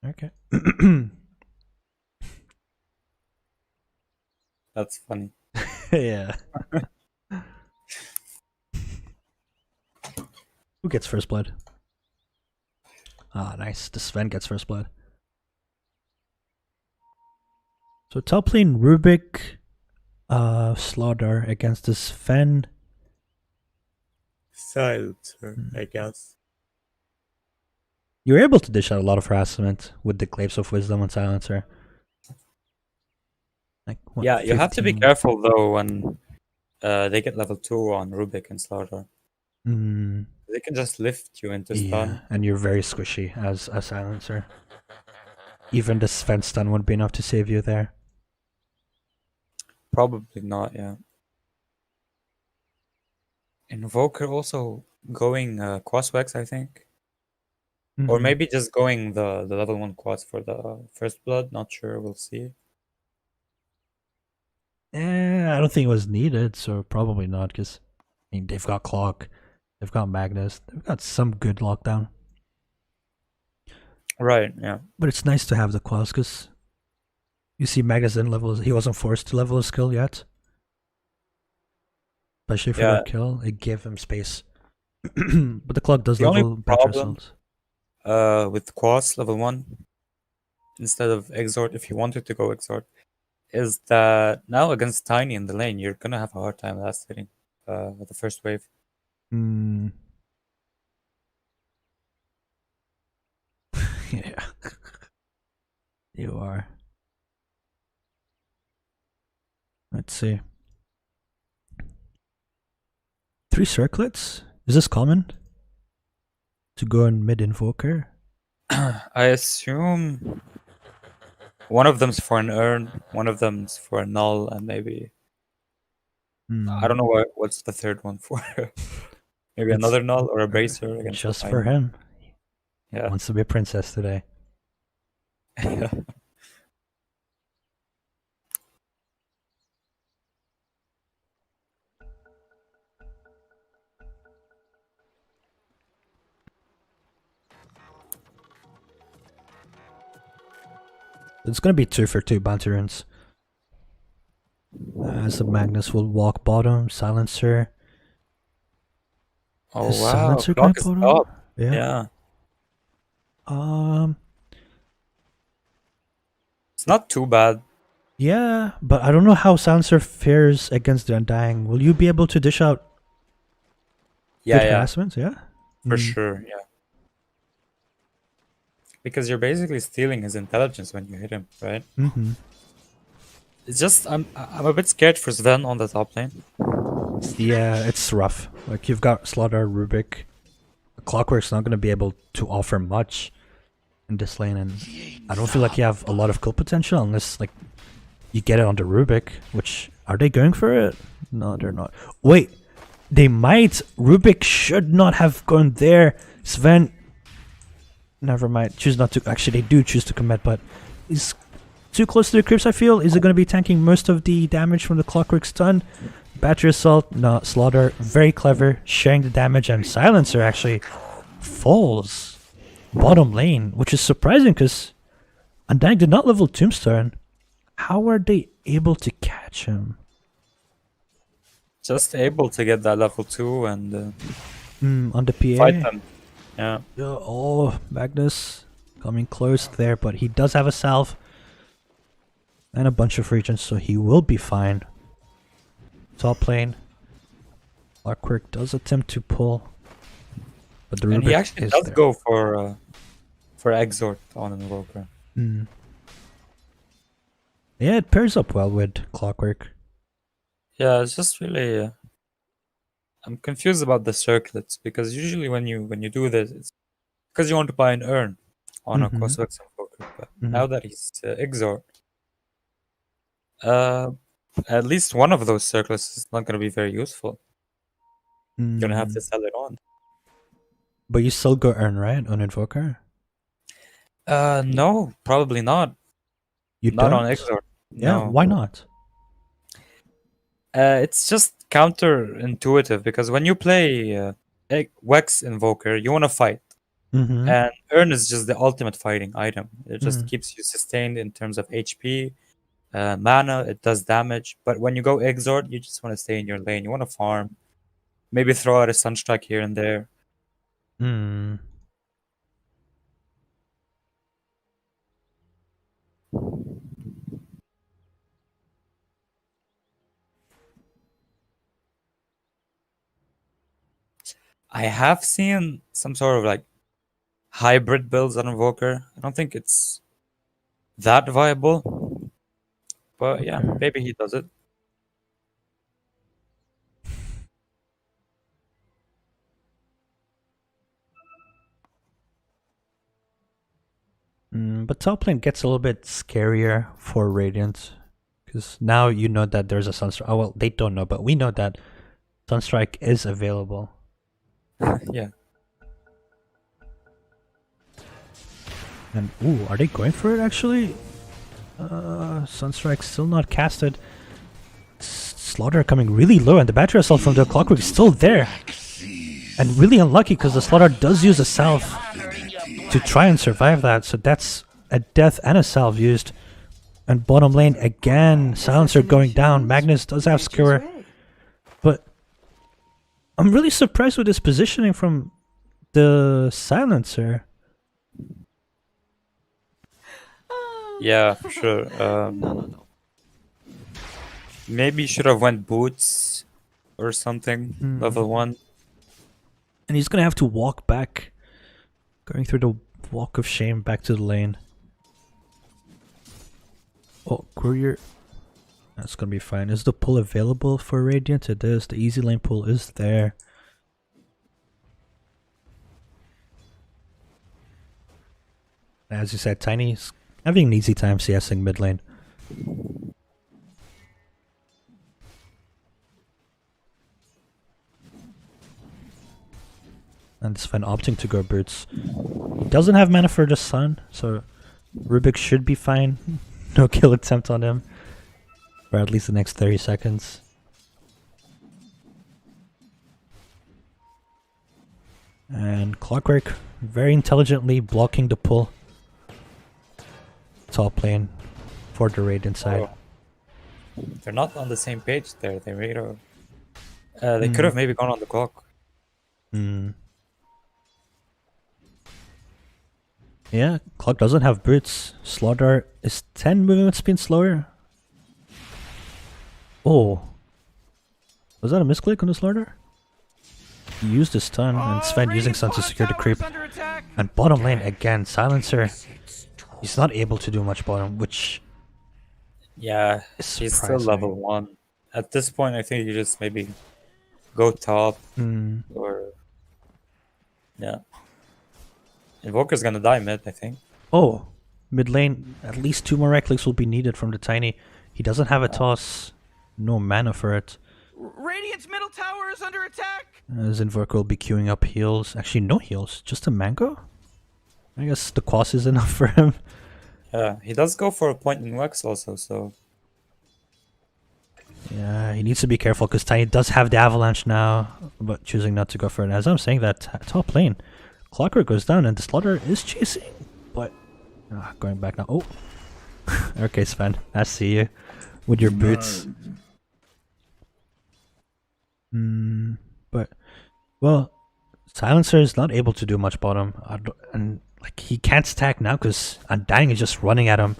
Okay. That's funny. Yeah. Who gets first blood? Ah, nice. The Sven gets first blood. So top lane Rubik, Slaughter against the Sven. Silencer, I guess. You're able to dish out a lot of harassment with the Glaives of Wisdom on Silencer. Like, what, Yeah, you have to be 15? careful though when they get level 2 on Rubik and Slaughter. They can just lift you into stun. Yeah, and you're very squishy as a Silencer. Even the Sven stun wouldn't be enough to save you there. Probably not, yeah. Invoker also going Quaswex, I think. Or maybe just going the level 1 quads for the first blood, not sure, we'll see. I don't think it was needed, so probably not, because I mean, they've got Clock, they've got Magnus, they've got some good lockdown. Right, yeah. But it's nice to have the quads, because you see Magnus didn't level, he wasn't forced to level his skill yet. Especially for that kill, it gave him space. But the Clock does level better results. With Quas level 1, instead of Exort, if you wanted to go Exort, is that now against Tiny in the lane, you're gonna have a hard time last hitting with the first wave. Yeah. You are. Let's see. 3 circlets? Is this common? To go in mid Invoker? I assume one of them's for an urn, one of them's for a null, and maybe I don't know what's the third one for. Maybe it's another null or a bracer against just for him. Yeah, wants to be a princess today. It's gonna be 2-for-2 bounty runes. As the Magnus will walk bottom, Silencer. Oh Is wow, Silencer Clock going is bottom? top. Yeah. It's not too bad. Yeah, but I don't know how Silencer fares against the Undying. Will you be able to dish out good harassments? Yeah? For sure, yeah. Because you're basically stealing his intelligence when you hit him, right? It's just I'm a bit scared for Sven on the top lane. Yeah, it's rough. Like, you've got Slaughter, Rubik. Clockwork's not going to be able to offer much in this lane, and I don't feel like you have a lot of kill potential unless, like, you get it onto Rubik, which... Are they going for it? No, they're not. Wait! They might! Rubik should not have gone there! Sven... Never mind. Choose not to... Actually, they do choose to commit, but... He's too close to the creeps, I feel. Is it going to be tanking most of the damage from the Clockwork stun? Battery Assault, no, Slaughter, very clever, sharing the damage, and Silencer actually falls bottom lane, which is surprising because Undying did not level Tombstone. How are they able to catch him? Just able to get that level 2 and on the PA? fight them. Yeah. Yeah, oh, Magnus coming close there, but he does have a salve and a bunch of regions, so he will be fine. Top lane. Clockwork does attempt to pull, but the And he Rubik actually is does there. go for Exort on Invoker. Mm. Yeah, it pairs up well with Clockwork. Yeah, it's just really I'm confused about the circlets because usually when you do this, it's because you want to buy an urn on a Cosvex Invoker. But now that he's Exort, at least one of those circlets is not going to be very useful. You're going to have to sell it on. But you still go earn, right, on Invoker? No, probably not. You Not don't? on Exort. Yeah, No. why not? It's just counterintuitive because when you play Wex Invoker, you want to fight. Mm-hmm. And Urn is just the ultimate fighting item. It just Mm. keeps you sustained in terms of HP, mana, it does damage. But when you go Exort, you just want to stay in your lane. You want to farm. Maybe throw out a Sunstrike here and there. Hmm. I have seen some sort of like hybrid builds on Invoker. I don't think it's that viable. But yeah, maybe he does it. But top lane gets a little bit scarier for Radiant. Because now you know that there's a Sunstrike. Oh, well, they don't know, but we know that Sunstrike is available. Yeah. And, ooh, are they going for it actually? Sunstrike still not casted. Slaughter coming really low, and the battery assault from the Clockwork is still there. And really unlucky because the Slaughter does use a salve to try and survive that. So that's a death and a salve used. And bottom lane again, Silencer going down. Magnus does have Skewer. But I'm really surprised with his positioning from the Silencer. Yeah, for sure. Maybe you should have went boots or something, level 1. And he's gonna have to walk back. Going through the walk of shame back to the lane. Oh, Courier. That's gonna be fine. Is the pull available for Radiant? It is. The easy lane pull is there. As you said, Tiny's having an easy time CSing mid lane. And Sven opting to go boots. He doesn't have mana for the sun, so Rubik should be fine. No kill attempt on him. For at least the next 30 seconds. And Clockwork very intelligently blocking the pull. Top lane for the Radiant side. Oh. They're not on the same page there. They made a... they could have maybe gone on the clock. Yeah, Clock doesn't have boots. Slaughter is 10 movement speed slower. Oh. Was that a misclick on the Slaughter? He used his stun and Sven using stun to secure the creep. And bottom lane again, Silencer. He's not able to do much bottom, which... Yeah, he's still level 1. At this point, I think you just maybe go top or... Yeah. Invoker's gonna die mid, I think. Oh, mid lane, at least 2 more right clicks will be needed from the Tiny. He doesn't have a toss, no mana for it. Radiant's middle tower is under attack! As Invoker will be queuing up heals. Actually, no heals, just a mango? I guess the quas is enough for him. Yeah, he does go for a point in Wex also, so... Yeah, he needs to be careful because Tiny does have the avalanche now, but choosing not to go for it. As I'm saying that, top lane, Clockwork goes down and the Slaughter is chasing, but going back now. Oh, okay, Sven, I see you with your boots. But well, Silencer is not able to do much bottom. And like he can't stack now because Undying is just running at him.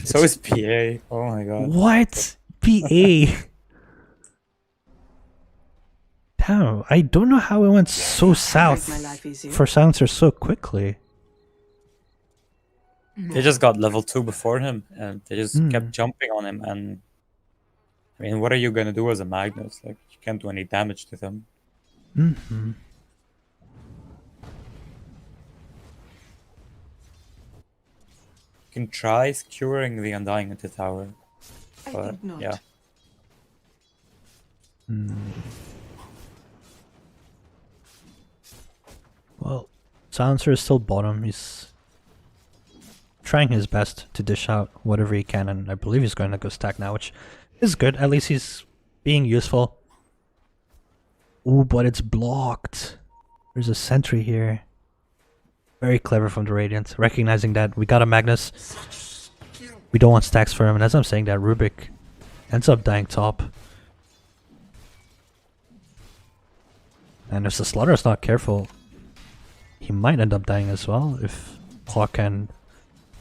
So is PA. Oh my god. What? PA? Damn, I don't know how it went so south for Silencer so quickly. They just got level 2 before him, and they just kept jumping on him. And I mean, what are you gonna do as a Magnus? Like, you can't do any damage to them. Mm-hmm. You can try skewering the Undying into tower, but yeah. Well, Silencer is still bottom. He's trying his best to dish out whatever he can, and I believe he's going to go stack now, which is good. At least he's being useful. Ooh, but it's blocked. There's a sentry here. Very clever from the Radiant, recognizing that we got a Magnus. We don't want stacks for him, and as I'm saying that, Rubik ends up dying top. And if the Slaughter is not careful, he might end up dying as well if Hawk and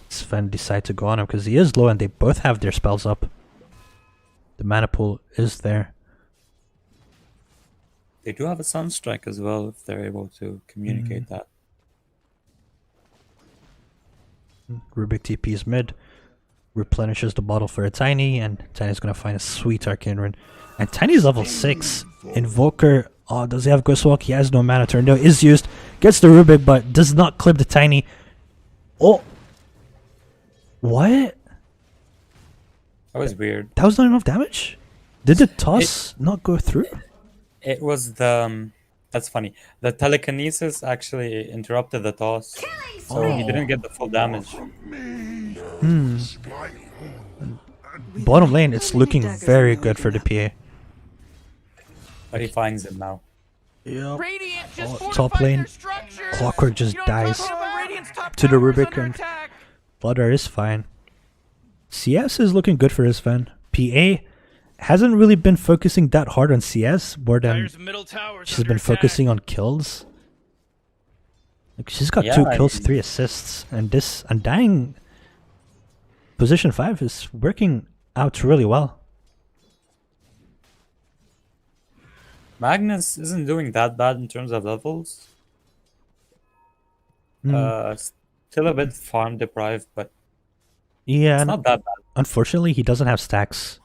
Sven decide to go on him, because he is low and they both have their spells up. The mana pool is there. They do have a Sunstrike as well if they're able to communicate that. Rubik TP's mid, replenishes the bottle for a Tiny, and Tiny's gonna find a sweet Arcane Rune. And Tiny's level 6. Invoker, oh, does he have Ghostwalk? He has no mana. Tornado is used, gets the Rubik, but does not clip the Tiny. Oh! What? That was weird. That was not enough damage? Did the toss not go through? It was the... that's funny. The telekinesis actually interrupted the toss, so he didn't get the full damage. Bottom lane, it's looking very good for the PA. But he finds him now. Yep. Radiant just Top lane, Clockwork just dies to the Rubik, and Flutter is fine. CS is looking good for his fan. PA hasn't really been focusing that hard on CS, more than she's been focusing on kills. Like, she's got 2 kills, 3 assists, and this Undying position 5 is working out really well. Magnus isn't doing that bad in terms of levels. Still a bit farm deprived, but yeah, it's not that bad. Unfortunately, he doesn't have stacks.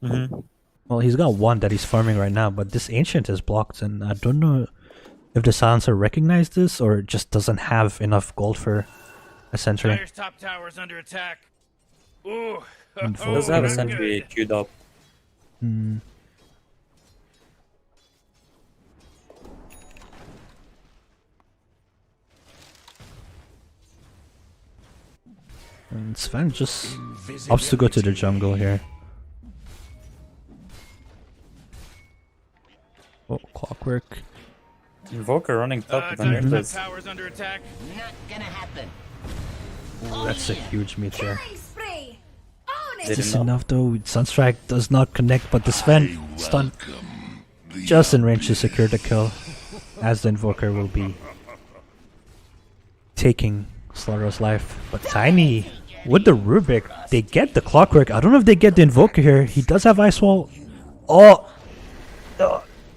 Well, he's got 1 that he's farming right now, but this Ancient is blocked, and I don't know if the Silencer recognized this or just doesn't have enough gold for a sentry. Dire's top tower is under attack. Ooh. Does have a sentry queued up. And Sven just opts to go to the jungle here. Oh, Clockwork. Invoker running top with an Dire's top tower is under attack. Not gonna happen. Ooh, that's a huge meteor. Spree. Own Is this enough though? Sunstrike does not connect, but the Sven stun just in range to secure the kill, as the Invoker will be taking Slaughter's life. But Tiny with the Rubik, they get the Clockwork. I don't know if they get the Invoker here. He does have Ice Wall. Oh,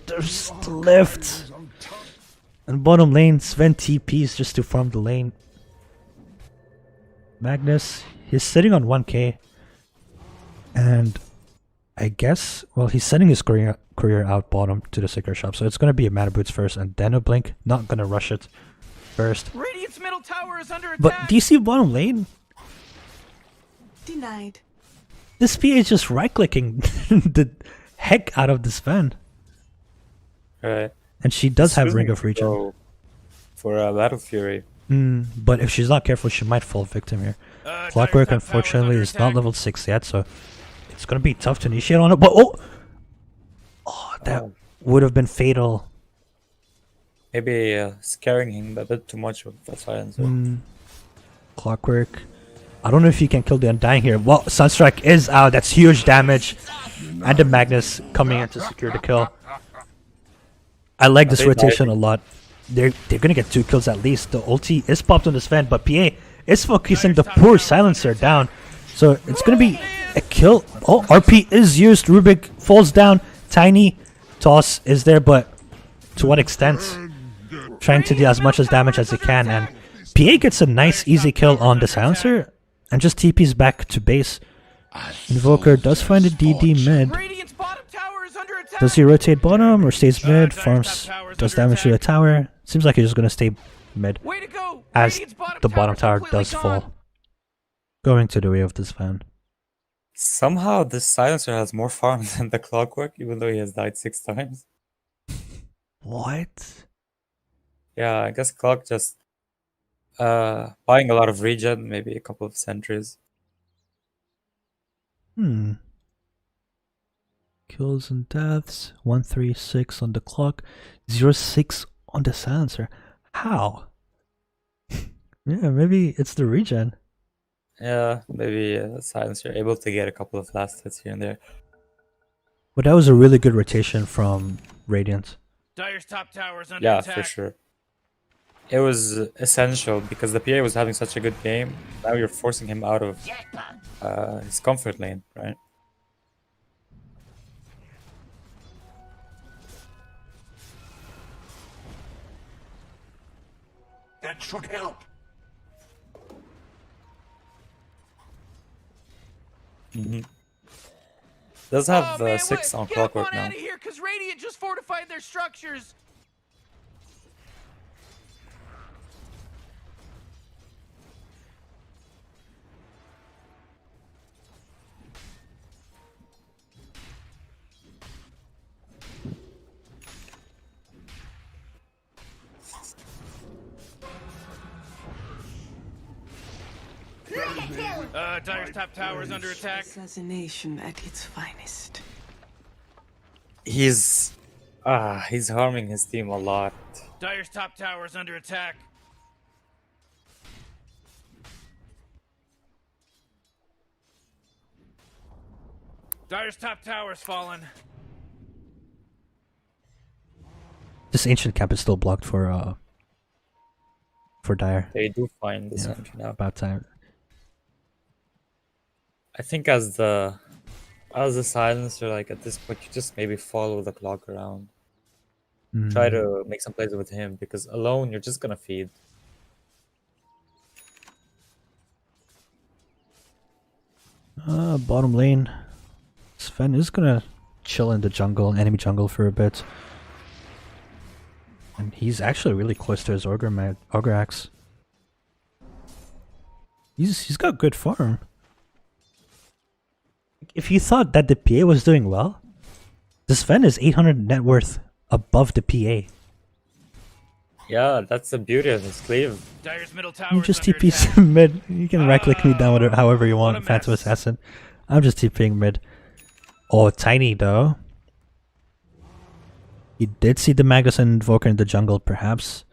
there's the lift. And bottom lane, Sven TPs just to farm the lane. Magnus, he's sitting on 1k. And I guess, well, he's sending his courier out bottom to the Secret Shop. So it's going to be a Mana Boots first and then a Blink. Not going to rush it first. Radiant's middle tower is under attack. But do you see bottom lane? Denied. This PA is just right-clicking the heck out of this fan. Right. And she does have Ring of Regen. For a Battle Fury. But if she's not careful, she might fall victim here. Clockwork, unfortunately, is not level 6 yet, so it's going to be tough to initiate on it. But that would have been fatal. Maybe scaring him a bit too much with the silencer. Clockwork. I don't know if he can kill the Undying here. Well, Sunstrike is out. That's huge damage. And the Magnus coming in to secure the kill. I like this they rotation a died. lot. They're gonna get 2 kills at least. The ulti is popped on this Sven, but PA is focusing the poor silencer down. So it's gonna be a kill. Oh, RP is used. Rubik falls down. Tiny toss is there, but to what extent? Trying to deal as much as damage as he can, and PA gets a nice easy kill on the silencer and just TP's back to base. Invoker does find a DD mid. Radiant's bottom tower is under attack. Does he rotate bottom or stays mid? Farms does damage to the tower. Seems like he's just gonna stay mid Way to go. as Radiant's the bottom tower completely does gone. fall. Going to the way of this fan. Somehow this silencer has more farm than the clockwork, even though he has died 6 times. What? Yeah, I guess clock just buying a lot of regen, maybe a couple of sentries. Kills and deaths. 136 on the clock. 06 on the silencer. How? Yeah, maybe it's the regen. Yeah, maybe silencer able to get a couple of last hits here and there. But that was a really good rotation from Radiant. Dire's top tower is under Yeah, attack. for sure. It was essential because the PA was having such a good game. Now you're forcing him out of his comfort lane, right? That should help. Does have man, 6 on get up clockwork on now. out of here, cause Radiant just fortified their structures. Dire's top tower is under attack. Assassination at its finest. He's harming his team a lot. Dire's top tower is under attack. Dire's top tower is fallen. This ancient cap is still blocked for Dire. They do find the Yeah, sentry now. about time. I think as the silencer, like at this point, you just maybe follow the clock around. Try to make some plays with him because alone you're just gonna feed. Bottom lane. Sven is gonna chill in the jungle, enemy jungle for a bit. And he's actually really close to his Ogre Axe. He's got good farm. If you thought that the PA was doing well, this Sven is 800 net worth above the PA. Yeah, that's the beauty of his cleave. Dire's middle tower You is just under TP attack. mid. You can right click me down whatever, however you what want, a Phantom mess. Assassin. I'm just TPing mid. Oh, Tiny though. He did see the Magus and Invoker in the jungle, perhaps.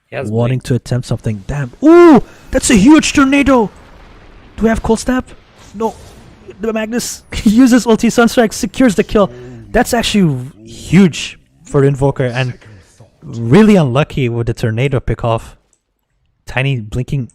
He has Wanting blink. to attempt something. Damn. Ooh! That's a huge tornado! Do we have cold snap? No. The Magnus uses ulti Sunstrike, secures the kill. That's actually huge for Invoker and really unlucky with the tornado pick off. Tiny blinking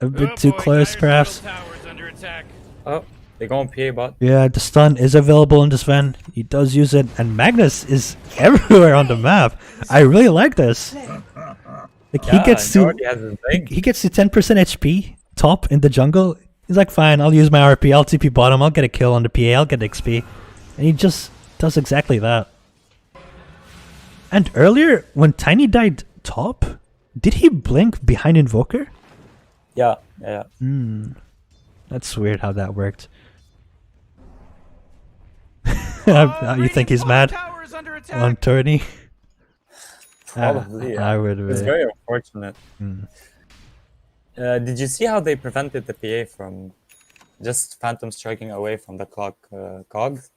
a bit too close, Dire's perhaps. middle tower is under attack. Oh, they go on PA bot. Yeah, the stun is available in this Sven. He does use it, and Magnus is everywhere on the map. I really like this. Like Yeah, he already has his blink. he gets to 10% HP top in the jungle. He's like, fine, I'll use my RP, I'll TP bottom, I'll get a kill on the PA, I'll get XP. And he just does exactly that. And earlier, when Tiny died top, did he blink behind Invoker? Yeah, yeah. That's weird how that worked. You think he's mad Tower is under attack. on tourney? Probably. Yeah. I would It's be. very unfortunate. Did you see how they prevented the PA from just phantom striking away from the clock cogs?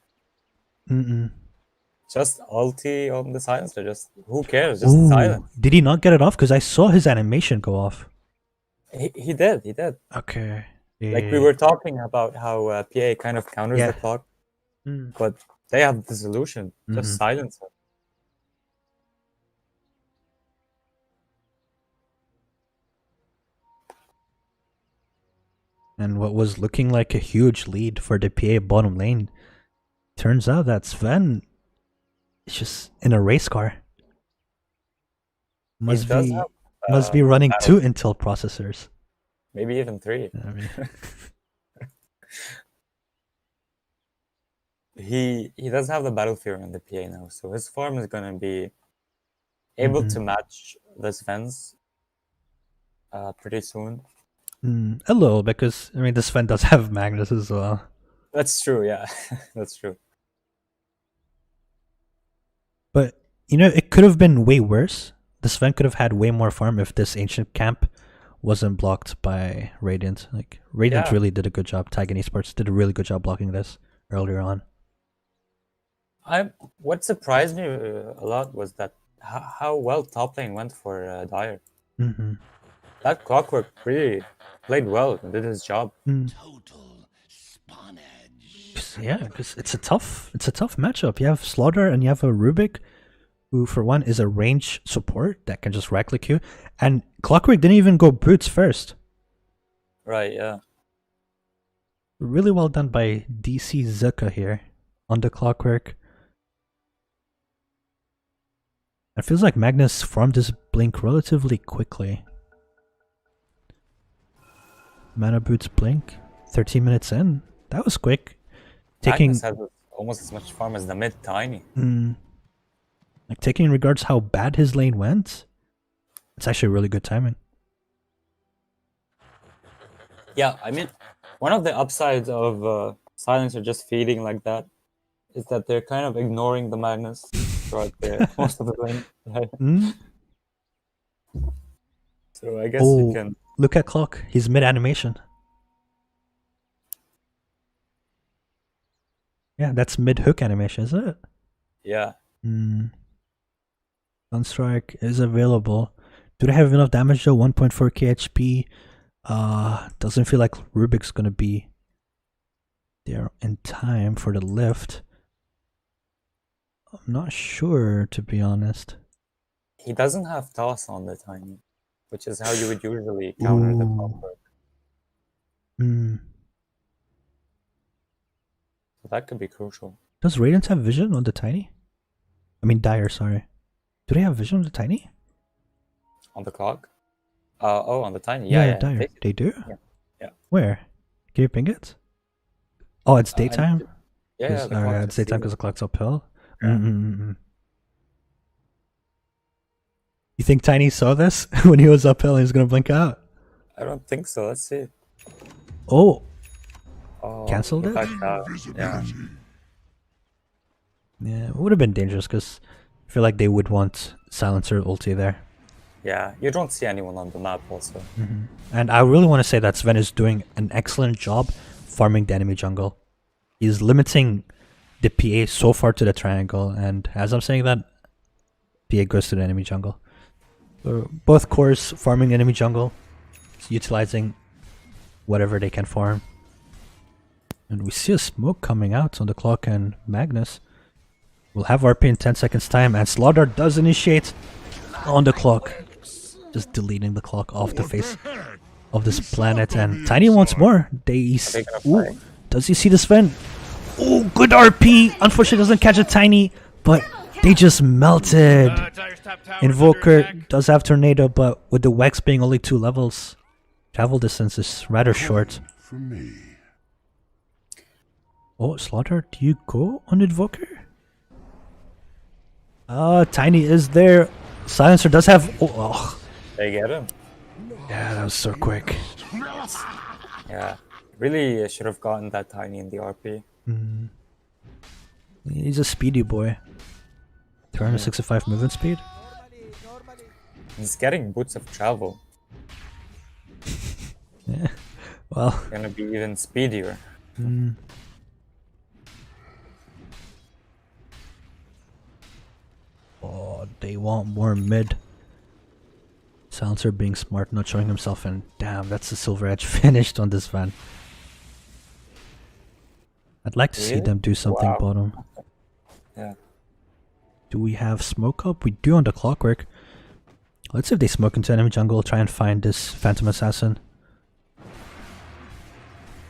Just ulti on the silencer. Just who cares? Just Ooh, silence. did he not get it off? Because I saw his animation go off. He did. He did. Okay. Like we were talking about how PA kind of counters Yeah. the clock, but they have the solution. Just silence it. And what was looking like a huge lead for the PA bottom lane, turns out that Sven is just in a race car. Must be running 2 Intel processors. Maybe even 3. I mean, he does have the battle fear in the PA now, so his farm is gonna be able to match the Sven's pretty soon. a little, because I mean the Sven does have Magnus as well. That's true, yeah. That's true. But you know, it could have been way worse. The Sven could have had way more farm if this ancient camp wasn't blocked by Radiant. Like Radiant really did a good job. Taigun Esports did a really good job blocking this earlier on. What surprised me a lot was that how well top lane went for Dire. That Clockwork really played well and did his job. Total spawnage. Yeah, because it's a tough matchup. You have Slaughter and you have a Rubik, who for one is a range support that can just right click you, and Clockwork didn't even go boots first. Right, yeah. Really well done by DC Zuka here on the Clockwork. It feels like Magnus farmed his blink relatively quickly. Mana boots blink, 13 minutes in. That was quick. Magnus has almost as much farm as the mid Tiny. Like taking in regards how bad his lane went, it's actually really good timing. Yeah, I mean, one of the upsides of Silencer just feeding like that is that they're kind of ignoring the Magnus throughout most of the lane. Right? So I guess you can... Look at Clock. He's mid-animation. Yeah, that's mid-hook animation, isn't it? Yeah. Sunstrike is available. Do they have enough damage though? 1.4k HP. Doesn't feel like Rubik's gonna be there in time for the lift. I'm not sure, to be honest. He doesn't have toss on the Tiny, which is how you would usually counter the Clockwork. So that could be crucial. Does Radiant have vision on the Tiny? I mean Dire, sorry. Do they have vision on the Tiny? On the Clock? On the Tiny. Yeah, Dire. They do? Yeah. Where? Can you ping it? Oh, it's daytime? Yeah, it's daytime because the clock's uphill. You think Tiny saw this when he was uphill and he was gonna blink out? I don't think so. Let's see. Oh, cancelled it? Yeah, it would have been dangerous because I feel like they would want Silencer ulti there. Yeah, you don't see anyone on the map also. And I really want to say that Sven is doing an excellent job farming the enemy jungle. He's limiting the PA so far to the triangle, and as I'm saying that, PA goes to the enemy jungle. So both cores farming enemy jungle, utilizing whatever they can farm. And we see a smoke coming out on the Clock and Magnus. We'll have RP in 10 seconds time, and Slaughter does initiate on the Clock. Just deleting the Clock off the face of this planet, and Tiny wants more. Does he see the Sven? Oh, good RP! Unfortunately doesn't catch a Tiny, but they just melted. Invoker does have Tornado, but with the Wex being only 2 levels, travel distance is rather short. Oh, Slaughter, do you go on Invoker? Tiny is there. Silencer does have... Oh. They get him. Yeah, that was so quick. Yeah, really should have gotten that Tiny in the RP. He's a speedy boy. 365 movement speed. He's getting boots of travel. Yeah, well... Gonna be even speedier. Oh, they want more mid. Silencer being smart, not showing himself, and damn, that's the Silver Edge finished on this van. I'd like to see them do something bottom. Yeah. Do we have smoke up? We do on the Clockwork. Let's see if they smoke into enemy jungle, try and find this Phantom Assassin.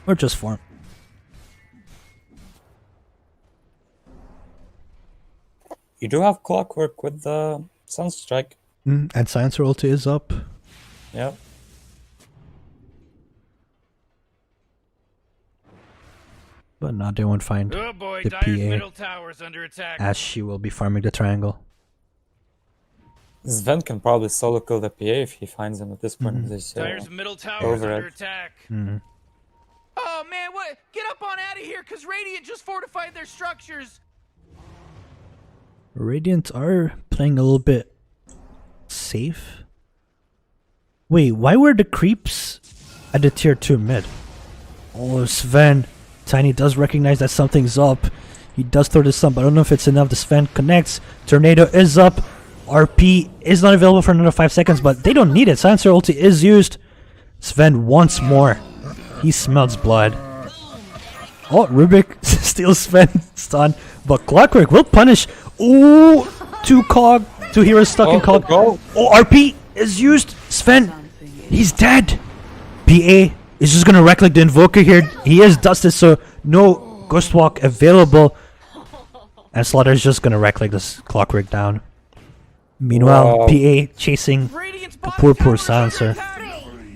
Or just farm. You do have clockwork with the Sunstrike. And Silencer ulti is up. Yeah. But now they won't find Oh boy, the Dire's middle PA tower's under attack. as she will be farming the triangle. Sven can probably solo kill the PA if he finds him at this point. This, Dire's middle tower's overhead. under attack. Oh man, what? Get up on out of here, cause Radiant just fortified their structures. Radiant are playing a little bit safe. Wait, why were the creeps at the tier 2 mid? Oh, Sven. Tiny does recognize that something's up. He does throw the stun, but I don't know if it's enough. The Sven connects. Tornado is up. RP is not available for another 5 seconds, but they don't need it. Silencer ulti is used. Sven once more. He smells blood. Oh, Rubik steals Sven's stun, but Clockwork will punish. Ooh, 2 heroes stuck in Cog. Oh, RP is used. Sven, he's dead. PA is just gonna wreck like the Invoker here. He is dusted, so no Ghost Walk available. And Slaughter is just gonna wreck like this Clockwork down. Meanwhile, PA chasing the poor Silencer.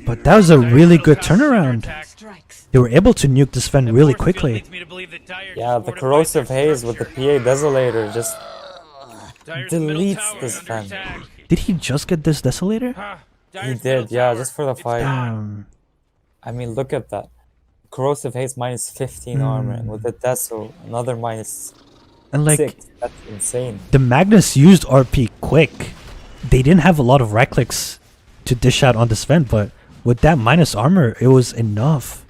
But that was a really good turnaround. They were able to nuke this Sven really quickly. Yeah, the corrosive haze with the PA Desolator just deletes this Sven. Did he just get this Desolator? He did, yeah, just for the fight. Damn. I mean, look at that. Corrosive haze minus 15 armor, and with the Deso, another minus And like 6. That's insane. the Magnus used RP quick. They didn't have a lot of right clicks to dish out on the Sven, but with that minus armor, it was enough.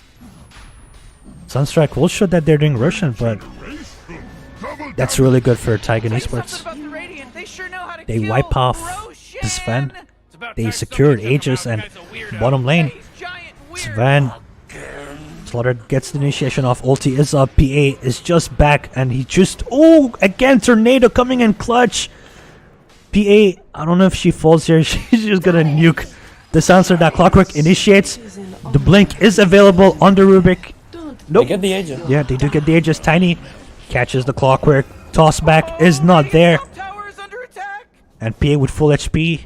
Sunstrike will show that they're doing Roshan, but that's really good for Taigun Esports. They wipe off the Sven. They secured Aegis, and bottom lane, Sven. Slaughter gets the initiation off. Ulti is up. PA is just back, and he just... Oh, again, Tornado coming in clutch. PA, I don't know if she falls here. She's just gonna nuke the Silencer. That Clockwork initiates. The Blink is available on the Rubik. Nope. They get the Aegis. Yeah, they do get the Aegis. Tiny catches the Clockwork. Toss back is not there. And PA with full HP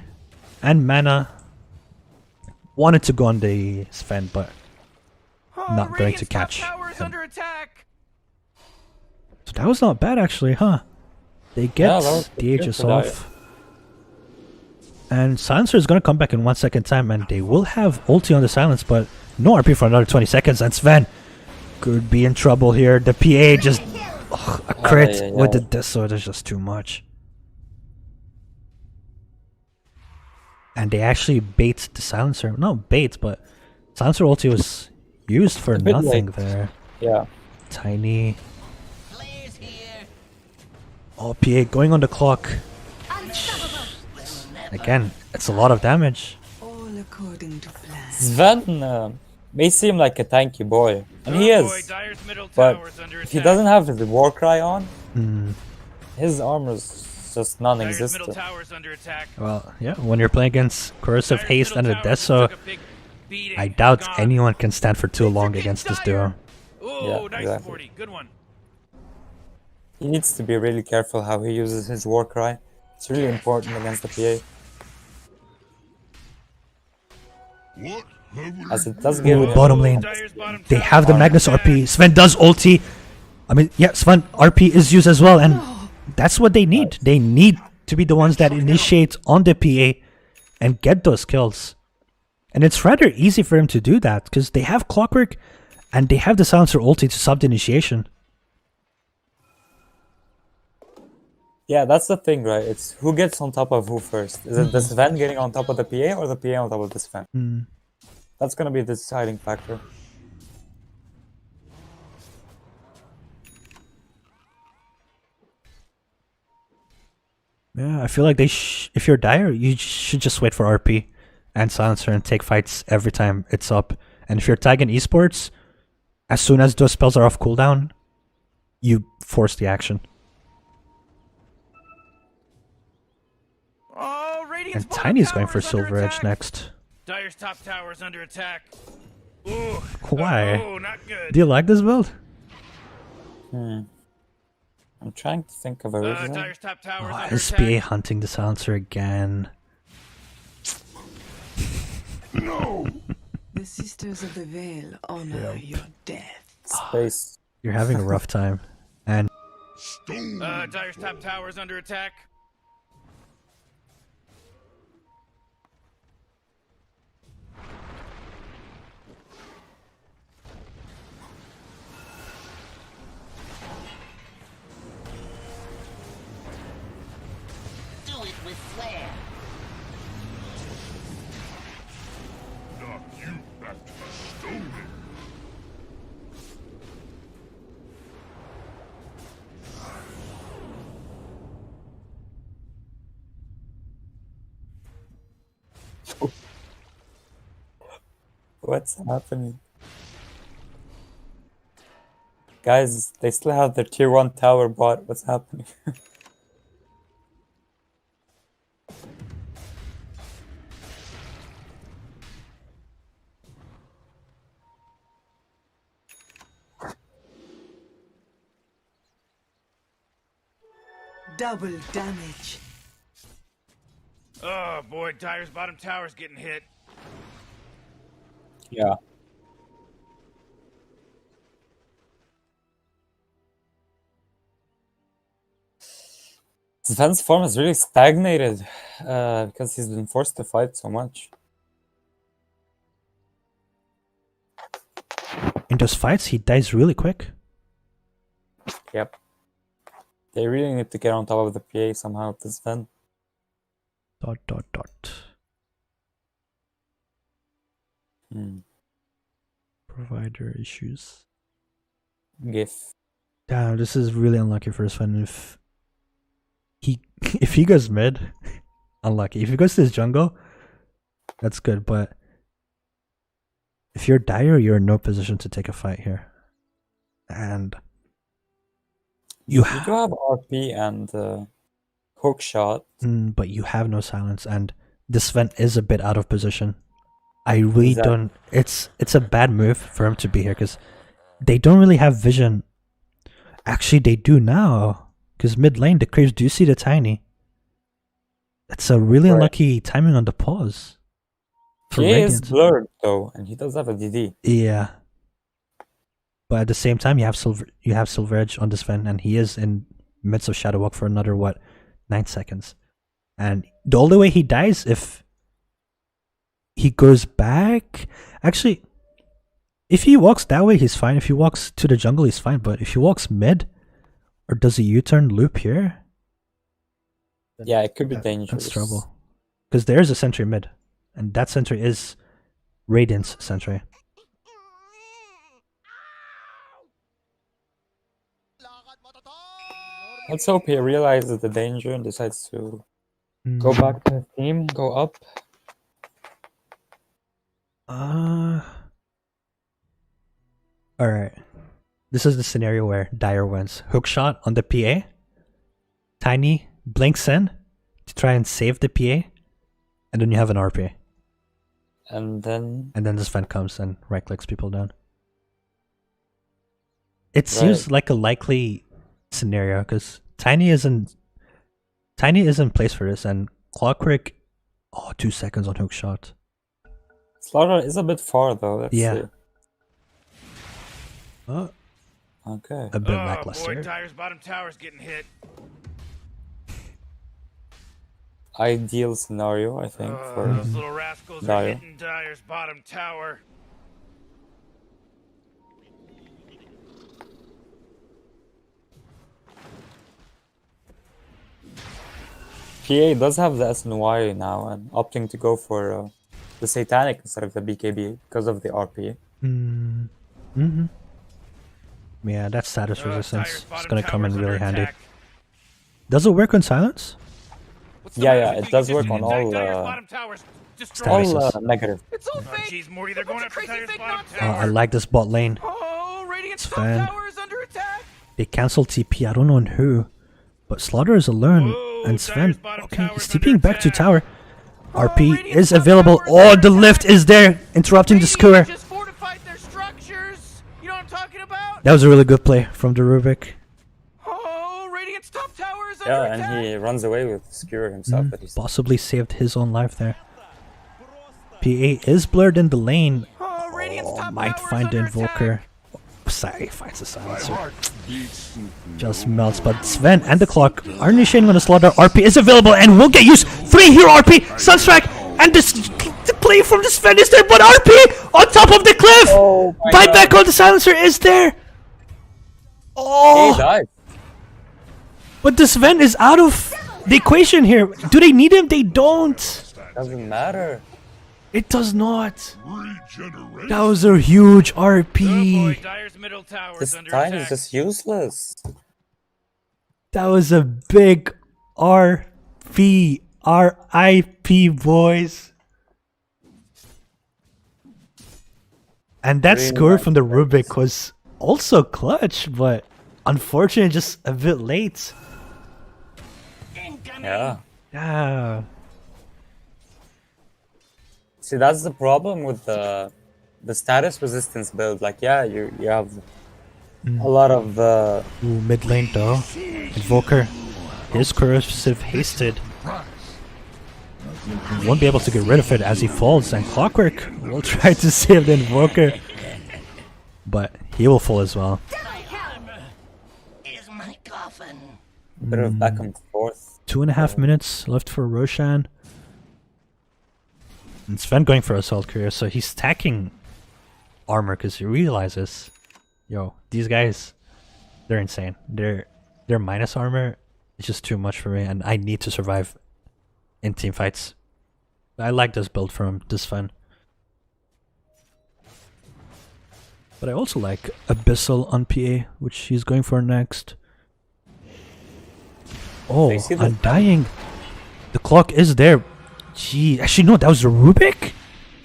and mana wanted to go on the Sven, but not going to catch him. So that was not bad actually, huh? They get the Aegis off. And Silencer is going to come back in 1 second time, and they will have ulti on the Silence, but no RP for another 20 seconds, and Sven could be in trouble here. The PA just... a crit with the Deso is just too much. And they actually bait the Silencer. Not bait, but Silencer ulti was used for nothing there. Yeah. Tiny. Oh, PA going on the clock. Again, it's a lot of damage. All according to plan. Sven may seem like a tanky boy, and he is, but if he doesn't have the Warcry on, his armor's just non-existent. Well, yeah, when you're playing against Corrosive Haste and a Deso, I doubt anyone can stand for too long against this duo. Oh, nice 40. Good one. He needs to be really careful how he uses his Warcry. It's really important against the PA. As it does give bottom lane. They have the Magnus RP. Sven does ulti. I mean, yeah, Sven RP is used as well, and that's what they need. They need to be the ones that initiate on the PA and get those kills. And it's rather easy for him to do that, because they have Clockwork and they have the Silencer ulti to sub the initiation. Yeah, that's the thing, right? It's who gets on top of who first. Is it the Sven getting on top of the PA, or the PA on top of the Sven? That's gonna be the deciding factor. Yeah, I feel like they if you're Dire, you should just wait for RP and Silencer and take fights every time it's up. And if you're Taigun Esports, as soon as those spells are off cooldown, you force the action. Oh, And Tiny's going for Silver Edge next. Dire's top tower is under attack. Ooh. Why? Oh, not good. Do you like this build? I'm trying to think of a reason. Tiger's top tower is Oh, under SPA attack. hunting the silencer again. No! The Sisters of the Veil honor your death. Space. You're having a rough time. And Tiger's top tower is under attack. Do it with flair. Not you back to the stone. What's happening? Guys, they still have their tier 1 tower bot. What's happening? Double damage. Oh boy, Tiger's bottom tower's getting hit. Yeah. Defense form has really stagnated because he's been forced to fight so much. in those fights, he dies really quick. Yep. They really need to get on top of the PA somehow at this event. ... Provider issues. GIF. Damn, this is really unlucky for his friend. If he goes mid, unlucky. If he goes to his jungle, that's good. But if you're Dire, you're in no position to take a fight here. And you do have RP and hook shot. But you have no silence, and this vent is a bit out of position. I really don't. It's a bad move for him to be here because they don't really have vision. Actually, they do now because mid lane the creeps do see the tiny. It's a really unlucky timing on the pause. He is blurred though, and he does have a DD. Yeah, but at the same time, you have Silver Edge on this vent, and he is in midst of Shadow Walk for another 9 seconds, and the only way he dies if he goes back. Actually, if he walks that way, he's fine. If he walks to the jungle, he's fine. But if he walks mid, or does a U-turn loop here, yeah, it could be dangerous. That's trouble. Because there is a sentry mid, and that sentry is Radiant's sentry. Let's hope he realizes the danger and decides to go back to his team, go up. Alright. This is the scenario where Dire wins. Hookshot on the PA. Tiny blinks in to try and save the PA. And then you have an RP. And then this vent comes and right clicks people down. It seems like a likely scenario because Tiny is in place for this, and Clockwork 2 seconds on hookshot. Slaughter is a bit far though. Let's see. Okay. A bit lackluster. Boy, Tire's bottom tower's getting hit. Ideal scenario, I think, for those little rascals are hitting Tire's bottom tower. PA does have the SNY now and opting to go for the Satanic instead of the BKB because of the RP. Yeah, that status resistance is gonna come in really handy. Does it work on silence? Yeah, it does work on all negative. It's all fake. Jeez, Morty, they're going after Tire's bottom Oh, tower. I like this bot lane. Oh, Radiant's top tower is under attack. They cancelled TP. I don't know on who, but Slaughter is alone. And Sven, okay, he's TPing back to tower. RP is available. Oh, the lift is there, interrupting the skewer. That was a really good play from the Rubik. Oh, Radiant's top tower is under Yeah, attack. and he runs away with Skewer himself. But he's Possibly saved his own life there. PA is blurred in the lane. Oh, Radiant's top Might tower is find the under Invoker. attack. Sorry, finds the silencer. Just melts, but Sven and the clock are initiating on the slaughter. RP is available and will get used. 3 hero RP, Sunstrike, and the play from the Sven is there, but RP on top of the cliff! Oh my Buyback on the silencer is there! he Oh! died. But the Sven is out of the equation here. Do they need him? They don't. Doesn't matter. It does not. That was a huge Oh boy, RP. Dyer's middle tower This is under time attack. is just useless. That was a big RP. RIP, boys. And that Really score nice from the Rubik was also clutch, but unfortunately just a bit late. Yeah. Yeah. See, that's the problem with the status resistance build. Like, yeah, you have a lot of Ooh, mid lane though. Invoker. His corrosive hasted. Won't be able to get rid of it as he falls, and Clockwork will try to save the Invoker. But he will fall as well. Is my coffin. bit of back and forth. 2.5 minutes left for Roshan. And Sven going for Assault Courier, so he's stacking armor because he realizes, yo, these guys, they're insane. Their minus armor is just too much for me, and I need to survive in team fights. I like this build from this Sven. But I also like Abyssal on PA, which he's going for next. Oh, Undying. The clock is there. Gee, actually no, that was a Rubik?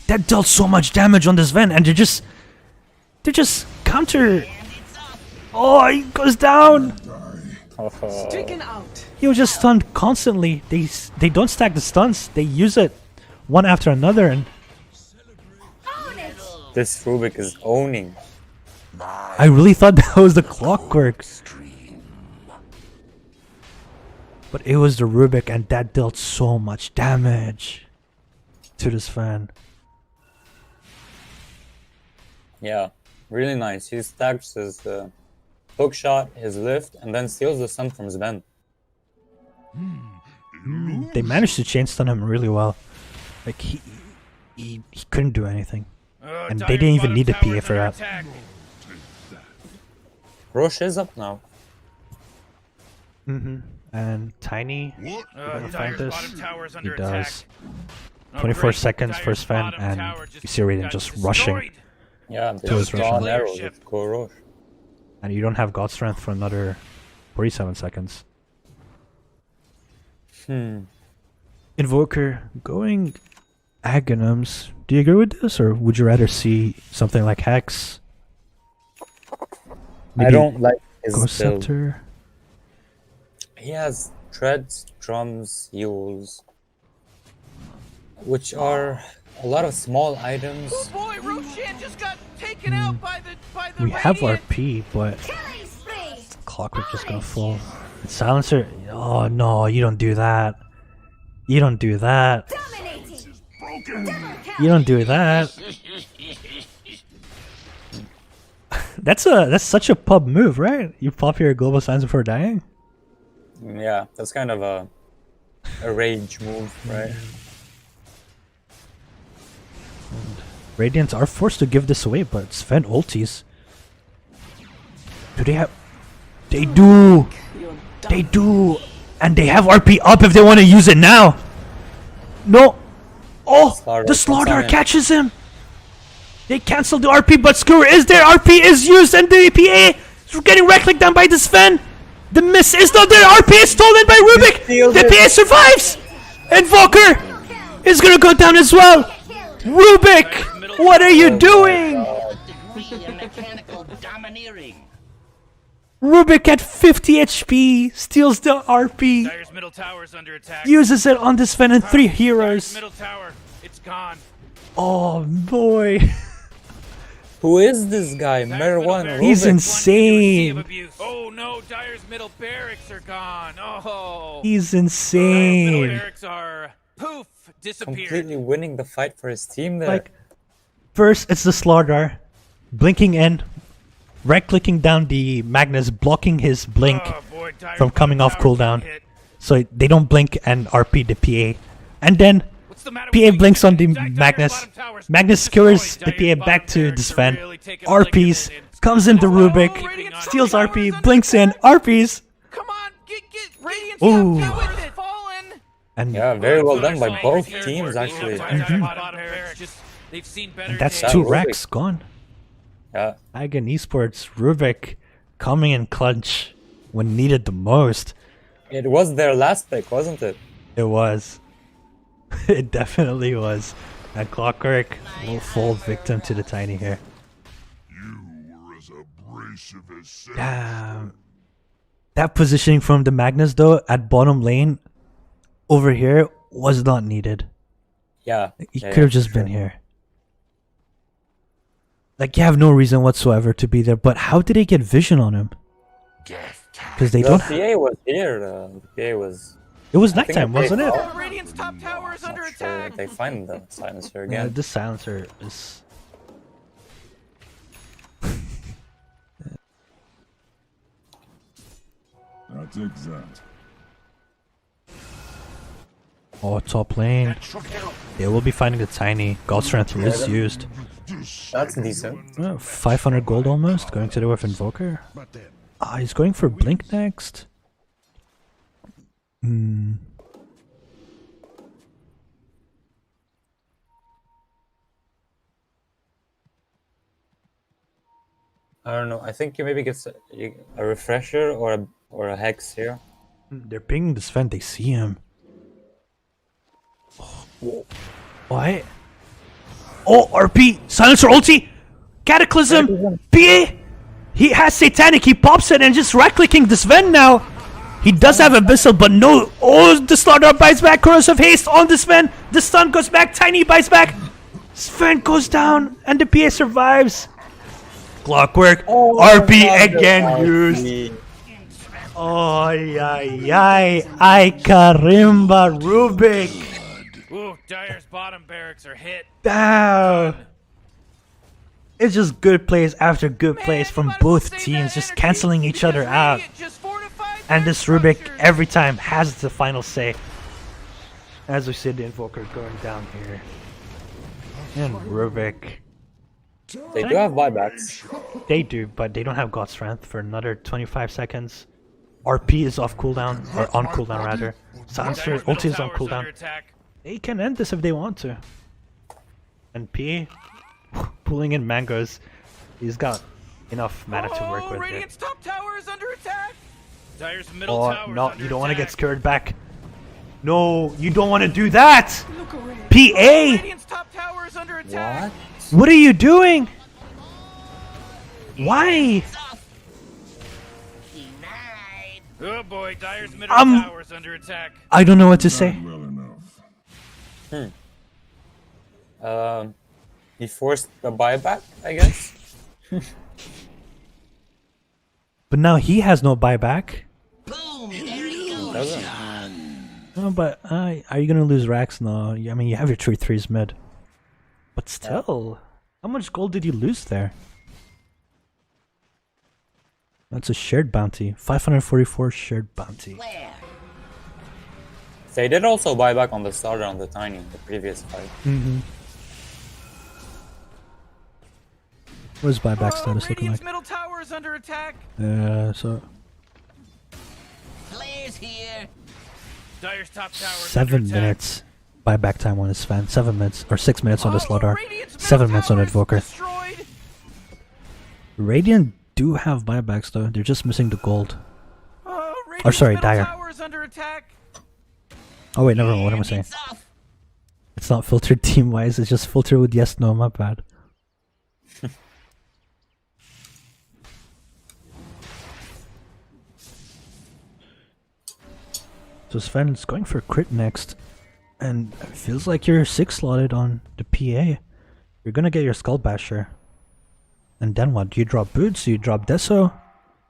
That dealt so much damage on this Ven, and they're just counter. Oh, he goes down. Stricken out. He was just stunned constantly. They don't stack the stuns. They use it one after another, and This Rubik is owning. I really thought that was the Clockwork. But it was the Rubik, and that dealt so much damage to this fan. Yeah, really nice. He stacks his hook shot, his lift, and then steals the stun from Sven. They managed to chain stun him really well. Like he couldn't do anything, and they didn't even need a PA for that. Roche is up now. And Tiny, gonna find this. He under does. attack. 24 seconds for Sven, and you see Radiant just rushing. Yeah, To they his just draw an Roshan. arrow with Go Roche. And you don't have God Strength for another 47 seconds. Invoker going Aghanims. Do you agree with this, or would you rather see something like Hex? I don't like his Ghost build. Scepter. He has treads, drums, heals, which are a lot of small items. Oh boy, Roshan just got taken out by the We have Radiant. RP, but Clockwork just gonna fall. Silencer. Oh no, you don't do that. You don't do that. You don't do that. That's such a pub move, right? You pop your global signs before dying. Yeah, that's kind of a rage move, right? Radiants are forced to give this away, but Sven ultis. Do they have? They do. They do. And they have RP up if they want to use it now. No. Oh, the Slaughter catches him. They canceled the RP, but Skewer is there. RP is used, and the PA is getting right-clicked down by the Sven. The miss is not there. RP is stolen by Rubik. The PA survives. Invoker is gonna go down as well. Rubik, what are you doing? Rubik at 50 HP steals the RP. Dyer's middle tower is under attack. Uses it on this Sven and 3 heroes. Middle tower, it's gone. Oh boy. Who is this guy? Marwan He's Rubik. insane. Oh no, Dyer's middle barracks are gone. Oh. He's Middle insane. barracks are poof disappeared. Completely winning the fight for his team there. Like, first it's the Slaughter, blinking in, right-clicking down the Magnus, blocking his blink from coming off cooldown, so they don't blink and RP the PA. And then PA blinks on the Magnus. Magnus skewers the PA back to the Sven. RPs, comes into Rubik, steals RP, blinks in, RPs. Come on, get Radiant's Ooh. get with it. Fallen. And yeah, very well done by both teams actually. They've seen better and that's days. 2 racks gone. Yeah. Taigun Esports, Rubik coming in clutch when needed the most. It was their last pick, wasn't it? It was. It definitely was. And Clockwork will fall victim to the Tiny here. Damn. That positioning from the Magnus though at bottom lane over here was not needed. Yeah. He could have just been here. Like, you have no reason whatsoever to be there, but how did they get vision on him? Because they don't. PA was here. The PA was. It was nighttime, wasn't it? Radiant's top tower is under attack. They find the silencer Yeah, again. this silencer is. That's exact. Oh, top lane. They will be finding the Tiny. God Strength is used. That's decent. 500 gold almost. Going to do with Invoker. He's going for Blink next. I don't know. I think you maybe get a refresher or a hex here. They're pinging the Sven. They see him. Oh, what? Oh, RP! Silencer ulti! Cataclysm! PA! He has Satanic. He pops it and just right-clicking the Sven now. He does have Abyssal, but no. Oh, the Slaughter bites back. Corrosive Haste on the Sven. The stun goes back. Tiny bites back. Sven goes down and the PA survives. Clockwork. RP again used. Oh, yay. Ay, carimba, Rubik. Ooh, Dyer's bottom barracks are hit. Damn. It's just good plays after good plays from both teams, just canceling each other out. And this Rubik every time has the final say. As we see the Invoker going down here. And Rubik. They do have buybacks. They do, but they don't have God Strength for another 25 seconds. RP is off cooldown, or on cooldown rather. Silencer, ulti is on cooldown. They can end this if they want to. And P, pulling in mangoes, he's got enough mana to work with here. Radiant's top tower is under attack. Dyer's middle tower. Oh no, you don't want to get scared back. No, you don't want to do that. PA. Radiant's top tower is under attack. What are you doing? Why? Oh boy, Dyer's middle tower is under attack. I don't know what to say. He forced the buyback, I guess. But now he has no buyback. Doesn't. No, but are you gonna lose racks? No, I mean you have your 3/3s mid. But still, how much gold did you lose there? That's a shared bounty. 544 shared bounty. They did also buy back on the starter on the Tiny, the previous fight. What is buyback status looking like? Middle tower is under attack. So Flares here. Dyer's top tower is 7 minutes buyback time on his fan. 7 minutes or 6 minutes on the Slaughter. 7 minutes on Invoker. Radiant do have buybacks though. They're just missing the gold. Or sorry, Dyer. Oh wait, never mind. What am I saying? It's not filtered team wise. It's just filtered with yes, no. My bad. So Sven's going for a crit next, and it feels like you're 6 slotted on the PA. You're gonna get your Skull Basher. And then what? Do you drop boots? Do you drop Deso?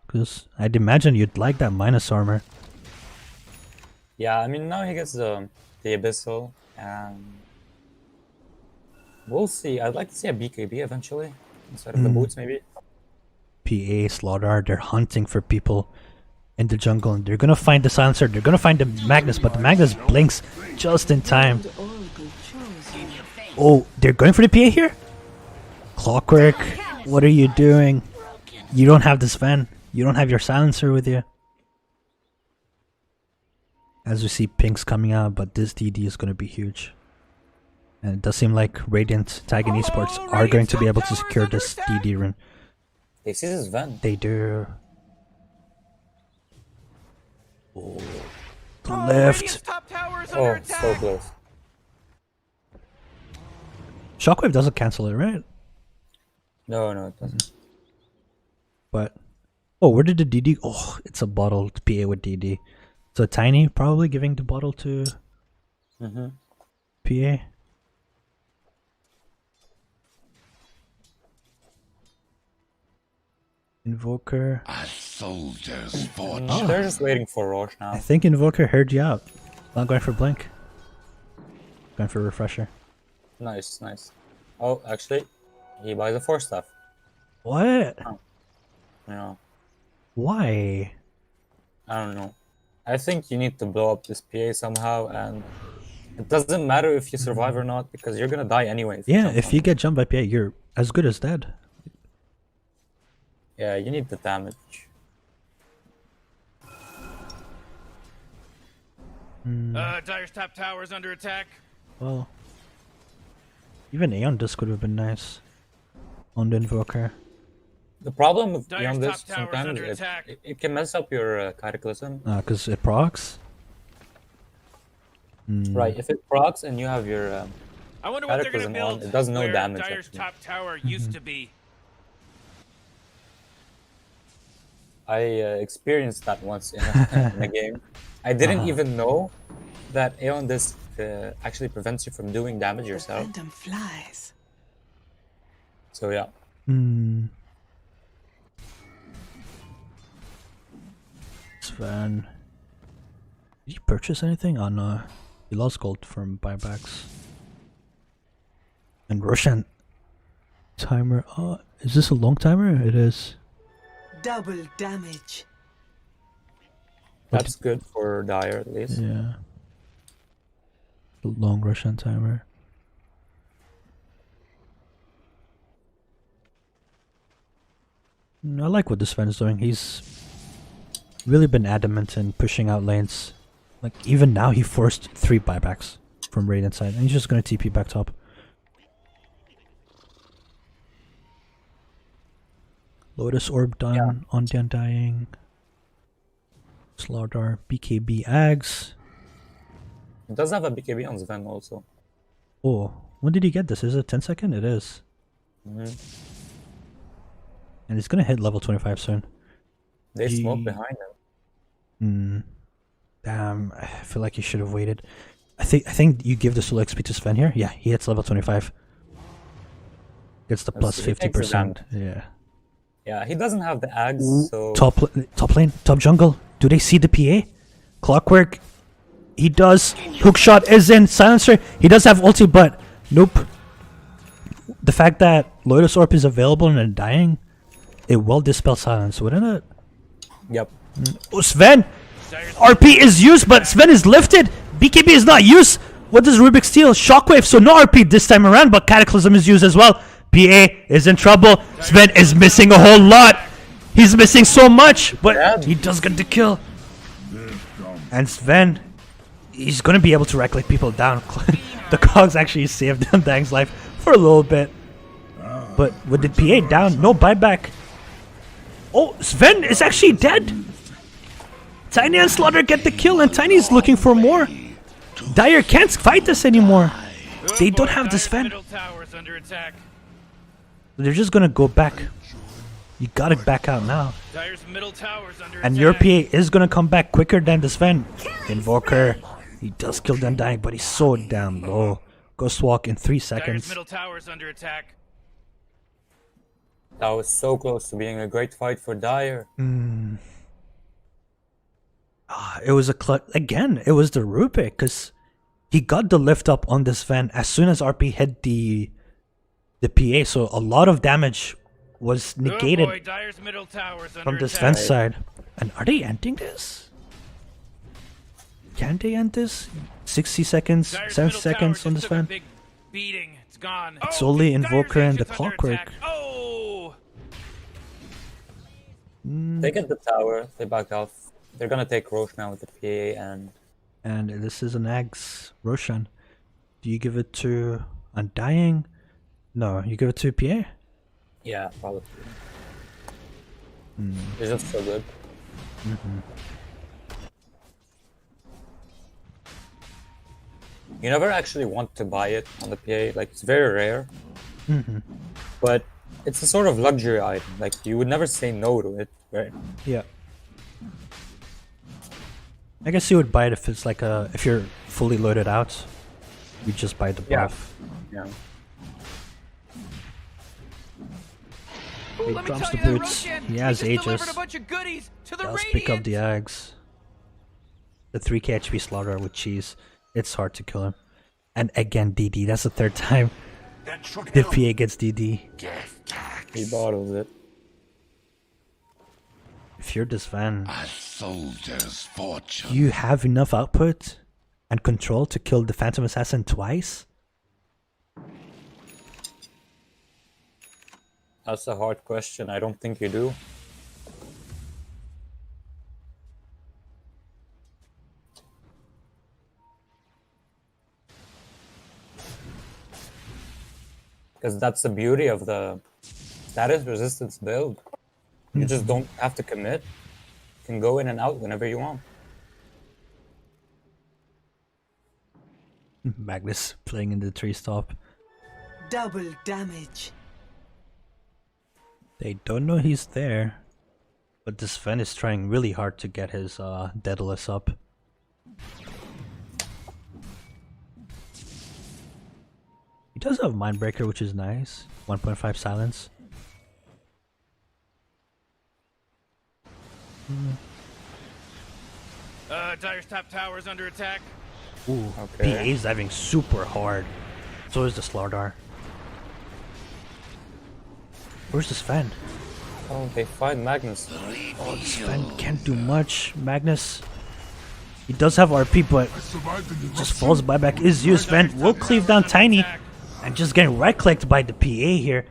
Because I'd imagine you'd like that minus armor. Yeah, I mean now he gets the abyssal, and we'll see. I'd like to see a BKB eventually instead of the boots, maybe. PA, Slaughter, they're hunting for people in the jungle, and they're gonna find the silencer. They're gonna find the Magnus, but the Magnus blinks just in time. Oh, they're going for the PA here? Clockwork, what are you doing? You don't have this Sven. You don't have your silencer with you. As we see pinks coming out, but this DD is going to be huge. And it does seem like Radiant, Taigun Esports are going to be able to secure this DD run. They see this Sven. They do. Oh, the lift. Oh, so close. Shockwave doesn't cancel it, right? No, it doesn't. But oh, where did the DD? Oh, it's a bottled PA with DD. So Tiny probably giving the bottle to PA. Invoker. As soldiers fought. They're just waiting for Roche now. I think Invoker heard you out. Not going for Blink. Going for Refresher. Nice. Oh, actually, he buys a 4-staff. What? Yeah. Why? I don't know. I think you need to blow up this PA somehow, and it doesn't matter if you survive or not, because you're gonna die anyway. Yeah, if you get jumped by PA, you're as good as dead. Yeah, you need the damage. Dire's top tower is under attack. Well, even Aeon Disc would have been nice on the Invoker. The problem with Dire's Beyond this top tower is sometimes under attack. it can mess up your Cataclysm. Because it procs? Right, if it procs and you have your I wonder what they're gonna Cataclysm build. on, it does no where damage. Dire's actually. top tower used to be. I experienced that once in a game. I didn't even know that Aeon Disc actually prevents you from doing damage yourself. Phantom flies. So yeah. Sven. Did you purchase anything? Oh no. You lost gold from buybacks. And Roshan. Timer. Oh, is this a long timer? It is. Double damage. That's good for Dire at least. Yeah. Long Russian timer. I like what this Sven is doing. He's really been adamant in pushing out lanes. Like even now he forced 3 buybacks from Radiant side, and he's just gonna TP back top. Lotus Orb done on the Undying. Slaughter, BKB Ags. It does have a BKB on Sven also. Oh, when did he get this? Is it 10 second? It is. And he's gonna hit level 25 soon. They smoke behind him. Damn, I feel like he should have waited. I think you give the solo XP to Sven here. Yeah, he hits level 25. Gets the plus 50%. Yeah. Yeah, he doesn't have the Ags, so... Top lane, top jungle. Do they see the PA? Clockwork. He does. Hookshot is in. Silencer. He does have ulti, but nope. The fact that Lotus Orb is available and Undying, it will dispel silence, wouldn't it? Yep. Oh, Sven! RP is used, but Sven is lifted. BKB is not used. What does Rubik steal? Shockwave, so no RP this time around, but Cataclysm is used as well. PA is in trouble. Sven is missing a whole lot. He's missing so much, but he does get the kill. And Sven, he's gonna be able to regulate people down. The cogs actually saved Dang's life for a little bit. But with the PA down, no buyback. Oh, Sven is actually dead. Tiny and Slaughter get the kill, and Tiny's looking for more. Dire can't fight this anymore. They don't have the Sven. They're just gonna go back. You gotta back out now. And your PA is gonna come back quicker than the Sven. Invoker, he does kill the Undying, but he's so damn low. Ghost Walk in 3 seconds. That was so close to being a great fight for Dire. It was again. It was the Rubik because he got the lift up on this Ven as soon as RP hit the PA. So a lot of damage was negated Oh boy, Dire's middle tower's from under this attack. Ven side. And are they ending this? Can they end this? 60 seconds, Dire's 70 middle seconds tower on just this took a Ven. big beating. It's gone. It's Oh, only Dire's Invoker and the Ancient's under Clockwork. attack. Oh! They get the tower. They back off. They're gonna take Roche now with the PA And this is an Ags Roshan. Do you give it to Undying? No, you give it to PA? yeah, probably. They're just so good. You never actually want to buy it on the PA. Like, it's very rare. But it's a sort of luxury item. Like, you would never say no to it, right? Yeah. I guess you would buy it if it's like if you're fully loaded out. You just buy the Yeah. buff. Yeah. He Let me drops tell the you that boots. Roshan, He has just delivered Aegis. a bunch of goodies to the Let's Radiant. pick up the Ags. The 3k HP slaughter with cheese. It's hard to kill him. And again, DD. That's the third time That should the help. PA gets DD. Death tax. He bottles it. If you're this Van, A soldier's fortune. you have enough output and control to kill the Phantom Assassin twice? That's a hard question. I don't think you do. Because that's the beauty of the status resistance build. You just don't have to commit. You can go in and out whenever you want. Magnus playing in the tree top. Double damage. They don't know he's there. But this Ven is trying really hard to get his Daedalus up. He does have Mindbreaker, which is nice. 1.5 silence. Dire's top tower's under attack. Ooh, Okay. PA's diving super hard. So is the Slardar. Where's this Ven? Oh, they find Magnus. Oh, this Ven can't do much. Magnus. He does have RP, but Survived in the just falls buyback is used. Ven will cleave down Tiny. And just getting right-clicked by the PA here.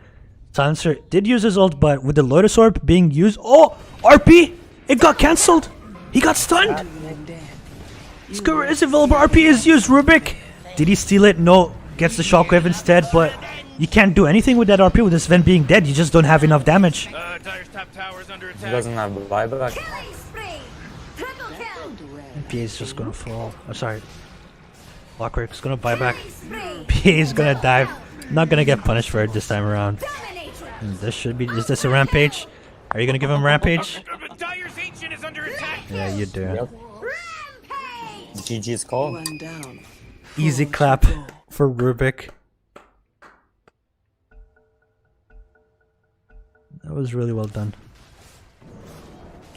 Silencer did use his ult, but with the Lotus Orb being used... Oh! RP! It got cancelled! He got stunned! Skewer is available. RP is used. Rubik! Did he steal it? No. Gets the Shockwave instead, but... You can't do anything with that RP with this Ven being dead. You just don't have enough damage. Dire's top tower's under He attack. doesn't have the buyback. Killing spree! Triple kill! PA is just gonna fall. I'm sorry. Clockwork's gonna buy back. Spree! PA is gonna dive. Not gonna get punished for it this time around. Dominator! This should be... Is this a rampage? Are you gonna give him rampage? Dire's Ancient is under attack. Yeah, you do. Yep. Rampage! GG's call. One down. Easy clap for Rubik. That was really well done.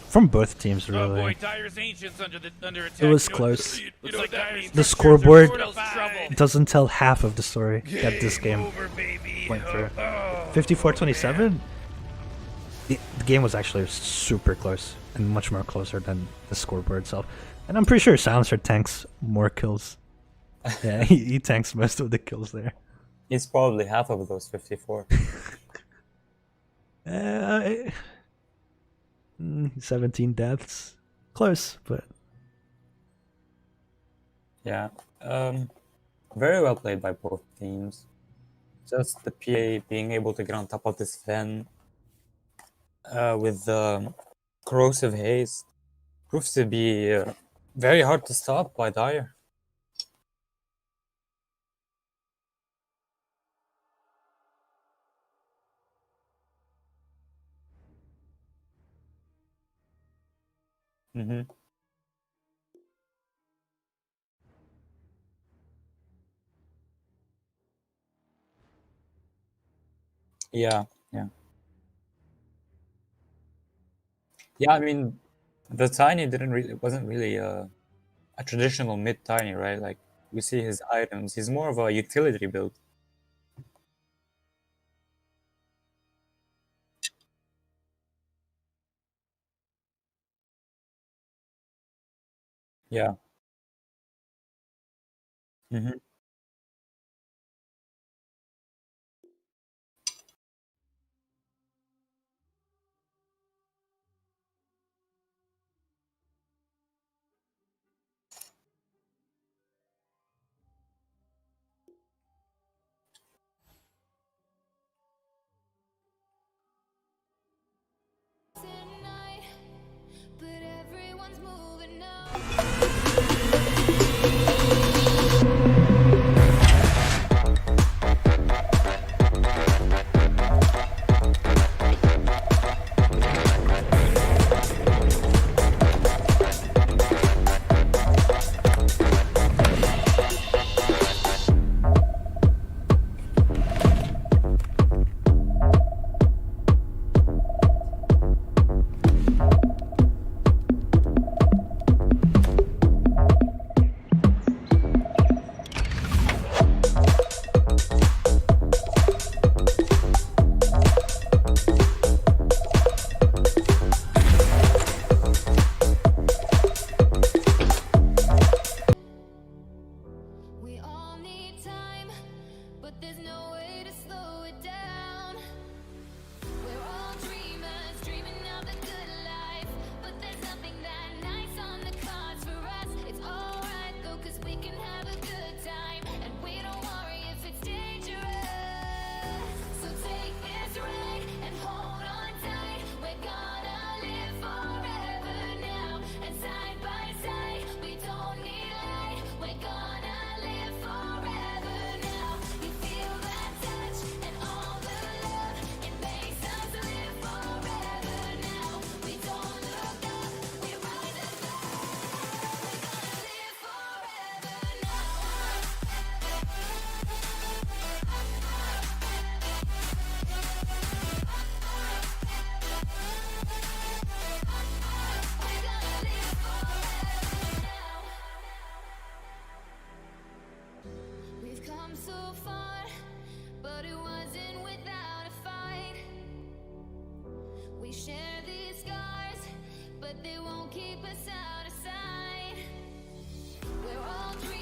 From both teams, Oh boy, really. Dire's Ancient's under attack. It was You know- close. you know what that means? The scoreboard Spells trouble. doesn't tell half of the story that this game Over, baby. went through. 54-27. The game was actually super close and much more closer than the scoreboard itself. And I'm pretty sure Silencer tanks more kills. Yeah, he tanks most of the kills there. He's probably half of those 54. 17 deaths. Close, but... Yeah. Very well played by both teams. Just the PA being able to get on top of this Ven with the corrosive haze proves to be very hard to stop by Dire. Mm-hmm. Yeah, yeah. Yeah, I mean, the Tiny wasn't really a traditional mid Tiny, right? Like we see his items, he's more of a utility build. Yeah. Mm-hmm. Tonight, but everyone's moving now. We all need time, but there's no way to slow it down. We're all dreamers, dreaming of the good life, but there's nothing that nice on the cards for us. It's alright though, 'cause we can have a good time, and we don't worry if it's dangerous. So take this ride and hold on tight. We're gonna live forever now, and side by side, we don't need light. We're gonna live forever now. You feel that touch and all the love, it makes us live forever now. We don't look up, we rise above. We're gonna live forever now. We're gonna live forever now. We've come so far, but it wasn't without a fight. We share these scars, but they won't keep us out of sight. We're all dreamers.